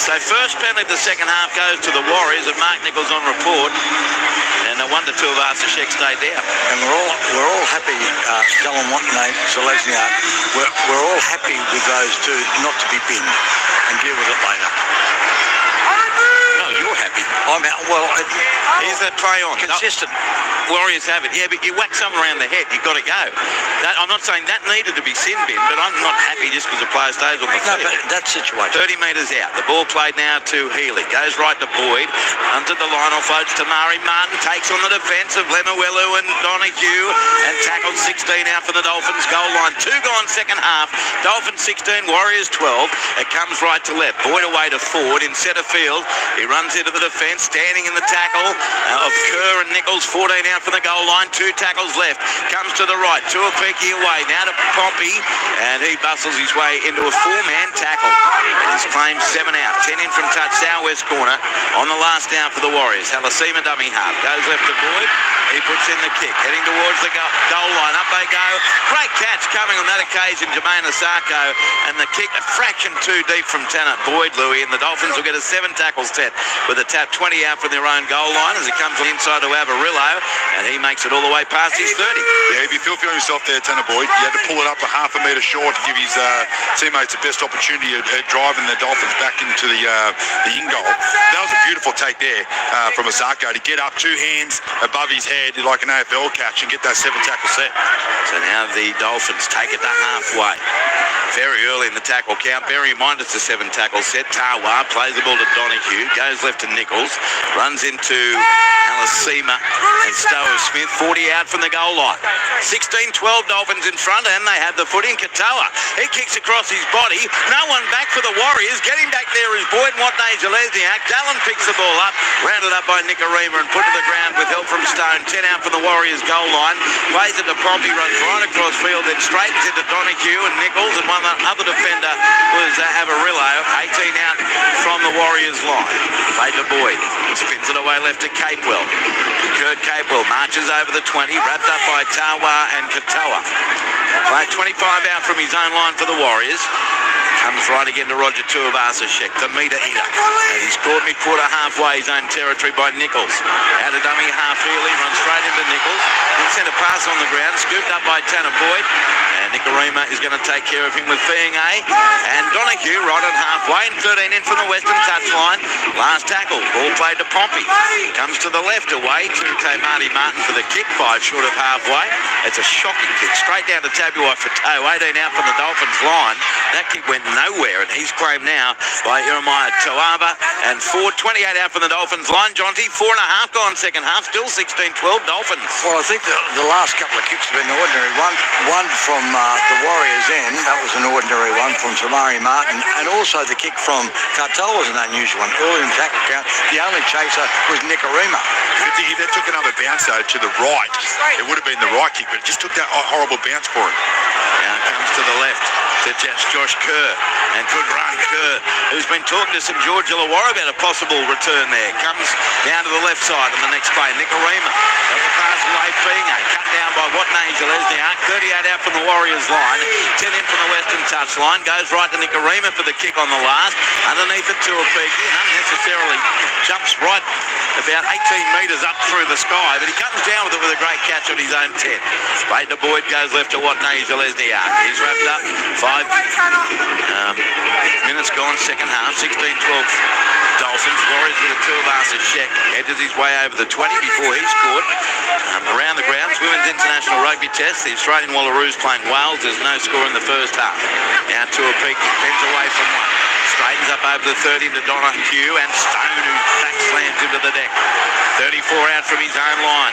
So first penalty of the second half goes to the Warriors, and Mark Nichols on report, and no wonder Tuivasa Sheck stayed down. And we're all happy, Dylan Watney Zelezniak, we're all happy with those two not to be binned and deal with it later. No, you're happy. I'm out. Well, here's that play on. Consistent. Warriors have it. Yeah, but you whack someone around the head, you've got to go. I'm not saying that needed to be sin bin, but I'm not happy just because the player stays on the field. No, but that situation. 30 metres out. The ball played now to Healy. Goes right to Boyd. Under the line, offloads to Murray. Martin takes on the defence of Lemuelu and Donahue and tackles 16 out for the Dolphins goal line. 2 gone second half. Dolphins 16, Warriors 12. It comes right to left. Boyd away to Ford in centre field. He runs into the defence, standing in the tackle of Kerr and Nichols. 14 out for the goal line. 2 tackles left. Comes to the right. Tuapiki away. Now to Pompey, and he bustles his way into a 4-man tackle. And he's claimed 7 out. 10 in from touch, southwest corner on the last down for the Warriors. Halasima dummy half. Goes left to Boyd. He puts in the kick. Heading towards the goal line. Up they go. Great catch coming on that occasion, Jermaine Asako. And the kick a fraction too deep from Tanner Boyd, Louis. And the Dolphins will get a 7 tackle set with a tap 20 out from their own goal line as it comes inside to Avarillo. And he makes it all the way past his 30. Yeah, if you feel for yourself there, Tanner Boyd, you had to pull it up a half a metre short to give his teammates the best opportunity at driving the Dolphins back into the in goal. That was a beautiful take there from Asako to get up 2 hands above his head like an AFL catch and get that 7 tackle set. So now the Dolphins take it to halfway. Very early in the tackle count. Bear in mind it's a 7 tackle set. Tawa plays the ball to Donahue, goes left to Nichols, runs into Halasima and Stower Smith. 40 out from the goal line. 16-12 Dolphins in front, and they have the foot in. Katoa, he kicks across his body. No one back for the Warriors. Getting back there is Boyd Watney Zelezniak. Dallin picks the ball up, rounded up by Nicarima and put to the ground with help from Stone. 10 out from the Warriors goal line. Plays it to Pompey, runs right across field, then straightens into Donahue and Nichols, and one other defender was Avarillo. 18 out from the Warriors line. Played to Boyd. Spins it away left to Capewell. Kurt Capewell marches over the 20, wrapped up by Tawa and Katoa. Played 25 out from his own line for the Warriors. Comes right again to Roger Tuivasa Sheck, the meter eater. And he's caught mid-quarter halfway his own territory by Nichols. Out of dummy half Healy, runs straight into Nichols. Then sent a pass on the ground, scooped up by Tanner Boyd. And Nicarima is going to take care of him with being and Donahue right on halfway and 13 in from the western touchline. Last tackle, ball played to Pompey. Comes to the left away to Marty Martin for the kick, 5 short of halfway. It's a shocking kick, straight down to Tabuai for toe, 18 out from the Dolphins line. That kick went nowhere, and he's claimed now by Jeremiah Toaba. And Ford, 28 out from the Dolphins line. Jonty, 4.5 gone second half, still 16-12 Dolphins. Well, I think the last couple of kicks have been ordinary. One from the Warriors' end, that was an ordinary one from Tamari Martin, and also the kick from Cartel was an unusual one. Early in tackle count, the only chaser was Nicarima. If they took another bounce though to the right, it would have been the right kick, but it just took that horrible bounce for him. Now comes to the left to Josh Kerr, and good run Kerr, who's been talking to St George Illawarra about a possible return there. Comes down to the left side on the next play. Nicarima, that was pass away Finga, cut down by Watney Zelezniak, 38 out from the Warriors line, 10 in from the western touchline, goes right to Nicarima for the kick on the last, underneath it to Opiki, and unnecessarily jumps right about 18 metres up through the sky, but he comes down with it with a great catch on his own 10. Straight to Boyd, goes left to Watney Zelezniak. He's wrapped up. 5 minutes gone, second half, 16-12 Dolphins. Warriors with a 2 of Shek. Edges his way over the 20 before he scored. Around the grounds, Women's International Rugby Test. The Australian Wallaroos playing Wales. There's no score in the first half. Now to a peak, bends away from one. Straightens up over the 30 to Donahue, and Stone, who back slams into the deck. 34 out from his own line.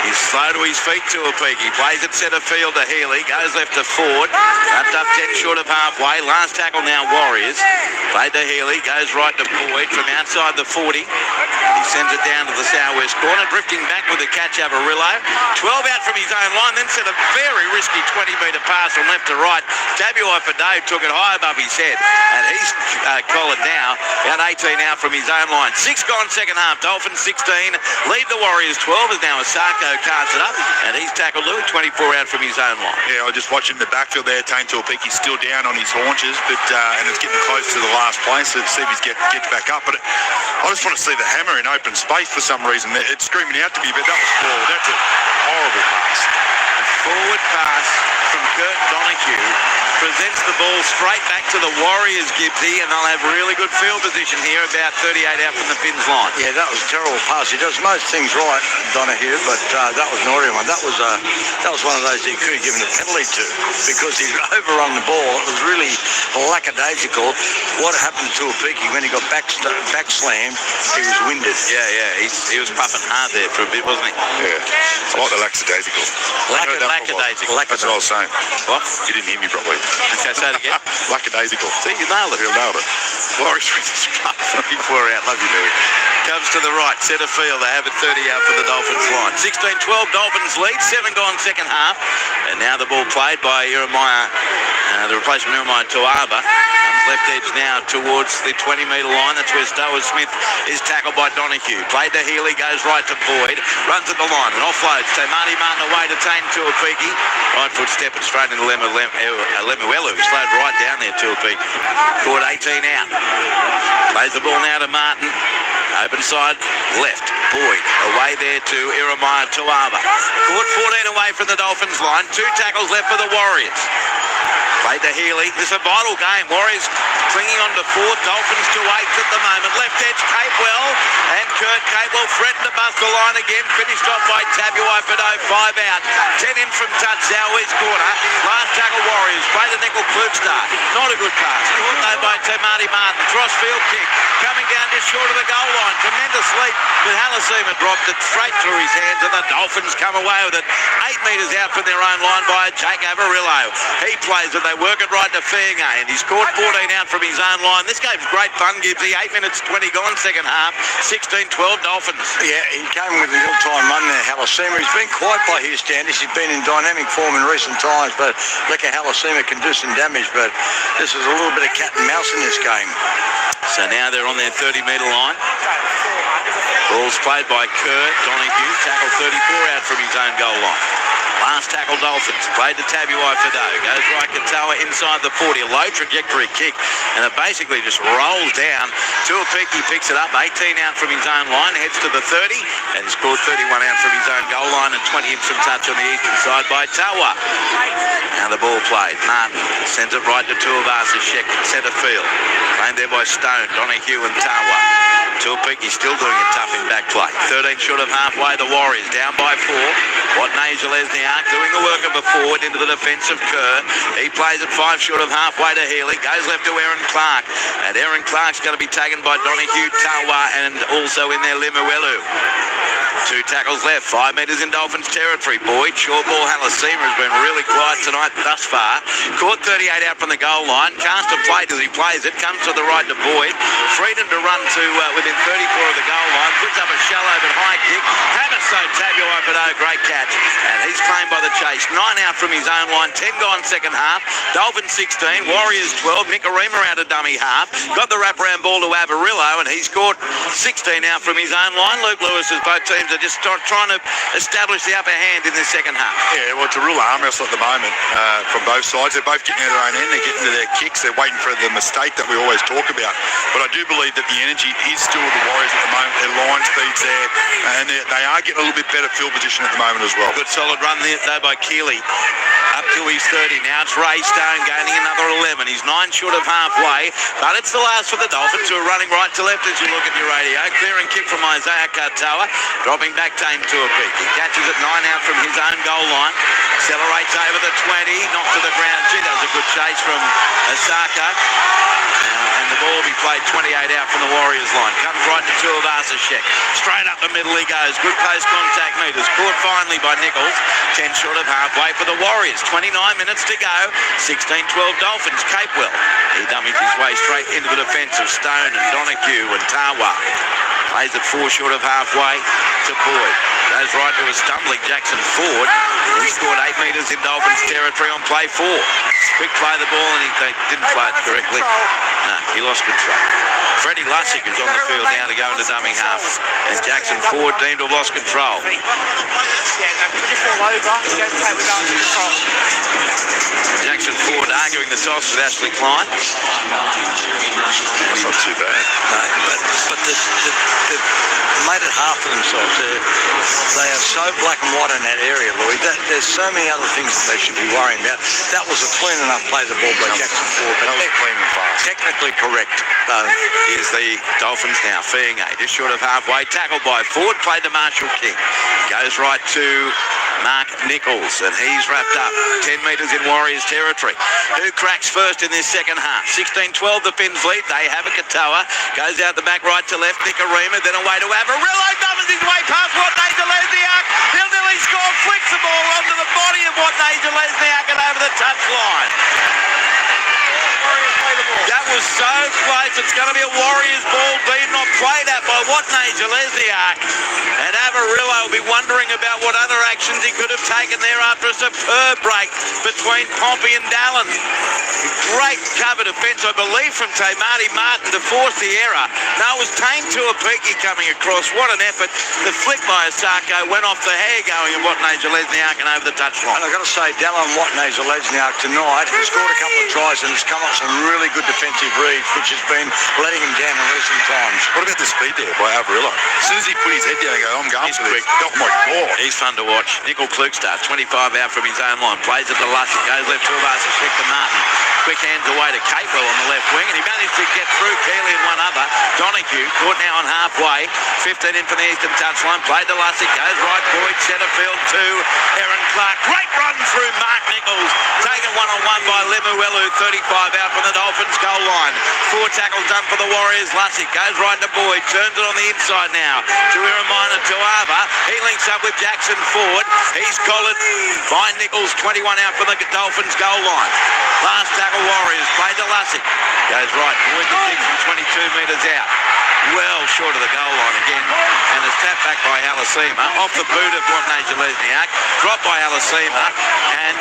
He's slow to his feet to a peak. He plays it centre field to Healy. Goes left to Ford. Wrapped up 10 short of halfway. Last tackle now Warriors. Played to Healy. Goes right to Boyd from outside the 40. He sends it down to the southwest corner. Drifting back with a catch Averillo. 12 out from his own line. Then sent a very risky 20-metre pass from left to right. Tabuai for Dave took it high above his head. And he's collared now. About 18 out from his own line. 6 gone second half. Dolphins 16. Lead the Warriors 12 as now Asako carts it up, and he's tackled Louis 24 out from his own line. Yeah, I just watched him in the backfield there. Tane Tuapiki's still down on his haunches, but and it's getting close to the last play, so see if he gets back up. But I just want to see the hammer in open space for some reason. It's screaming out to me, but that was forward. That's a horrible pass. A forward pass from Kurt Donahue presents the ball straight back to the Warriors, Gibbsy, and they'll have really good field position here, about 38 out from the Finns line. Yeah, that was a terrible pass. He does most things right, Donahue, but that was an ordinary one. That was one of those he could have given a penalty to, because he overrun the ball. It was really lackadaisical. What happened to Opiki when he got back slammed? He was winded. Yeah, he was puffing hard there for a bit, wasn't he? Yeah, I like the lackadaisical. Lackadaisical. That's what I was saying. What? You didn't hear me properly. Okay, say it again. Lackadaisical. See, you nailed it. You nailed it. Warriors with the scrum. 34 out. Love you, Louis. Comes to the right, centre field. They have it 30 out for the Dolphins line. 16-12 Dolphins lead. 7 gone second half. And now the ball played by Jeremiah, the replacement Jeremiah Tuaba. Comes left edge now towards the 20-metre line. That's where Stower Smith is tackled by Donahue. Played to Healy, goes right to Boyd. Runs at the line and offloads. So Marty Martin away to Tane Tuapiki. Right foot step and straight into Lemuelu, who slowed right down there to a peak. Caught 18 out. Plays the ball now to Martin. Open side, left. Boyd away there to Jeremiah Tuaba. Caught 14 away from the Dolphins line. 2 tackles left for the Warriors. Played to Healy. This is a vital game. Warriors clinging on to 4th. Dolphins to 8th at the moment. Left edge, Capewell. And Kurt Capewell threatened to bust the line again. Finished off by Tabuai Fado. 5 out. 10 in from touch. Southwest corner. Last tackle Warriors. Play to Nickel Klugstar. Not a good pass. Caught though by Marty Martin. Cross field kick. Coming down just short of the goal line. Tremendous leap. But Halasima dropped it straight through his hands, and the Dolphins come away with it. 8 metres out from their own line by Jake Averillo. He plays it. They work it right to Finga, and he's scored 14 out from his own line. This game's great fun, Gibbsy. 8 minutes 20 gone second half. 16-12 Dolphins. Yeah, he came with a little time run there, Halasima. He's been quiet by his standards. He's been in dynamic form in recent times, but Leka Halasima can do some damage, but this is a little bit of cat and mouse in this game. So now they're on their 30-metre line. Ball's played by Kurt Donahue. Tackle 34 out from his own goal line. Last tackle Dolphins. Played to Tabuai Fado. Goes right Katoa inside the 40. A low trajectory kick. And it basically just rolls down. Tuapiki picks it up. 18 out from his own line. Heads to the 30. And scored 31 out from his own goal line. And 20 in from touch on the eastern side by Tawa. Now the ball played. Martin sends it right to Tuavasa-Sheck in centre field. Played there by Stone, Donahue and Tawa. Tuapiki still doing a tough in back play. 13 short of halfway. The Warriors down by 4. Watney Zelezniak doing the work of a forward into the defence of Kerr. He plays it 5 short of halfway to Healy. Goes left to Aaron Clark. And Aaron Clark's going to be taken by Donahue, Tawa, and also in there Lemuelu. 2 tackles left, 5 metres in Dolphins territory. Boyd, short ball, Halasima has been really quiet tonight thus far. Caught 38 out from the goal line. Cast a plate as he plays it. Comes to the right to Boyd. Freedom to run to within 34 of the goal line. Puts up a shallow but high kick. Havaso Tabuai-Pado, great catch. And he's claimed by the chase. 9 out from his own line. 10 gone second half. Dolphins 16. Warriors 12. Nicarima out of dummy half. Got the wraparound ball to Avarillo, and he's scored 16 out from his own line. Luke Lewis, as both teams are just trying to establish the upper hand in the second half. Yeah, well, it's a real arm wrestle at the moment from both sides. They're both getting out of their own end. They're getting to their kicks. They're waiting for the mistake that we always talk about. But I do believe that the energy is still the Warriors at the moment. Their line speed's there, and they are getting a little bit better field position at the moment as well. Good solid run there, though, by Keeley. Up to his 30. Now it's Ray Stone gaining another 11. He's 9 short of halfway, but it's the last for the Dolphins, who are running right to left as you look at your radio. Clearing kick from Isaiah Katoa, dropping back Tame to a peak. He catches it 9 out from his own goal line. Accelerates over the 20, knocked to the ground. Gee, that was a good chase from Osaka. And the ball will be played 28 out from the Warriors line. Comes right to Tuivasa-Sheck. Straight up the middle he goes. Good close contact meters. Caught finally by Nichols. 10 short of halfway for the Warriors. 29 minutes to go. 16-12 Dolphins. Capewell. He dummies his way straight into the defence of Stone and Donahue and Tawa. Plays it 4 short of halfway to Boyd. Goes right to a stumbling Jackson Ford. He scored 8 metres in Dolphins territory on play 4. Quick play the ball, and they didn't play it correctly. No, he lost control. Freddie Lussick is on the field now to go into dummy half. And Jackson Ford deemed to have lost control. Jackson Ford arguing the toss with Ashley Klein. That's not too bad. No, but they've made it hard for themselves. They are so black and white in that area, Louis. There's so many other things that they should be worrying about. That was a clean enough play the ball by Jackson Ford. But that was clean and fast. Technically correct. Here's the Dolphins now. Fiinga just short of halfway. Tackled by Ford. Played to Marshall King. Goes right to Mark Nichols, and he's wrapped up 10 metres in Warriors territory. Who cracks first in this second half? 16-12 the Finns lead. They have a Katoa. Goes out the back right to left. Nicarima, then away to Avarillo. Doubles his way past Watney Zelezniak. He'll nearly score. Flicks the ball onto the body of Watney Zelezniak and over the touchline. That was so close. It's going to be a Warriors ball being not played at by Watney Zelezniak. And Avarillo will be wondering about what other actions he could have taken there after a superb break between Pompey and Dallin. Great cover defence, I believe, from Tamati Martin to force the error. Now it was Tame Tuapiki coming across. What an effort. The flick by Osako went off the hair going of Watney Zelezniak and over the touchline. And I've got to say, Dallin Watney Zelezniak tonight has scored a couple of tries and has come up some really good defensive reads, which has been letting him down in recent times. What about the speed there by Avarillo? As soon as he put his head down, I'm going for this. Oh my God. He's fun to watch. Nickel Klukstad, 25 out from his own line. Plays it to Lussick. Goes left to Tuivasa-Sheck to Martin. Quick hands away to Capewell on the left wing, and he managed to get through Keeley and one other. Donahue caught now on halfway. 15 in from the eastern touchline. Played to Lussick. Goes right. Boyd centre field to Aaron Clark. Great run through Mark Nichols. Taken one-on-one by Lemuelu. 35 out from the Dolphins goal line. 4 tackles done for the Warriors. Lussick goes right to Boyd. Turns it on the inside now to Iramina Tuava. He links up with Jackson Ford. He's collared by Nichols. 21 out from the Dolphins goal line. Last tackle Warriors. Played to Lussick. Goes right. Boyd to kick from 22 metres out. Well short of the goal line again. And it's tapped back by Halasima. Off the boot of Watney Zelezniak. Dropped by Halasima. And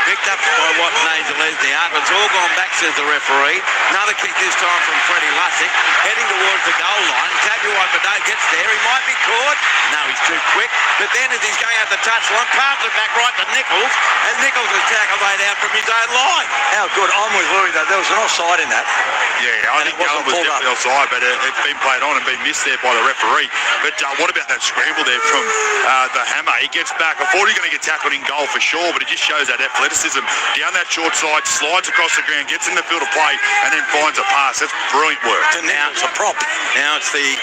picked up by Watney Zelezniak. It's all gone back, says the referee. Another kick this time from Freddie Lussick. Heading towards the goal line. Tabuai-Pado gets there. He might be caught. No, he's too quick. But then as he's going out the touchline, passes it back right to Nichols. And Nichols has tackled laid out from his own line. How good. I'm with Louis, though. There was an offside in that. Yeah, I think Dallin was definitely offside, but it's been played on and been missed there by the referee. But what about that scramble there from the hammer? He gets back. I thought he was going to get tackled in goal for sure, but it just shows that athleticism. Down that short side, slides across the ground, gets in the field of play, and then finds a pass. That's brilliant work. And now it's a prop. Now it's the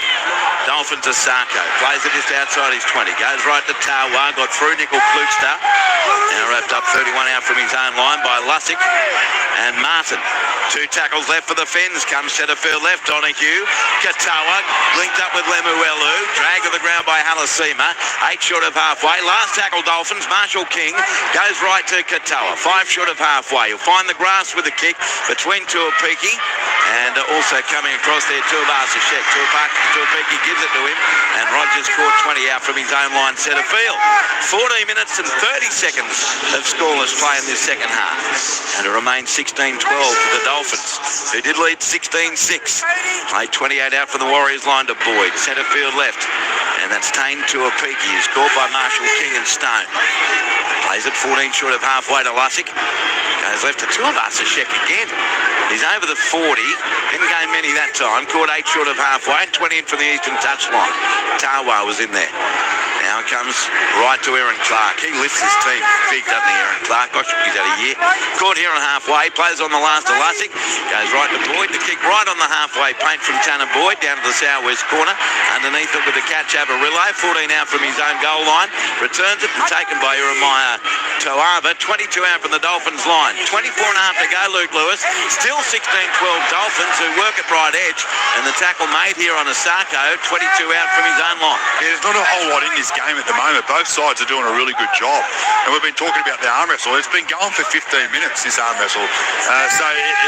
Dolphins Osako. Plays it just outside his 20. Goes right to Tawa. Got through Nickel Klukstad. Now Wrapped up 31 out from his own line by Lussick and Martin. 2 tackles left for the Finns. Comes centre field left, Donahue. Katoa linked up with Lemuelu. Dragged to the ground by Halasima. 8 short of halfway. Last tackle Dolphins. Marshall King goes right to Katoa. 5 short of halfway. He'll find the grass with a kick between Tuapiki and also coming across there Tuivasa-Sheck. Tuapiki gives it to him and Rogers caught 20 out from his own line centre field. 14 minutes and 30 seconds of scoreless play in this second half. And it remains 16-12 for the Dolphins, who did lead 16-6. Played 28 out from the Warriors line to Boyd. Centre field left. And that's Tane Tuapiki, who's caught by Marshall King and Stone. Plays it 14 short of halfway to Lussick. Goes left to Tuivasa-Sheck again. He's over the 40. Didn't gain many that time. Caught 8 short of halfway and 20 in from the eastern touchline. Tawa was in there. Now it comes right to Aaron Clark. He lifts his team big, doesn't he, Aaron Clark? Gosh, he's had a year. Caught here on halfway. Plays on the last to Lussick. Goes right to Boyd. The kick right on the halfway paint from Tanner Boyd down to the southwest corner. Underneath it with the catch, Avarillo. 14 out from his own goal line. Returns it and taken by Jeremiah Toava. 22 out from the Dolphins line. 24 and a half to go, Luke Lewis. Still 16-12 Dolphins who work at right edge. And the tackle made here on Asako. 22 out from his own line. Yeah, there's not a whole lot in this game at the moment. Both sides are doing a really good job. And we've been talking about the arm wrestle. It's been going for 15 minutes, this arm wrestle.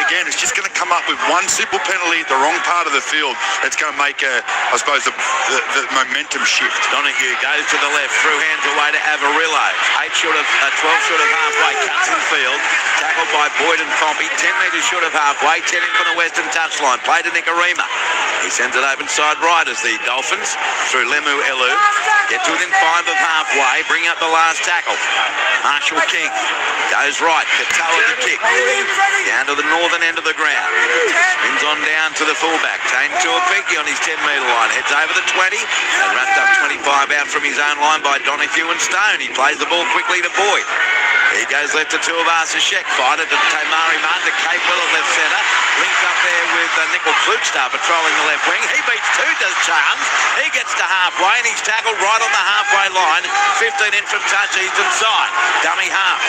Again, it's just going to come up with one simple penalty at the wrong part of the field that's going to make, I suppose, the momentum shift. Donahue goes to the left, through hands away to Avarillo. 12 short of halfway, cuts in field. Tackled by Boyd and Pompey. 10 metres short of halfway, 10 in from the western touchline. Play to Nicarima. He sends it open side right as the Dolphins, through Lemuelu, get to within 5 of halfway, bring up the last tackle. Marshall King goes right, Katoa the kick, down to the northern end of the ground. Spins on down to the fullback, Tane Tuapiki on his 10-metre line, heads over the 20, and wrapped up 25 out from his own line by Donahue and Stone. He plays the ball quickly to Boyd. He goes left to Tuivasa-Sheck, find it to Tamari Martin, to Cape Will at left centre. Linked up there with Nickel Klugstar patrolling the left wing. He beats 2, does Charms. He gets to halfway and he's tackled right on the halfway line. 15 in from touch eastern side. Dummy half.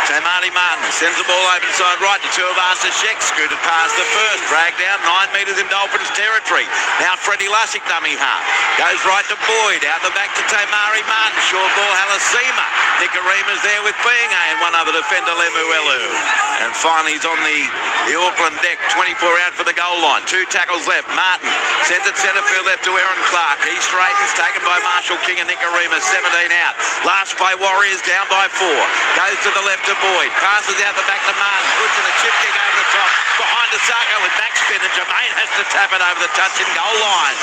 Tamari Martin sends the ball open side right to Tuivasa-Sheck. Scooted past the first. Dragged down 9 metres in Dolphins territory. Now Freddie Lussick, dummy half. Goes right to Boyd. Out the back to Tamari Martin. Short ball Halasima. Nicarima's there with Binga and one other defender, Lemuelu. And finally he's on the Auckland deck. 24 out for the goal line. 2 tackles left. Martin sends it centre field left to Aaron Clark. He straightens, taken by Marshall King and Nicarima. 17 out. Last play, Warriors down by 4. Goes to the left to Boyd. Passes out the back to Martin. Puts in a chip kick over the top. Behind Asako with backspin and Jermaine has to tap it over the touch and goal line.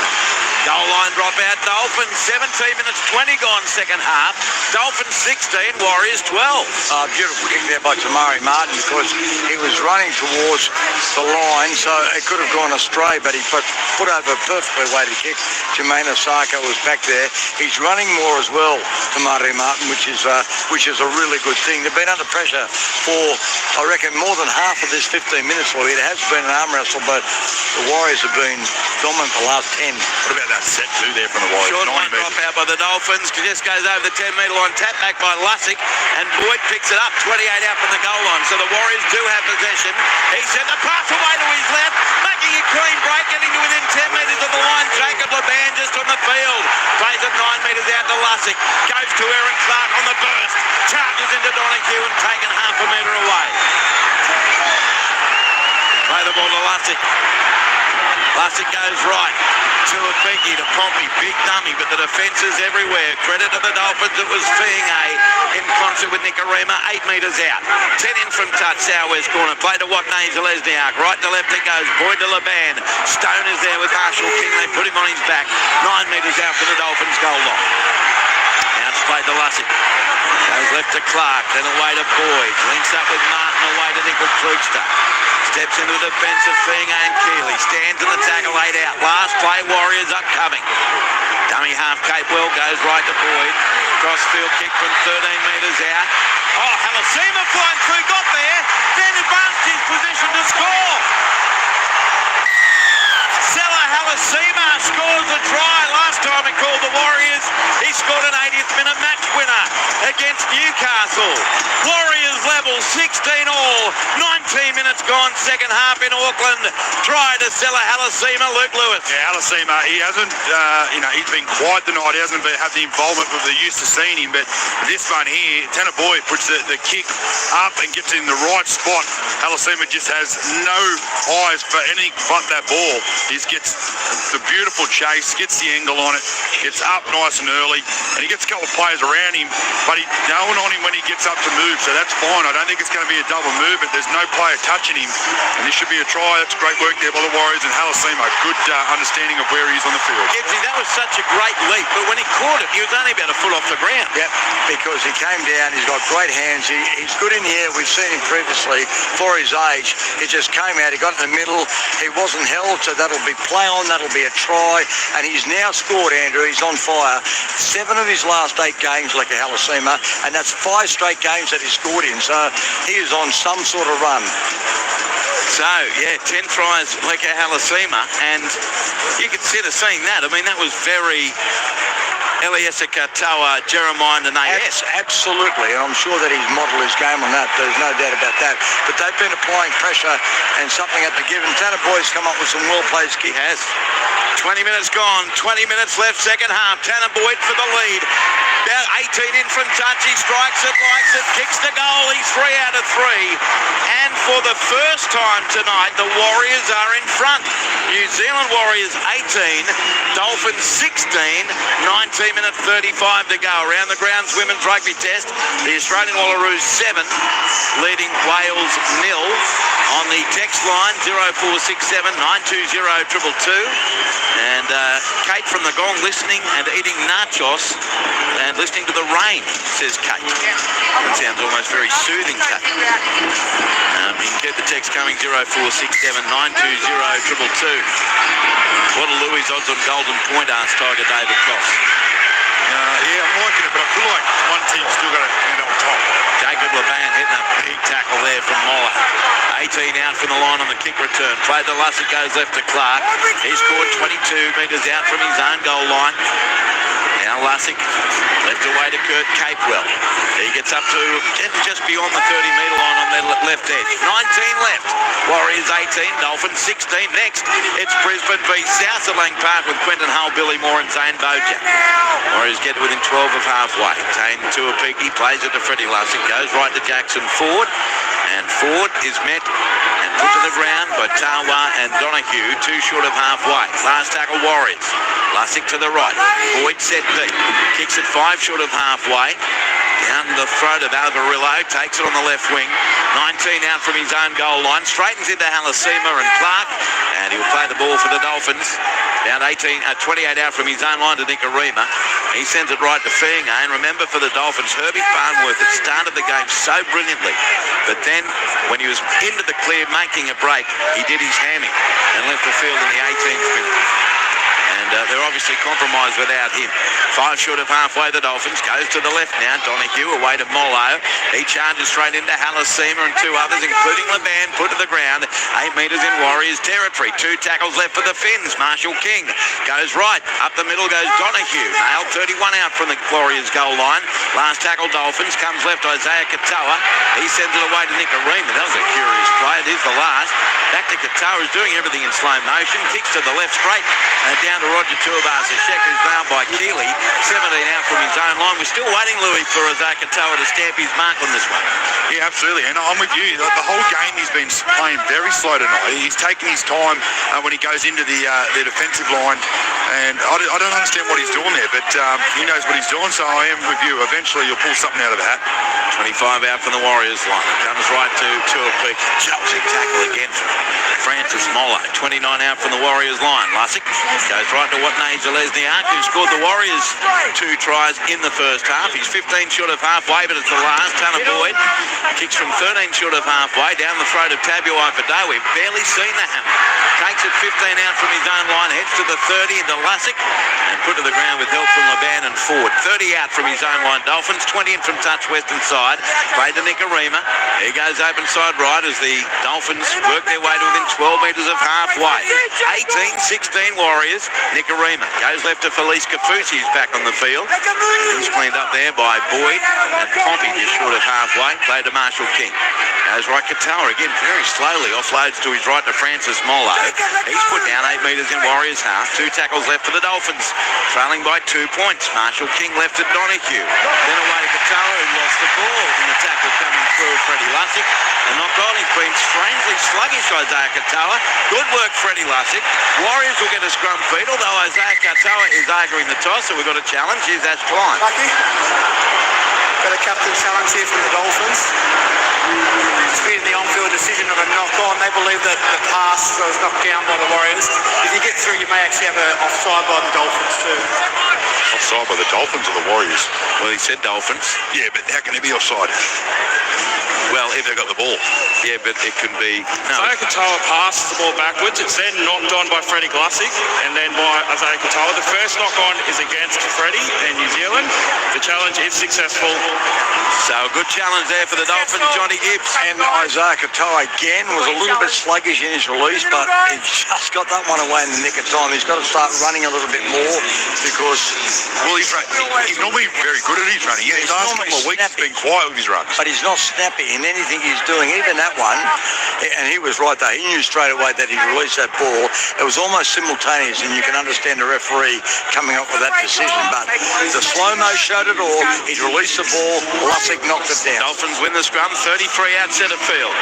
Goal line drop out Dolphins. 17 minutes 20 gone second half. Dolphins 16, Warriors 12. Beautiful kick there by Tamari Martin because he was running towards the line, so it could have gone astray, but he put over a perfectly weighted kick. Jermaine Asako was back there. He's running more as well, Tamari Martin, which is a really good thing. They've been under pressure for, I reckon, more than half of this 15 minutes. Well, it has been an arm wrestle, but the Warriors have been dominant the last 10. What about that set 2 there from the Warriors? Short one drop out by the Dolphins. Just goes over the 10-metre line. Tap back by Lussick, and Boyd picks it up. 28 out from the goal line. So the Warriors do have possession. He sent the pass away to his left, making a clean break, getting to within 10 metres of the line. Jacob Laban just on the field. Plays it 9 metres out to Lussick. Goes to Aaron Clark on the burst. Charges into Donahue and taken half a metre away. Play the ball to Lussick. Lussick goes right. Tuapiki to Pompey, big dummy, but the defence is everywhere. Credit to the Dolphins, it was Fiinga in concert with Nicarima, 8 metres out. 10 in from touch, southwest corner. Play to Watney Zalesniak. Right to left it goes. Boyd to Laban. Stone is there with Marshall King. They put him on his back. 9 metres out for the Dolphins goal line. Now it's played to Lussick. Goes left to Clark, then away to Boyd. Links up with Martin, away to Nickel Klugstar. Steps into the defence of Fiinga and Keeley. Stands in the tackle, 8 out. Last play, Warriors upcoming. Dummy half, Cape Well goes right to Boyd. Crossfield kick from 13 metres out. Oh, Halasima flying through, got there. Then advanced his position to score. Sella Halasima scores a try. Last time he called the Warriors, he scored an 80th minute match winner against Newcastle. Warriors level 16 all. 19 minutes gone, second half in Auckland. Try to sell a Halasima, Luke Lewis. Yeah, Halasima, he hasn't, he's been quiet tonight. He hasn't had the involvement that they're used to seeing him. But this one here, Tanner Boyd puts the kick up and gets in the right spot. Halasima just has no eyes for anything but that ball. He gets the beautiful chase, gets the angle on it, gets up nice and early, and he gets a couple of players around him, but he's going on him when he gets up to move, so that's fine. I don't think it's going to be a double move, but there's no player touching him, and this should be a try. That's great work there by the Warriors, and Halasima, good understanding of where he is on the field. Gibbsy, that was such a great leap, but when he caught it, he was only about a foot off the ground. Yep, because he came down, he's got great hands, he's good in here. We've seen him previously for his age. He just came out, he got in the middle, he wasn't held, so that'll be play on, that'll be a try, and he's now scored, Andrew. He's on fire. 7 of his last 8 games, like a Halasima, and that's 5 straight games that he scored in, so he is on some sort of run. So, yeah, 10 tries like a Halasima, and you consider seeing that. I mean, that was very Eliesa Katoa, Jeremiah and AS. Absolutely, and I'm sure that he's modelled his game on that. There's no doubt about that. But they've been applying pressure, and something had to give. And Tanner Boyd's come up with some well-placed kicks. He has. 20 minutes gone, 20 minutes left, second half. Tanner Boyd for the lead. About 18 in from touch. He strikes it, likes it, kicks the goal. He's 3 out of 3. And for the first time tonight, the Warriors are in front. New Zealand Warriors 18, Dolphins 16, 19 minutes 35 to go. Around the grounds women's rugby test, the Australian Wallaroos 7, leading Wales 0. On the text line 0467 920 222. And Kate from the Gong listening and eating nachos and listening to the rain, says Kate. That sounds almost very soothing, Kate. You can get the text coming 0467 920 222. What are Louis' odds on Golden Point, asked Tiger David Cross. Yeah, I'm liking it, but I feel like one team's still got to end on top. Jacob Laban hitting a big tackle there from Moller. 18 out from the line on the kick return. Played the Lussick, goes left to Clark. He scored 22 metres out from his own goal line. Now Lussick left away to Kurt Capewell. He gets up to just beyond the 30-metre line on their left edge. 19 left. Warriors 18, Dolphins 16. Next, it's Brisbane v South of Lang Park with Quentin Hull, Billy Moore and Zane Bojack. Warriors get within 12 of halfway. Tane Tuapiki plays it to Freddie Lussick. Goes right to Jackson Ford. And Ford is met and put to the ground by Tawa and Donahue, 2 short of halfway. Last tackle Warriors. Lussick to the right. Boyd set deep. Kicks it 5 short of halfway. Down the throat of Alvarillo. Takes it on the left wing. 19 out from his own goal line. Straightens into Halasima and Clark. And he'll play the ball for the Dolphins. About 28 out from his own line to Nicarima. He sends it right to Fianga. And remember, for the Dolphins, Herbie Farnworth had started the game so brilliantly. But then, when he was into the clear, making a break, he did his hammy and left the field in the 18th minute. And they're obviously compromised without him. 5 short of halfway, the Dolphins. Goes to the left now. Donahue away to Mollo. He charges straight into Halasima and 2 others, including Laban, put to the ground. 8 metres in Warriors territory. 2 tackles left for the Finns. Marshall King goes right. Up the middle goes Donahue. Nailed 31 out from the Warriors goal line. Last tackle Dolphins. Comes left Isaiah Katoa. He sends it away to Nicarima. That was a curious play. It is the last. Back to Katoa, who's doing everything in slow motion. Kicks to the left straight. Down to Roger Tuivasa-Sheck, who's nailed by Keeley. 17 out from his own line. We're still waiting, Louis, for Isaiah Katoa to stamp his mark on this one. Yeah, absolutely. And I'm with you. The whole game he's been playing very slow tonight. He's taking his time when he goes into the defensive line. And I don't understand what he's doing there, but he knows what he's doing, so I am with you. Eventually you'll pull something out of the hat. 25 out from the Warriors line. Comes right to Tuapiki. Chelsea tackle again from Francis Mollo. 29 out from the Warriors line. Lussick goes right to Watney Zelezniak, who scored the Warriors 2 tries in the first half. He's 15 short of halfway, but it's the last. Tanner Boyd kicks from 13 short of halfway down the throat of Tabuai Fadau. We've barely seen the hammer takes it 15 out from his own line, heads to the 30 into Lussick, and put to the ground with help from Laban and Ford. 30 out from his own line, Dolphins, 20 in from touch western side, played to Nicarima. He goes open side right as the Dolphins work their way to within 12 metres of halfway. 18-16 Warriors, Nicarima goes left to Felice Kafusi, who's back on the field. He's cleaned up there by Boyd, and Pompey just short of halfway, played to Marshall King. Goes right Katoa again, very slowly, offloads to his right to Francis Mollo. He's put down 8 metres in Warriors half. 2 tackles left for the Dolphins, trailing by 2 points. Marshall King left to Donahue. Then away to Katoa, who lost the ball in the tackle coming through Freddie Lussick. And knocked on, he's been strangely sluggish, Isaiah Katoa. Good work, Freddie Lussick. Warriors will get a scrum feed, although Isaiah Katoa is arguing the toss, so we've got a challenge. Here's Ash Klein. Lucky. Got a captain challenge here from the Dolphins. Disputing the on-field decision of a knock-on. They believe that the pass was knocked down by the Warriors. If you get through, you may actually have an offside by the Dolphins too. Offside by the Dolphins or the Warriors? Well, he said Dolphins. Yeah, but how can he be offside? Well, if they've got the ball. Yeah, but it can be... No. Isaiah Katoa passes the ball backwards. It's then knocked on by Freddie Lussick and then by Isaiah Katoa. The first knock-on is against Freddie in New Zealand. The challenge is successful. So a good challenge there for the Dolphins, Johnny Gibbs. And Isaiah Katoa again was a little bit sluggish in his release, but he just got that one away in the nick of time. He's got to start running a little bit more because... Well, he's normally very good at his running. Yeah, his last couple of weeks he's been quiet with his runs. But he's not snappy in anything he's doing, even that one. And he was right there. He knew straight away that he released that ball. It was almost simultaneous, and you can understand the referee coming up with that decision. But the slow-mo showed it all. He'd released the ball. Lussick knocked it down. Dolphins win the scrum, 33 out centre field.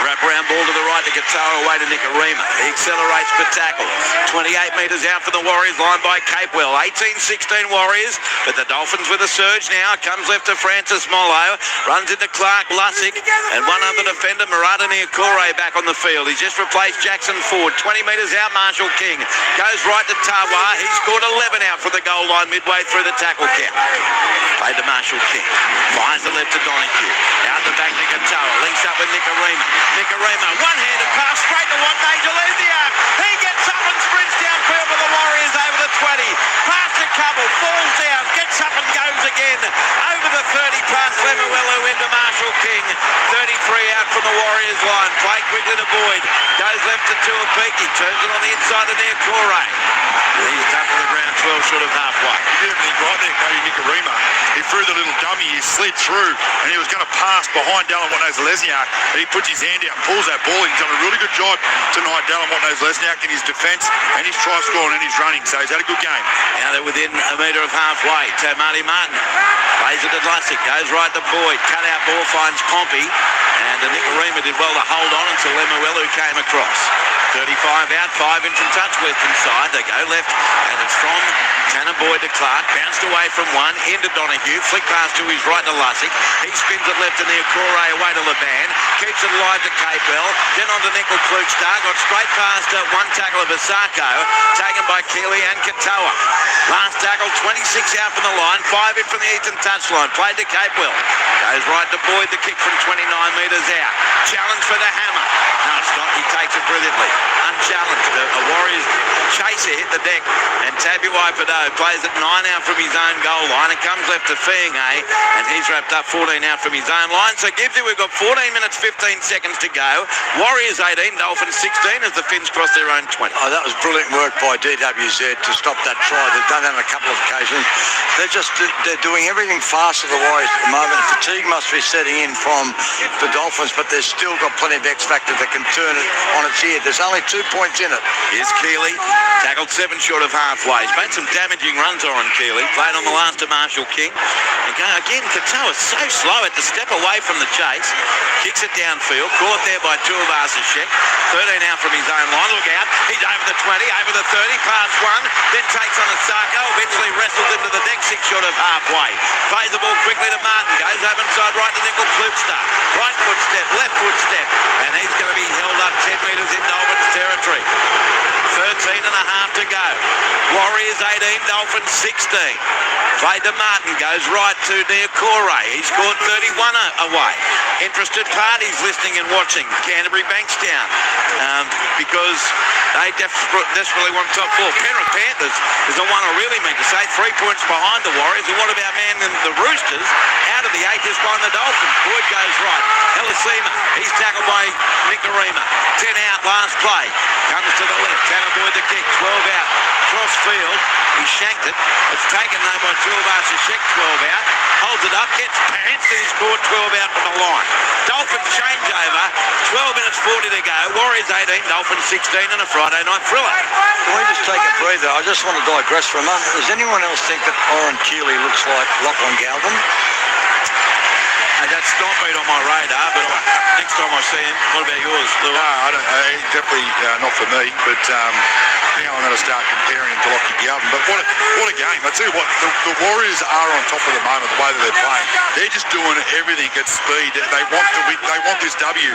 Wrap around ball to the right to Katoa, away to Nicarima. He accelerates for tackle. 28 metres out for the Warriors, line by Capewell. 18-16 Warriors, but the Dolphins with a surge now. Comes left to Francis Mollo. Runs into Clark Lussick. And one other defender, Murata Niokore, back on the field. He's just replaced Jackson Ford. 20 metres out, Marshall King. Goes right to Tawa. He scored 11 out for the goal line midway through the tackle count. Played to Marshall King. Finds the left to Donahue. Out the back to Katoa. Links up with Nicarima. Nicarima, one-handed pass straight to what Major leaves the arc. He gets up and sprints downfield for the Warriors over the 20. Past a couple, falls down, gets up and goes again. Over the 30, past Lemuelu into Marshall King. 33 out from the Warriors line. Played quickly to Boyd. Goes left to Tuapiki. Turns it on the inside to Niokore. He's up to the ground 12 short of halfway. He did everything right there, Cody Nicarima. He threw the little dummy, he slid through, and he was going to pass behind Dallin Watnose-Lesniak, and he puts his hand out and pulls that ball. He's done a really good job tonight, Dallin Watnose-Lesniak, in his defence and his try scoring and his running, so he's had a good game. Now they're within a metre of halfway. Marty Martin plays it at Lussick, goes right to Boyd, cut out ball, finds Pompey, and Nicarima did well to hold on until Lemuelu came across. 35 out, 5 in from touch western side. They go left, and it's from Tanner Boyd to Clark. Bounced away from one, into Donahue. Flick pass to his right to Lussick. He spins it left to Niokore, away to Laban. Keeps it alive to Capewell. Then on to Nickel Klugstar. Got straight past one tackle of Asako. Taken by Keeley and Katoa. Last tackle, 26 out from the line. 5 in from the eastern touchline. Played to Capewell. Goes right to Boyd, the kick from 29 metres out. Challenge for the hammer. No, it's not. He takes it brilliantly. Unchallenged. A Warriors chaser hit the deck, and Tabuai Fado plays it 9 out from his own goal line. It comes left to Fienge, and he's wrapped up 14 out from his own line. So Gibbsy, we've got 14 minutes, 15 seconds to go. Warriors 18, Dolphins 16 as the Finns cross their own 20. Oh, that was brilliant work by DWZ to stop that try. They've done that on a couple of occasions. They're doing everything fast for the Warriors at the moment. Fatigue must be setting in from the Dolphins, but they've still got plenty of X factor that can turn it on its ear. There's only 2 points in it. Here's Keeley, tackled 7 short of halfway. He's made some damaging runs on Keeley. Played on the last to Marshall King. Again, Katoa's so slow at to step away from the chase. Kicks it downfield. Caught there by Tuivasa-Sheck. 13 out from his own line. Look out. He's over the 20, over the 30, past 1. Then takes on Asako. Eventually wrestles into the deck 6 short of halfway. Plays the ball quickly to Martin. Goes up inside right to Nickel Klugstar. Right foot step, left foot step. And he's going to be held up 10 metres in Dolphins territory. 13 and a half to go. Warriors 18, Dolphins 16. Played to Martin, goes right to Niokore. He scored 31 away. interested parties listening and watching. Canterbury Bankstown, because they desperately want top four. Penrith Panthers is the one I really mean to say. 3 points behind the Warriors. And what about the Roosters? Out of the 8th is behind the Dolphins. Boyd goes right. Elisima, he's tackled by Nicarima. 10 out, last play. Comes to the left. Tanner Boyd the kick. 12 out. Cross field. He shanked it. It's taken though by Tuivasa-Sheck. 12 out. Holds it up. Gets pants. And he's scored 12 out from the line. Dolphins changeover. 12 minutes 40 to go. Warriors 18. Dolphins 16 in a Friday night thriller. Can we just take a breather? I just want to digress for a moment. Does anyone else think that Oren Keeley looks like Lachlan Galvin? That's not been on my radar, but next time I see him, what about yours, Lou? No, I don't. Definitely not for me. But now I'm going to start comparing him to Lachlan Galvin. But what a game! I tell you what, the Warriors are on top of the moment. The way that they're playing, they're just doing everything at speed. They want to win. They want this W.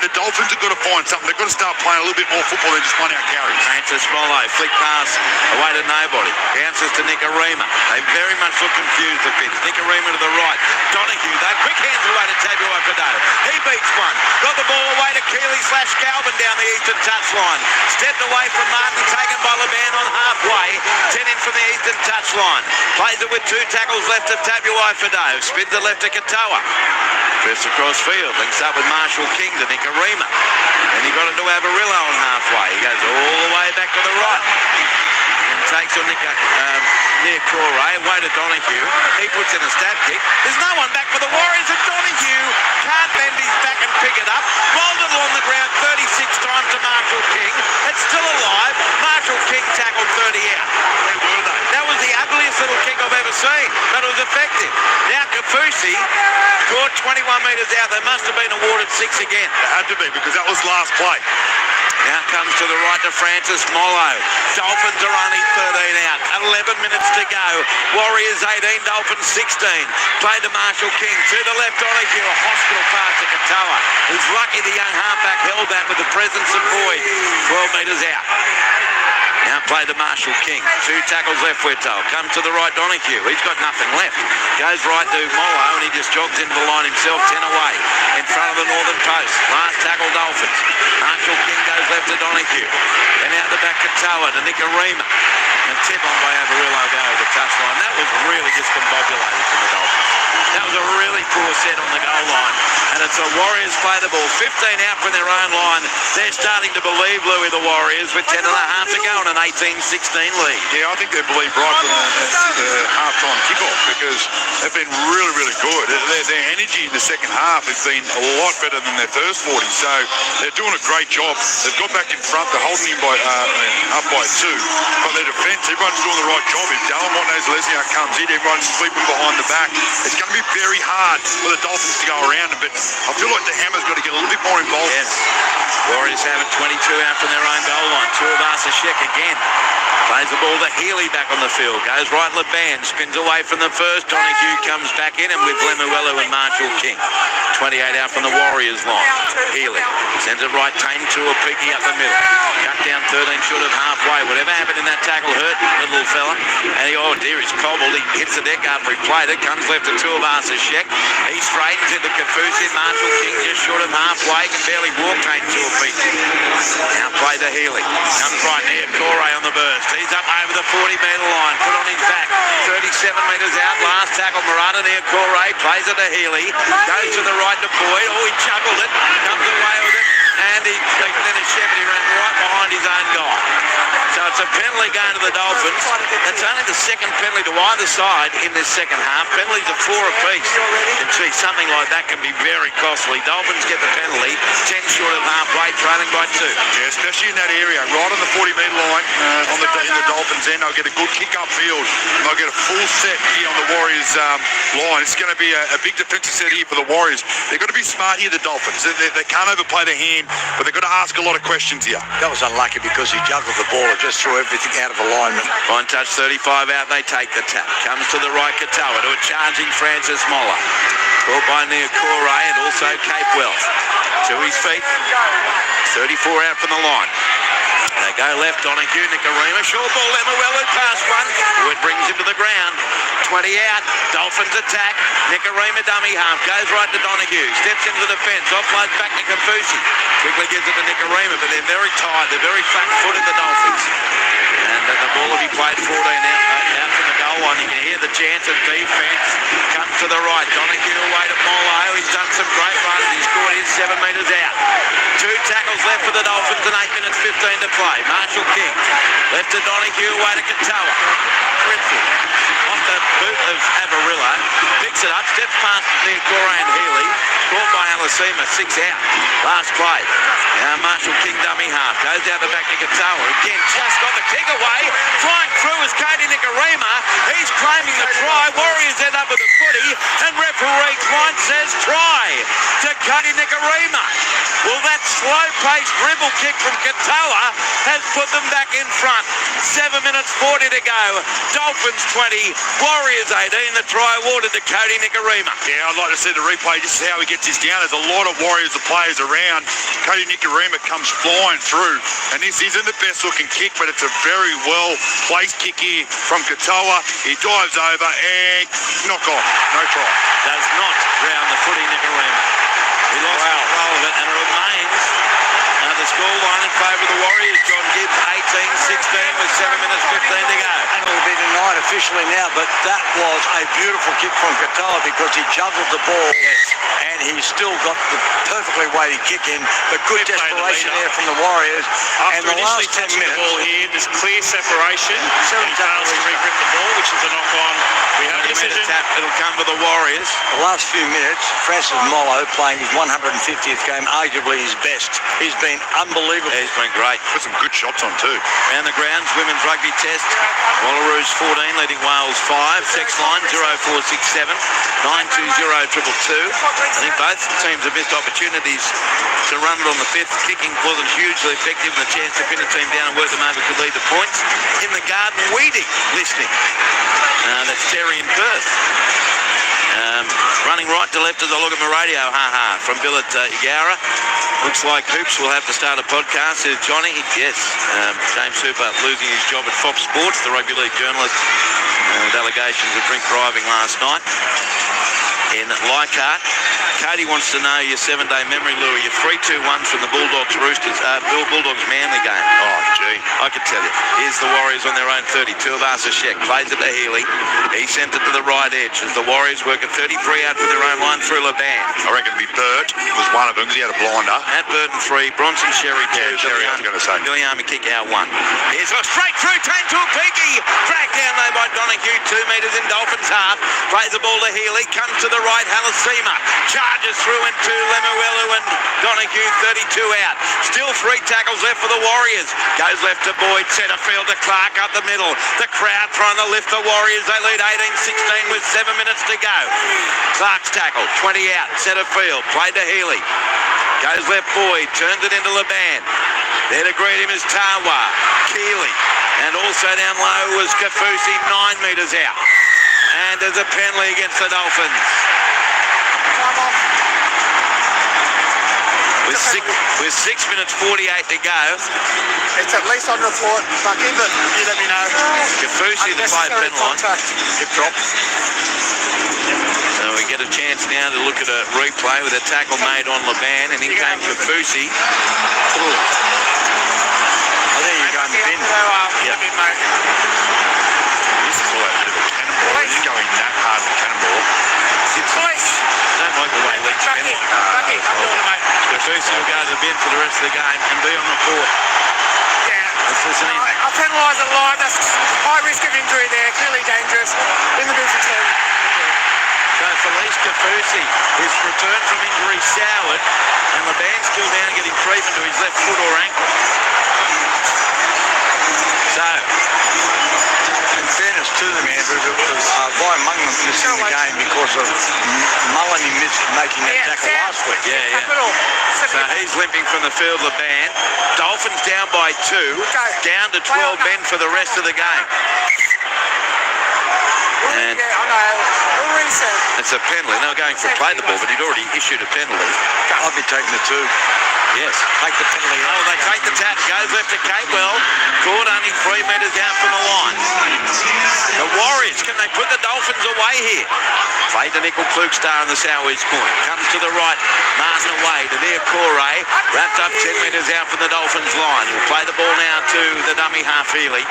The Dolphins have got to find something. They've got to start playing a little bit more football than just one out carries. Francis Mollo, flick pass away to nobody. Bounces to Nicarima. They very much look confused, the Finns. Nicarima to the right. Donahue, they quick hands away to Tabuai-Fidow. He beats one. Got the ball away to Keeley/Galvin down the eastern touchline. Stepped away from Martin, taken by Leban on halfway. 10 in from the eastern touchline. Plays it with 2 tackles left of Tabuai-Fidow. Spins it left to Katoa. Drifts across field. Links up with Marshall King to Nicarima. And he got it to Avarillo on halfway. He goes all the way back to the right. And takes on near Corey, away to Donahue. He puts in a stab kick. There's no one back for the Warriors, and Donahue can't bend his back and pick it up. Rolled it along the ground 36 times to Marshall King. It's still alive. Marshall King tackled 30 out. That was the ugliest little kick I've ever seen, but it was effective. Now Kafusi scored 21 metres out. They must have been awarded 6 again. It had to be, because that was last play. Now comes to the right to Francis Mollo. Dolphins are only 13 out. 11 minutes to go. Warriors 18, Dolphins 16. Play to Marshall King. To the left, Donahue. A hospital pass to Katoa. He's lucky the young halfback held that with the presence of Boyd. 12 metres out. Now play to Marshall King. 2 tackles left, we're told. Comes to the right, Donahue. He's got nothing left. Goes right to Mollo, and he just jogs into the line himself, 10 away. In front of the northern post. Last tackle, Dolphins. Marshall King goes left to Donahue. And out the back, Katoa to Nicarima. And tip on by Avarillo go over the touchline. That was really discombobulated from the Dolphins. That was a really poor set on the goal line. And it's the Warriors play the ball. 15 out from their own line. They're starting to believe, Louis, the Warriors, with 10 and a half to go on an 18-16 lead. Yeah, I think they believe right from the half-time kickoff, because they've been really, really good. Their energy in the second half has been a lot better than their first 40. So they're doing a great job. They've got back in front. They're holding him up by 2. But their defence, everyone's doing the right job. If Dallin Watney-Lesniak comes in, everyone's sweeping behind the back. It's going to be very hard for the Dolphins to go around them, but I feel like the Hammer's got to get a little bit more involved. Yes. Warriors have it 22 out from their own goal line. Tuivasa-Sheck again. Plays the ball to Healy back on the field. Goes right Leban. Spins away from the first. Donahue comes back in, and with Lemuelu and Marshall King. 28 out from the Warriors line. Healy sends it right. Tane Tua peeking up the middle. Cut down 13 short of halfway. Whatever happened in that tackle hurt the little fella. And oh dear, he's cobbled. He hits the deck after he played it. Comes left to Tuivasa-Sheck. He straightens into Kafusi. Marshall King just short of halfway. Can barely walk. Tane Tua feet. Now play to Healy. Comes right near Corey on the burst. He's up over the 40-metre line. Put on his back. 37 metres out. Last tackle. Murata near Corey. Plays it to Healy. Goes to the right to Boyd. Oh, he chuckled it. Comes away with it. And then his Shepherd ran right behind his own guy. So it's a penalty going to the Dolphins. That's only the second penalty to either side in this second half. Penalties are 4 apiece. And gee, something like that can be very costly. Dolphins get the penalty. 10 short of halfway, trailing by 2. Yeah, especially in that area, right on the 40-metre line in the Dolphins end. They'll get a good kick upfield. They'll get a full set here on the Warriors line. It's going to be a big defensive set here for the Warriors. They've got to be smart here, the Dolphins. They can't overplay their hand, but they've got to ask a lot of questions here. That was unlucky because he juggled the ball. It just threw everything out of alignment. Fine touch, 35 out. They take the tap. Comes to the right, Katoa to a charging Francis Mollo. Caught by Nia Corey and also Cape Wells. To his feet. 34 out from the line. They go left, Donahue, Nicarima. Short ball, Lemuelu past one. Wood brings him to the ground. 20 out. Dolphins attack. Nicarima dummy half. Goes right to Donahue. Steps into the defence. Offloads back to Kafusi. Quickly gives it to Nicarima, but they're very tired. They're very flat-footed, the Dolphins. And the ball will be played 14 out from the goal line. You can hear the chants of defence. Comes to the right. Donahue away to Molo. He's done some great runs. He scored his 7 metres out. 2 tackles left for the Dolphins and 8 minutes 15 to play. Marshall King left to Donahue away to Katoa. Brentford off the boot of Avarillo. Picks it up. Steps past near Coran Healy. Caught by Alasima. 6 out. Last play. Now Marshall King dummy half. Goes out the back to Katoa. Again, just got the kick away. Flying through is Cody Nicarima. He's claiming the try. Warriors end up with a footy. And referee Klein says try to Cody Nicarima. Well, that slow-paced dribble kick from Katoa has put them back in front. 7 minutes 40 to go. Dolphins 20, Warriors 18. The try awarded to Cody Nicarima. Yeah, I'd like to see the replay just to see how he gets this down. There's a lot of Warriors, the players around. Cody Nicarima comes flying through. And this isn't the best looking kick, but it's a very well placed kick here from Katoa. He dives over and knock off. No try. Does not round the footy, Nicarima. He lost control of it, and it remains the scoreline in favour of the Warriors. John Gibbs 18-16 with 7 minutes 15 to go. And it will be denied officially now, but that was a beautiful kick from Katoa because he juggled the ball and he still got the perfectly weighted kick in, but good desperation there from the Warriors. After and the last 10 touching minutes, the ball here, there's clear separation. He fails to re-grip the ball, which is a knock-on. We have a decision. It'll come to the Warriors. the last few minutes, Francis Molo playing his 150th game, arguably his best. He's been unbelievable. He's been great. Put some good shots on too. Around the grounds, women's rugby test. Wallaroos 14, leading Wales 5. Sex line 0467 920 222. I think both teams have missed opportunities to run it on the fifth. Kicking wasn't hugely effective, and the chance to pin a team down and work them over could lead to points. In the garden, Weeding listening. That's Terry in Perth. Running right to left as I look at my radio, from Bill at Igara. Looks like Hoops will have to start a podcast. Is Johnny? Yes. James Hooper losing his job at Fox Sports, the rugby league journalist. With allegations of drink driving last night in Leichhardt. Cody wants to know your 7-day memory, Louis. Your 3-2-1 from the Bulldogs Roosters, Bulldogs Manly game. Oh, gee, I could tell you. Here's the Warriors on their own 32 of Arsashek. Plays it to Healy. He sent it to the right edge as the Warriors work at 33 out for their own line through Laban. I reckon it'd be Burt was one of them because he had a blinder. Matt Burton 3, Bronson Sherry 2. Yeah, Sherry, I was going to say. Gilliami kick out 1. Here's a straight through, Tane Tuapiki. Dragged down though by Donahue, 2 metres in Dolphins half. Plays the ball to Healy, comes to the right, Halasima. Charges through into Lemuelu and Donahue, 32 out. Still 3 tackles left for the Warriors. Goes left to Boyd, centre field to Clark up the middle. The crowd trying to lift the Warriors. They lead 18-16 with 7 minutes to go. Clark's tackle, 20 out, centre field. Played to Healy. Goes left Boyd, turns it into Laban. There to greet him is Tawa, Keeley. And also down low was Kafusi, 9 metres out. And there's a penalty against the Dolphins. With 6 minutes 48 to go. It's at least on report, Bucky, but you let me know. Kafusi, the play penalty. Hip drop. So we get a chance now to look at a replay with a tackle made on Laban, and in came Kafusi. I think you're going to bin. Yeah. This is all a bit of a cannonball. He's going that hard with cannonball. I don't like the way Leach penalty. Kafusi will go to the bin for the rest of the game and be on the court. Let's listen in. I'll penalise it live. That's high risk of injury there. Clearly dangerous. In the bin for 10. So Felice Kafusi, his return from injury soured, and Laban's still down getting treatment to his left foot or ankle. So, in fairness to them, Andrew, it was Brian Mungman missing the game because of Mullen making that tackle last week. Yeah. So he's limping from the field, Laban. Dolphins down by 2, down to 12 men for the rest of the game. And it's a penalty. They were going for play the ball, but he'd already issued a penalty. I'll be taking the 2. Yes. Take the penalty. Oh, they take the tap. Goes left to Capewell. Caught only 3 metres out from the line. The Warriors, can they put the Dolphins away here? Played the nickel Klugstar in the southeast corner. Comes to the right. Martin away to their Corey. Wrapped up 10 metres out from the Dolphins line. He'll play the ball now to the dummy half Healy.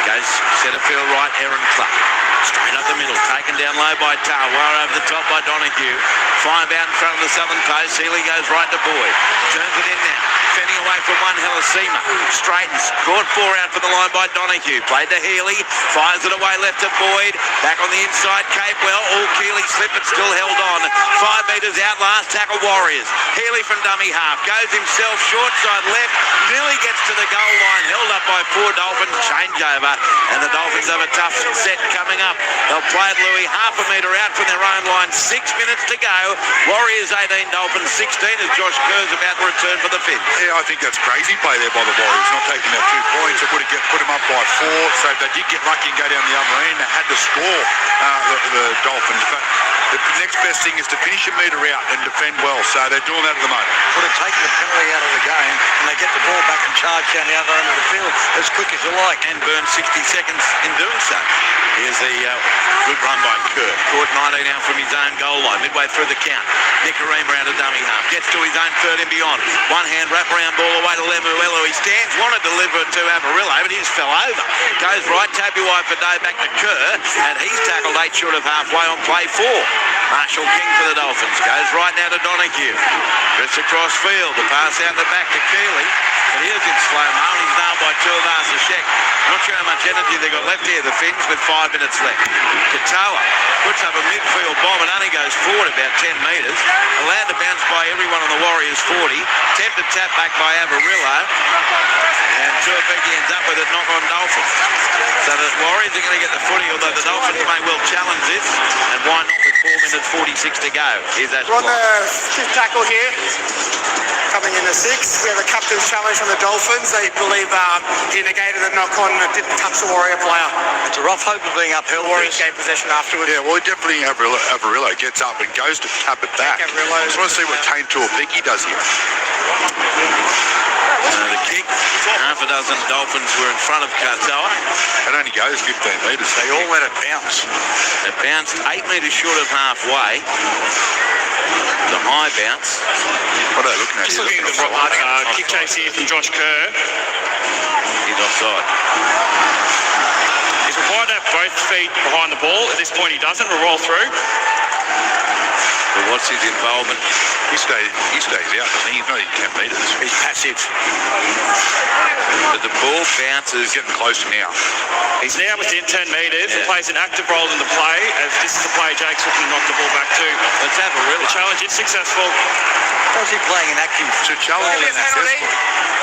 Goes centre field right, Aaron Clark. Straight up the middle, taken down low by Tarwar, over the top by Donahue. 5 out in front of the southern post. Healy goes right to Boyd. Turns it in now. Fenning away from one, Helisima. Straightens. Caught 4 out for the line by Donahue. Played to Healy. Fires it away left to Boyd. Back on the inside, Capewell. All Keeley slip but still held on. 5 metres out, last tackle Warriors. Healy from dummy half. Goes himself short side left. Nearly gets to the goal line. Held up by 4 Dolphins. Changeover. And the Dolphins have a tough set coming up. They'll play it, Louis, half a metre out from their own line. 6 minutes to go. Warriors 18, Dolphins 16 as Josh Kerr's about to return for the Finns. Yeah, I think that's crazy play there by the Warriors, not taking their 2 points. It would have put them up by 4, so if they did get lucky and go down the other end, they had to score the Dolphins. But the next best thing is to finish a metre out and defend well, so they're doing that at the moment. Would have taken the penalty out of the game and they get the ball back and charge down the other end of the field as quick as you like. And burn 60 seconds in doing so. Here's the good run by Kerr. Caught 19 out from his own goal line, midway through the count. Nicarima out of dummy half. Gets to his own third and beyond. One hand wraparound ball away to Lemuelu. He stands, wanted to deliver it to Amarillo, but he just fell over. Goes right, tappy wide for Day back to Kerr, and he's tackled 8 short of halfway on play 4. Marshall King for the Dolphins. Goes right now to Donahue. Drifts across field. The pass out the back to Keeley. But he is in slow-mo. He's nailed by Tuivasa-Sheck. Not sure how much energy they got left here, the Finns, with 5 minutes left. Katoa puts up a midfield bomb and only goes forward about 10 metres. Allowed to bounce by everyone on the Warriors 40. Tempted tap back by Amarillo. And Tuivasa ends up with it, knock on Dolphins. So the Warriors are going to get the footy, although the Dolphins may well challenge this. And why not with 4 minutes 46 to go? Here's that. We're on the 5th tackle here. Coming in the 6th, we have a captain's challenge from the Dolphins. They believe he negated the knock-on and didn't touch the Warrior player. It's a rough hope of being upheld. Warriors gained possession afterwards. Yeah, well, definitely Avarillo gets up and goes to tap it back. I just want to see what Kane Tuapiki does here. The kick, half a dozen Dolphins were in front of Katoa. It only goes 15 metres. They all let it bounce. It bounced 8 metres short of halfway. The high bounce. What are they looking at? Just looking at the kick chase here from Josh Kerr. He's offside. He's required to have both feet behind the ball. At this point, he doesn't. We'll roll through. But what's his involvement? He stays out. I think he's not even 10 metres. He's passive. But the ball bounces. Getting closer now. He's now within 10 metres and plays an active role in the play, as this is the play Jake's looking to knock the ball back to. Let's have a real The challenge is successful. How's he playing an active challenge? Penalty.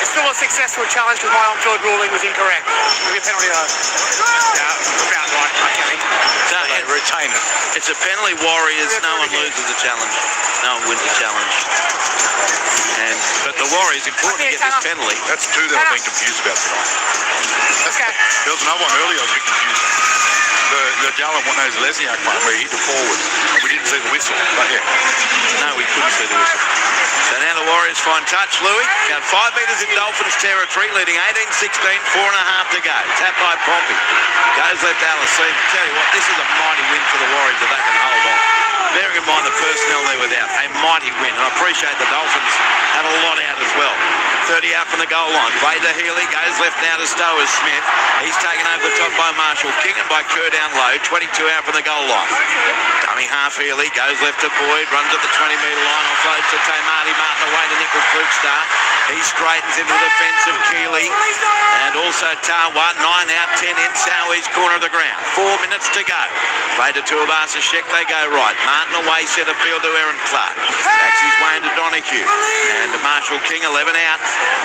It's still a successful challenge because my on-field ruling was incorrect. We'll get a penalty though. Yeah, about right, okay. So They retain it. it's a penalty, Warriors. No one loses the challenge. No one wins the challenge. But the Warriors, important to get this penalty. That's 2 that I've been confused about tonight. There was another one earlier I was a bit confused. The Dallin Lesniak one where he hit the forward and we didn't see the whistle. But yeah. No, we couldn't see the whistle. So now the Warriors find touch, Louis. About 5 metres in Dolphins territory, leading 18-16, 4.5 to go. Tap by Pompey. Goes left Alicina. Tell you what, this is a mighty win for the Warriors if they can hold on. Bearing in mind the personnel they're without, a mighty win. And I appreciate the Dolphins had a lot out as well. 30 out from the goal line. Play to Healy, goes left now to Stowers Smith. He's taken over the top by Marshall King and by Kerr down low. 22 out from the goal line. Dummy half Healy, goes left to Boyd, runs at the 20-metre line, offloads to Tamati Martin away to Nickel Klugstar. He straightens into the defence of Keeley. And also Tarwa, 9 out, 10 in, southeast corner of the ground. 4 minutes to go. Play to Tuivasa-Sheck, they go right. Martin away, centre field to Aaron Clark. Backs his way into Donahue. And Marshall King, 11 out.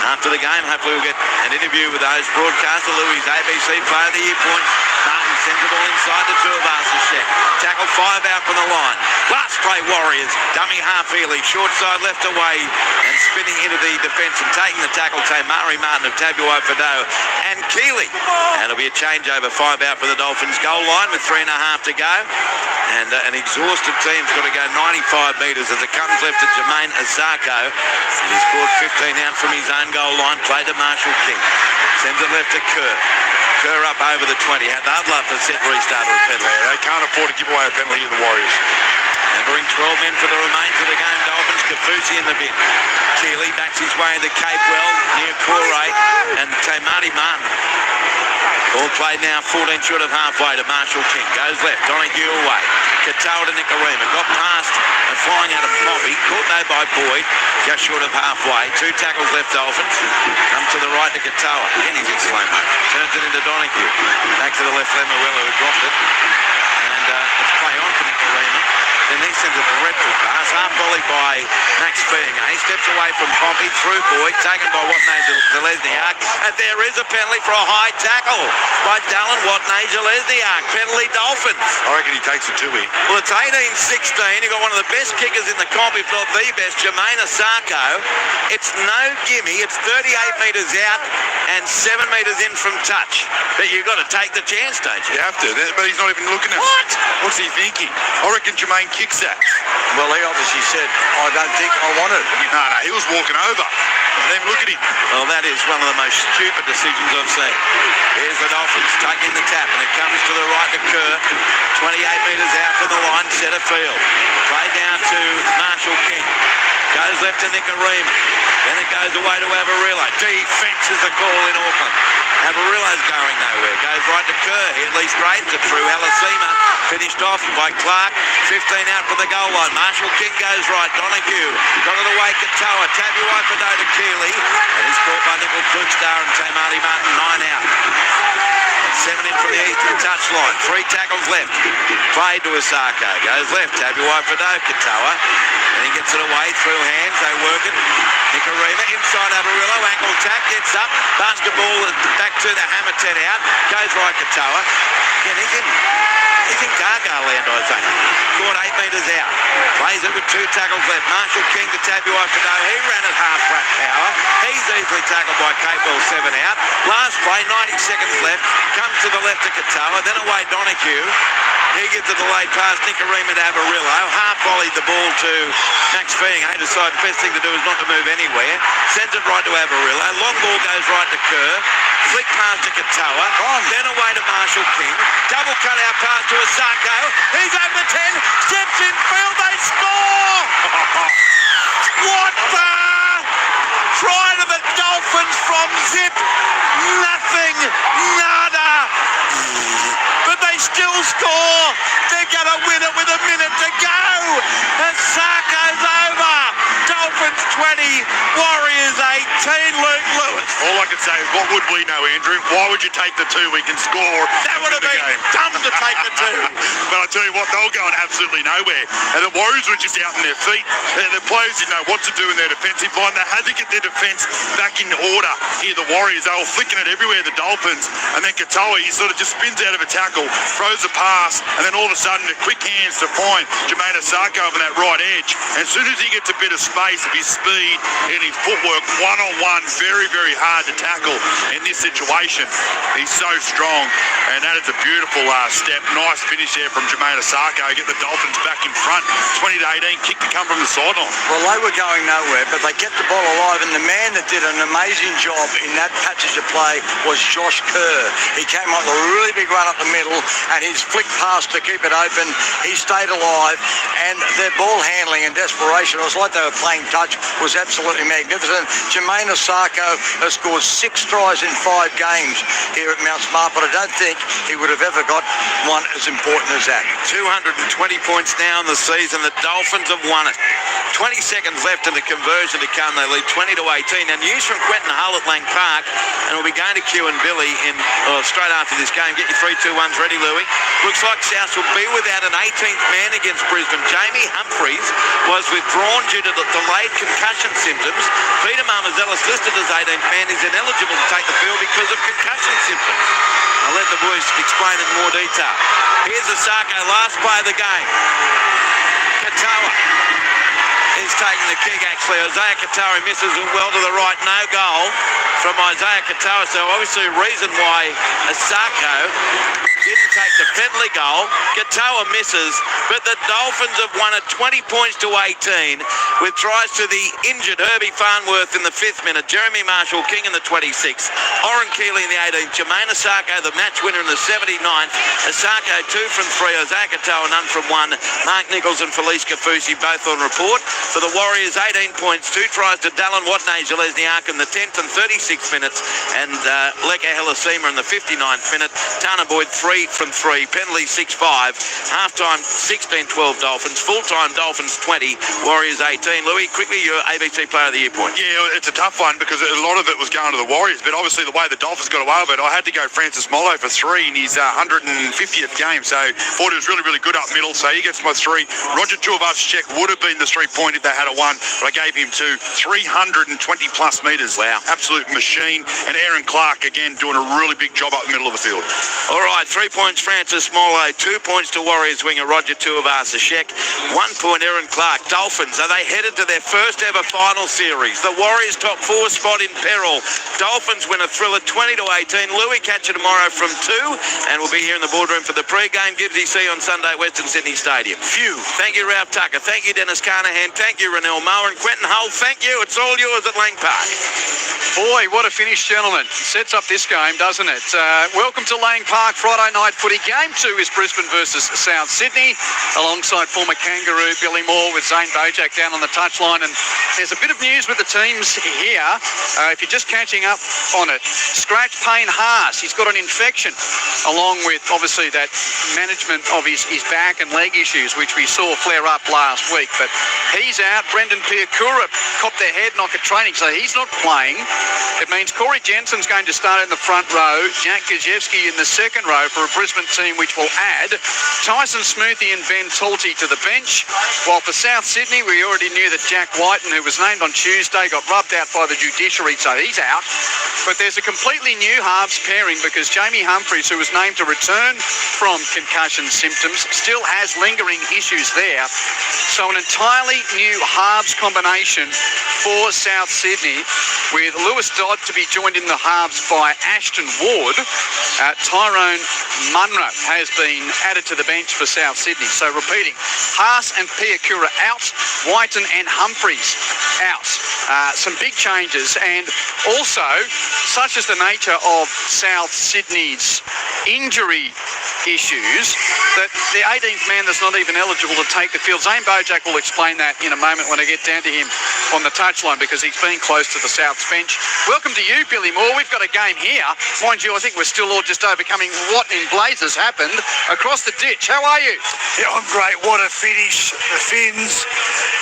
After the game, hopefully we'll get an interview with those broadcaster. Louis ABC Player of the Year points. Martin sends the ball inside to Tuivasa-Sheck. Tackle 5 out from the line. Last play Warriors. Dummy half Healy. Short side left away. And spinning into the defence and taking the tackle, Tamari Martin of Tabuai Fado and Keeley. And it'll be a changeover, 5 out for the Dolphins goal line with 3.5 to go. And an exhausted team's got to go 95 metres as it comes left to Jermaine Asako. And he scored 15 out from his own goal line, played to Marshall King. Sends it left to Kerr. Kerr up over the 20. They'd love to set restart or a penalty. They can't afford to give away a penalty to the Warriors. Numbering 12 men for the remains of the game. Dolphins, Kafusi in the bin. Keeley backs his way into Capewell near Corey and Tamati Martin. All played now 14 short of halfway to Marshall King. Goes left, Donahue away. Katoa to Nicarima. Got past and flying out of Poppy. Caught no by Boyd. Just short of halfway. 2 tackles left Dolphins. Comes to the right to Katoa. Again he's in slow-mo. Turns it into Donahue. Back to the left, Lemuela who dropped it. And it's play on for Nicarima. Then he sends a dreadful pass. Half volley by Max Feing. He steps away from Pompey through Boyd, taken by Watney-Zelezniak. And there is a penalty for a high tackle by Dallin Watney-Zelezniak. Penalty Dolphins. I reckon he takes it too in. Well, it's 18-16. You've got one of the best kickers in the comp, if not the best, Jermaine Asako. It's no gimme. It's 38 metres out and 7 metres in from touch. But you've got to take the chance, don't you? You have to, but he's not even looking at it. What? What's he thinking? I reckon Jermaine kicks that. Well, he obviously said, I don't think I want it. No, he was walking over. And then look at him. Well, that is one of the most stupid decisions I've seen. Here's the Dolphins taking the tap, and it comes to the right to Kerr. 28 metres out from the line, centre field. Play down to Marshall King. Goes left to Nicarima. Then it goes away to Avarillo. Defence is the call in Auckland. Avarilla's going nowhere. Goes right to Kerr. He at least raised it through Halasima. Finished off by Clark. 15 out from the goal line. Marshall King goes right. Donahue. Got it away. Katoa. Tabuai Fado to Keeley. And he's caught by Nickel Klugstar and Tamati Martin. 9 out. 7 in from the eastern touchline. 3 tackles left. Played to Asako. Goes left. Tabuai Fado. Katoa. And he gets it away through hands. They work it. Nicarima inside Avarillo. Ankle tap. Gets up. Basketball back to the hammer 10 out. Goes right Katoa. Again, he's in Gaga land, I think. Caught 8 metres out. Plays it with 2 tackles left. Marshall King to Tabuai Fado. He ran at half rack power. He's easily tackled by Capewell, 7 out. Last play, 90 seconds left. Comes to the left to Katoa. Then away Donahue. He gets a delayed pass. Nicarima to Avarillo. Half volleyed the ball to Max Feing. He decided the best thing to do is not to move anywhere. Sends it right to Avarillo. Long ball goes right to Kerr. Flick pass to Katoa. Then away to Marshall King. Double cut out pass to Asako. He's over the 10. Steps in field. They score! What the? Try to the Dolphins from zip. Nothing. Nada. But they still score. They're going to win it with a minute to go. And Sarko's over. Dolphins 20, Warriors 18. Luke Lewis. All I can say is, what would we know, Andrew? Why would you take the 2? We can score. That would have been dumb to take the 2. But I tell you what, they were going absolutely nowhere. And the Warriors were just out on their feet. The players didn't know what to do in their defensive line. They had to get their defence back in order. Here, the Warriors, they were flicking it everywhere, the Dolphins. And then Katoa, he sort of just spins out of a tackle, throws a pass, and then all of a sudden, the quick hands to find Jermaine Asako over that right edge. And as soon as he gets a bit of space, of his speed and his footwork, one-on-one, very, very hard to tackle in this situation. He's so strong, and that is a beautiful step. Nice finish there from Jermaine Asako. Get the Dolphins back in front. 20-18, kick to come from the sideline. Well, they were going nowhere, but they kept the ball alive, and the man that did an amazing job in that passage of play was Josh Kerr. He came up with a really big run up the middle, and his flick pass to keep it open, he stayed alive, and their ball handling and desperation, it was like they were playing touch, was absolutely magnificent. Jermaine Asako has scored 6 tries in 5 games here at Mount Smart, but I don't think he would have ever got one as important as that. 220 points now in the season. The Dolphins have won it. 20 seconds left in the conversion to come. They lead 20-18. And news from Quentin Hull at Lang Park, and we'll be going to Q and Billy in straight after this game. Get your 3-2-1s ready, Louis. Looks like South will be without an 18th man against Brisbane. Jamie Humphreys was withdrawn due to the delayed concussion symptoms. Peter Marmazelis, listed as 18th man, is ineligible to take the field because of concussion symptoms. I'll let the boys explain in more detail. Here's Asako, last play of the game. Katoa. is taking the kick, actually. Isaiah Katoa misses well to the right. No goal from Isaiah Katoa. So obviously a reason why Asako didn't take the penalty goal. Katoa misses, but the Dolphins have won it 20 points to 18 with tries to the injured Herbie Farnworth in the 5th minute, Jeremy Marshall King in the 26th, Oren Keeley in the 18th, Jermaine Asako the match winner in the 79th, Asako 2 from 3, Isaiah Katoa none from 1, Mark Nichols and Felice Kafusi both on report. For the Warriors, 18 points, 2 tries to Dallin Watney, Zelezny Ark in the 10th and 36th minutes, and Leka Helasima in the 59th minute, Tana Boyd 3 from 3, penalty 6-5, half-time 16-12 Dolphins, full-time Dolphins 20, Warriors 18. Louis, quickly your ABC Player of the Year point. Yeah, it's a tough one because a lot of it was going to the Warriors, but obviously the way the Dolphins got away with it, I had to go Francis Molo for 3 in his 150th game, so thought he was really, really good up middle, so he gets my 3. Roger Tuivasa-Sheck would have been the 3-point if they had a 1, but I gave him 2. 320-plus metres. Wow. Absolute machine. And Aaron Clark, again, doing a really big job up the middle of the field. All right, 3 points Francis Molo, 2 points to Warriors winger Roger Tuivasa-Sheck, 1 point Aaron Clark. Dolphins, are they headed to their first ever final series? The Warriors top 4 spot in peril. Dolphins win a thriller 20-18. Louis catch you tomorrow from 2, and we'll be here in the boardroom for the pre-game. Gibbsy see you on Sunday, Western Sydney Stadium. Phew. Thank you, Ralph Tucker. Thank you, Dennis Carnahan. Thank you, Renell Mower and Quentin Hull. Thank you. It's all yours at Lang Park. Boy, what a finish, gentlemen. Sets up this game, doesn't it? Welcome to Lang Park, Friday night footy. Game 2 is Brisbane versus South Sydney, alongside former Kangaroo Billy Moore with Zane Bojak down on the touchline. And there's a bit of news with the teams here. If you're just catching up on it, Scratch Payne Haas, he's got an infection, along with obviously that management of his back and leg issues, which we saw flare up last week. But he's out. Brendan Piakura copped their head knock at training, so he's not playing. It means Corey Jensen's going to start in the front row, Jack Gajewski in the second row for a Brisbane team which will add Tyson Smoothy and Ben Talty to the bench. While for South Sydney, we already knew that Jack Whiten, who was named on Tuesday, got rubbed out by the judiciary, so he's out. But there's a completely new halves pairing because Jamie Humphries, who was named to return from concussion symptoms, still has lingering issues there. So an entirely new halves combination for South Sydney, with Lewis Dodd to be joined in the halves by Ashton Ward. Tyrone Munro has been added to the bench for South Sydney. So repeating, Haas and Piakura out, Whiten and Humphries out. Some big changes, and also, such is the nature of South Sydney's injury issues, that the 18th man that's not even eligible to take the field. Zane Bojak will explain that in a moment when I get down to him on the touchline, because he's been close to the South's bench. Welcome to you, Billy Moore. We've got a game here. Mind you, I think we're still all just overcoming what in blazes happened across the ditch. How are you? Yeah, I'm great. What a finish. The Finns,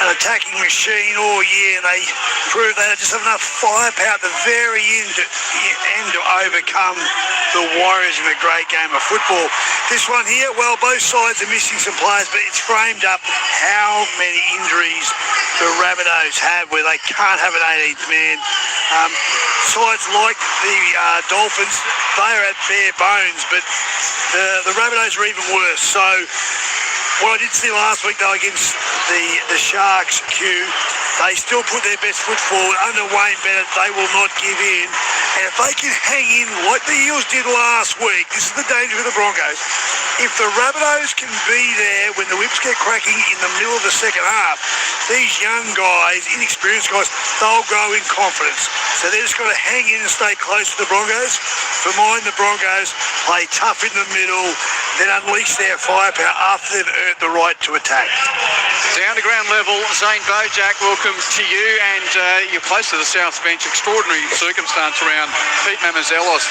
an attacking machine all year, and they proved they just have enough firepower at the very end to overcome the Warriors in a great game of football. This one here, well, both sides are missing some players, but it's framed up how many injuries the Rabbitohs have where they can't have an 18th man. Sides like the Dolphins, they are at bare bones, but the Rabbitohs are even worse. So what I did see last week, though, against the Sharks, they still put their best foot forward. Under Wayne Bennett, they will not give in. And if they can hang in like the Eels did last week, this is the danger of the Broncos. If the Rabbitohs can be there when the whips get cracking in the middle of the second half, these young guys, inexperienced guys, they'll grow in confidence. So they're just got to hang in and stay close to the Broncos. For mine, the Broncos play tough in the middle, then unleash their firepower after they've earned the right to attack. Down to ground level, Zane Bojak, welcome to you, and you're close to the South bench. Extraordinary circumstance around Pete Mamazelos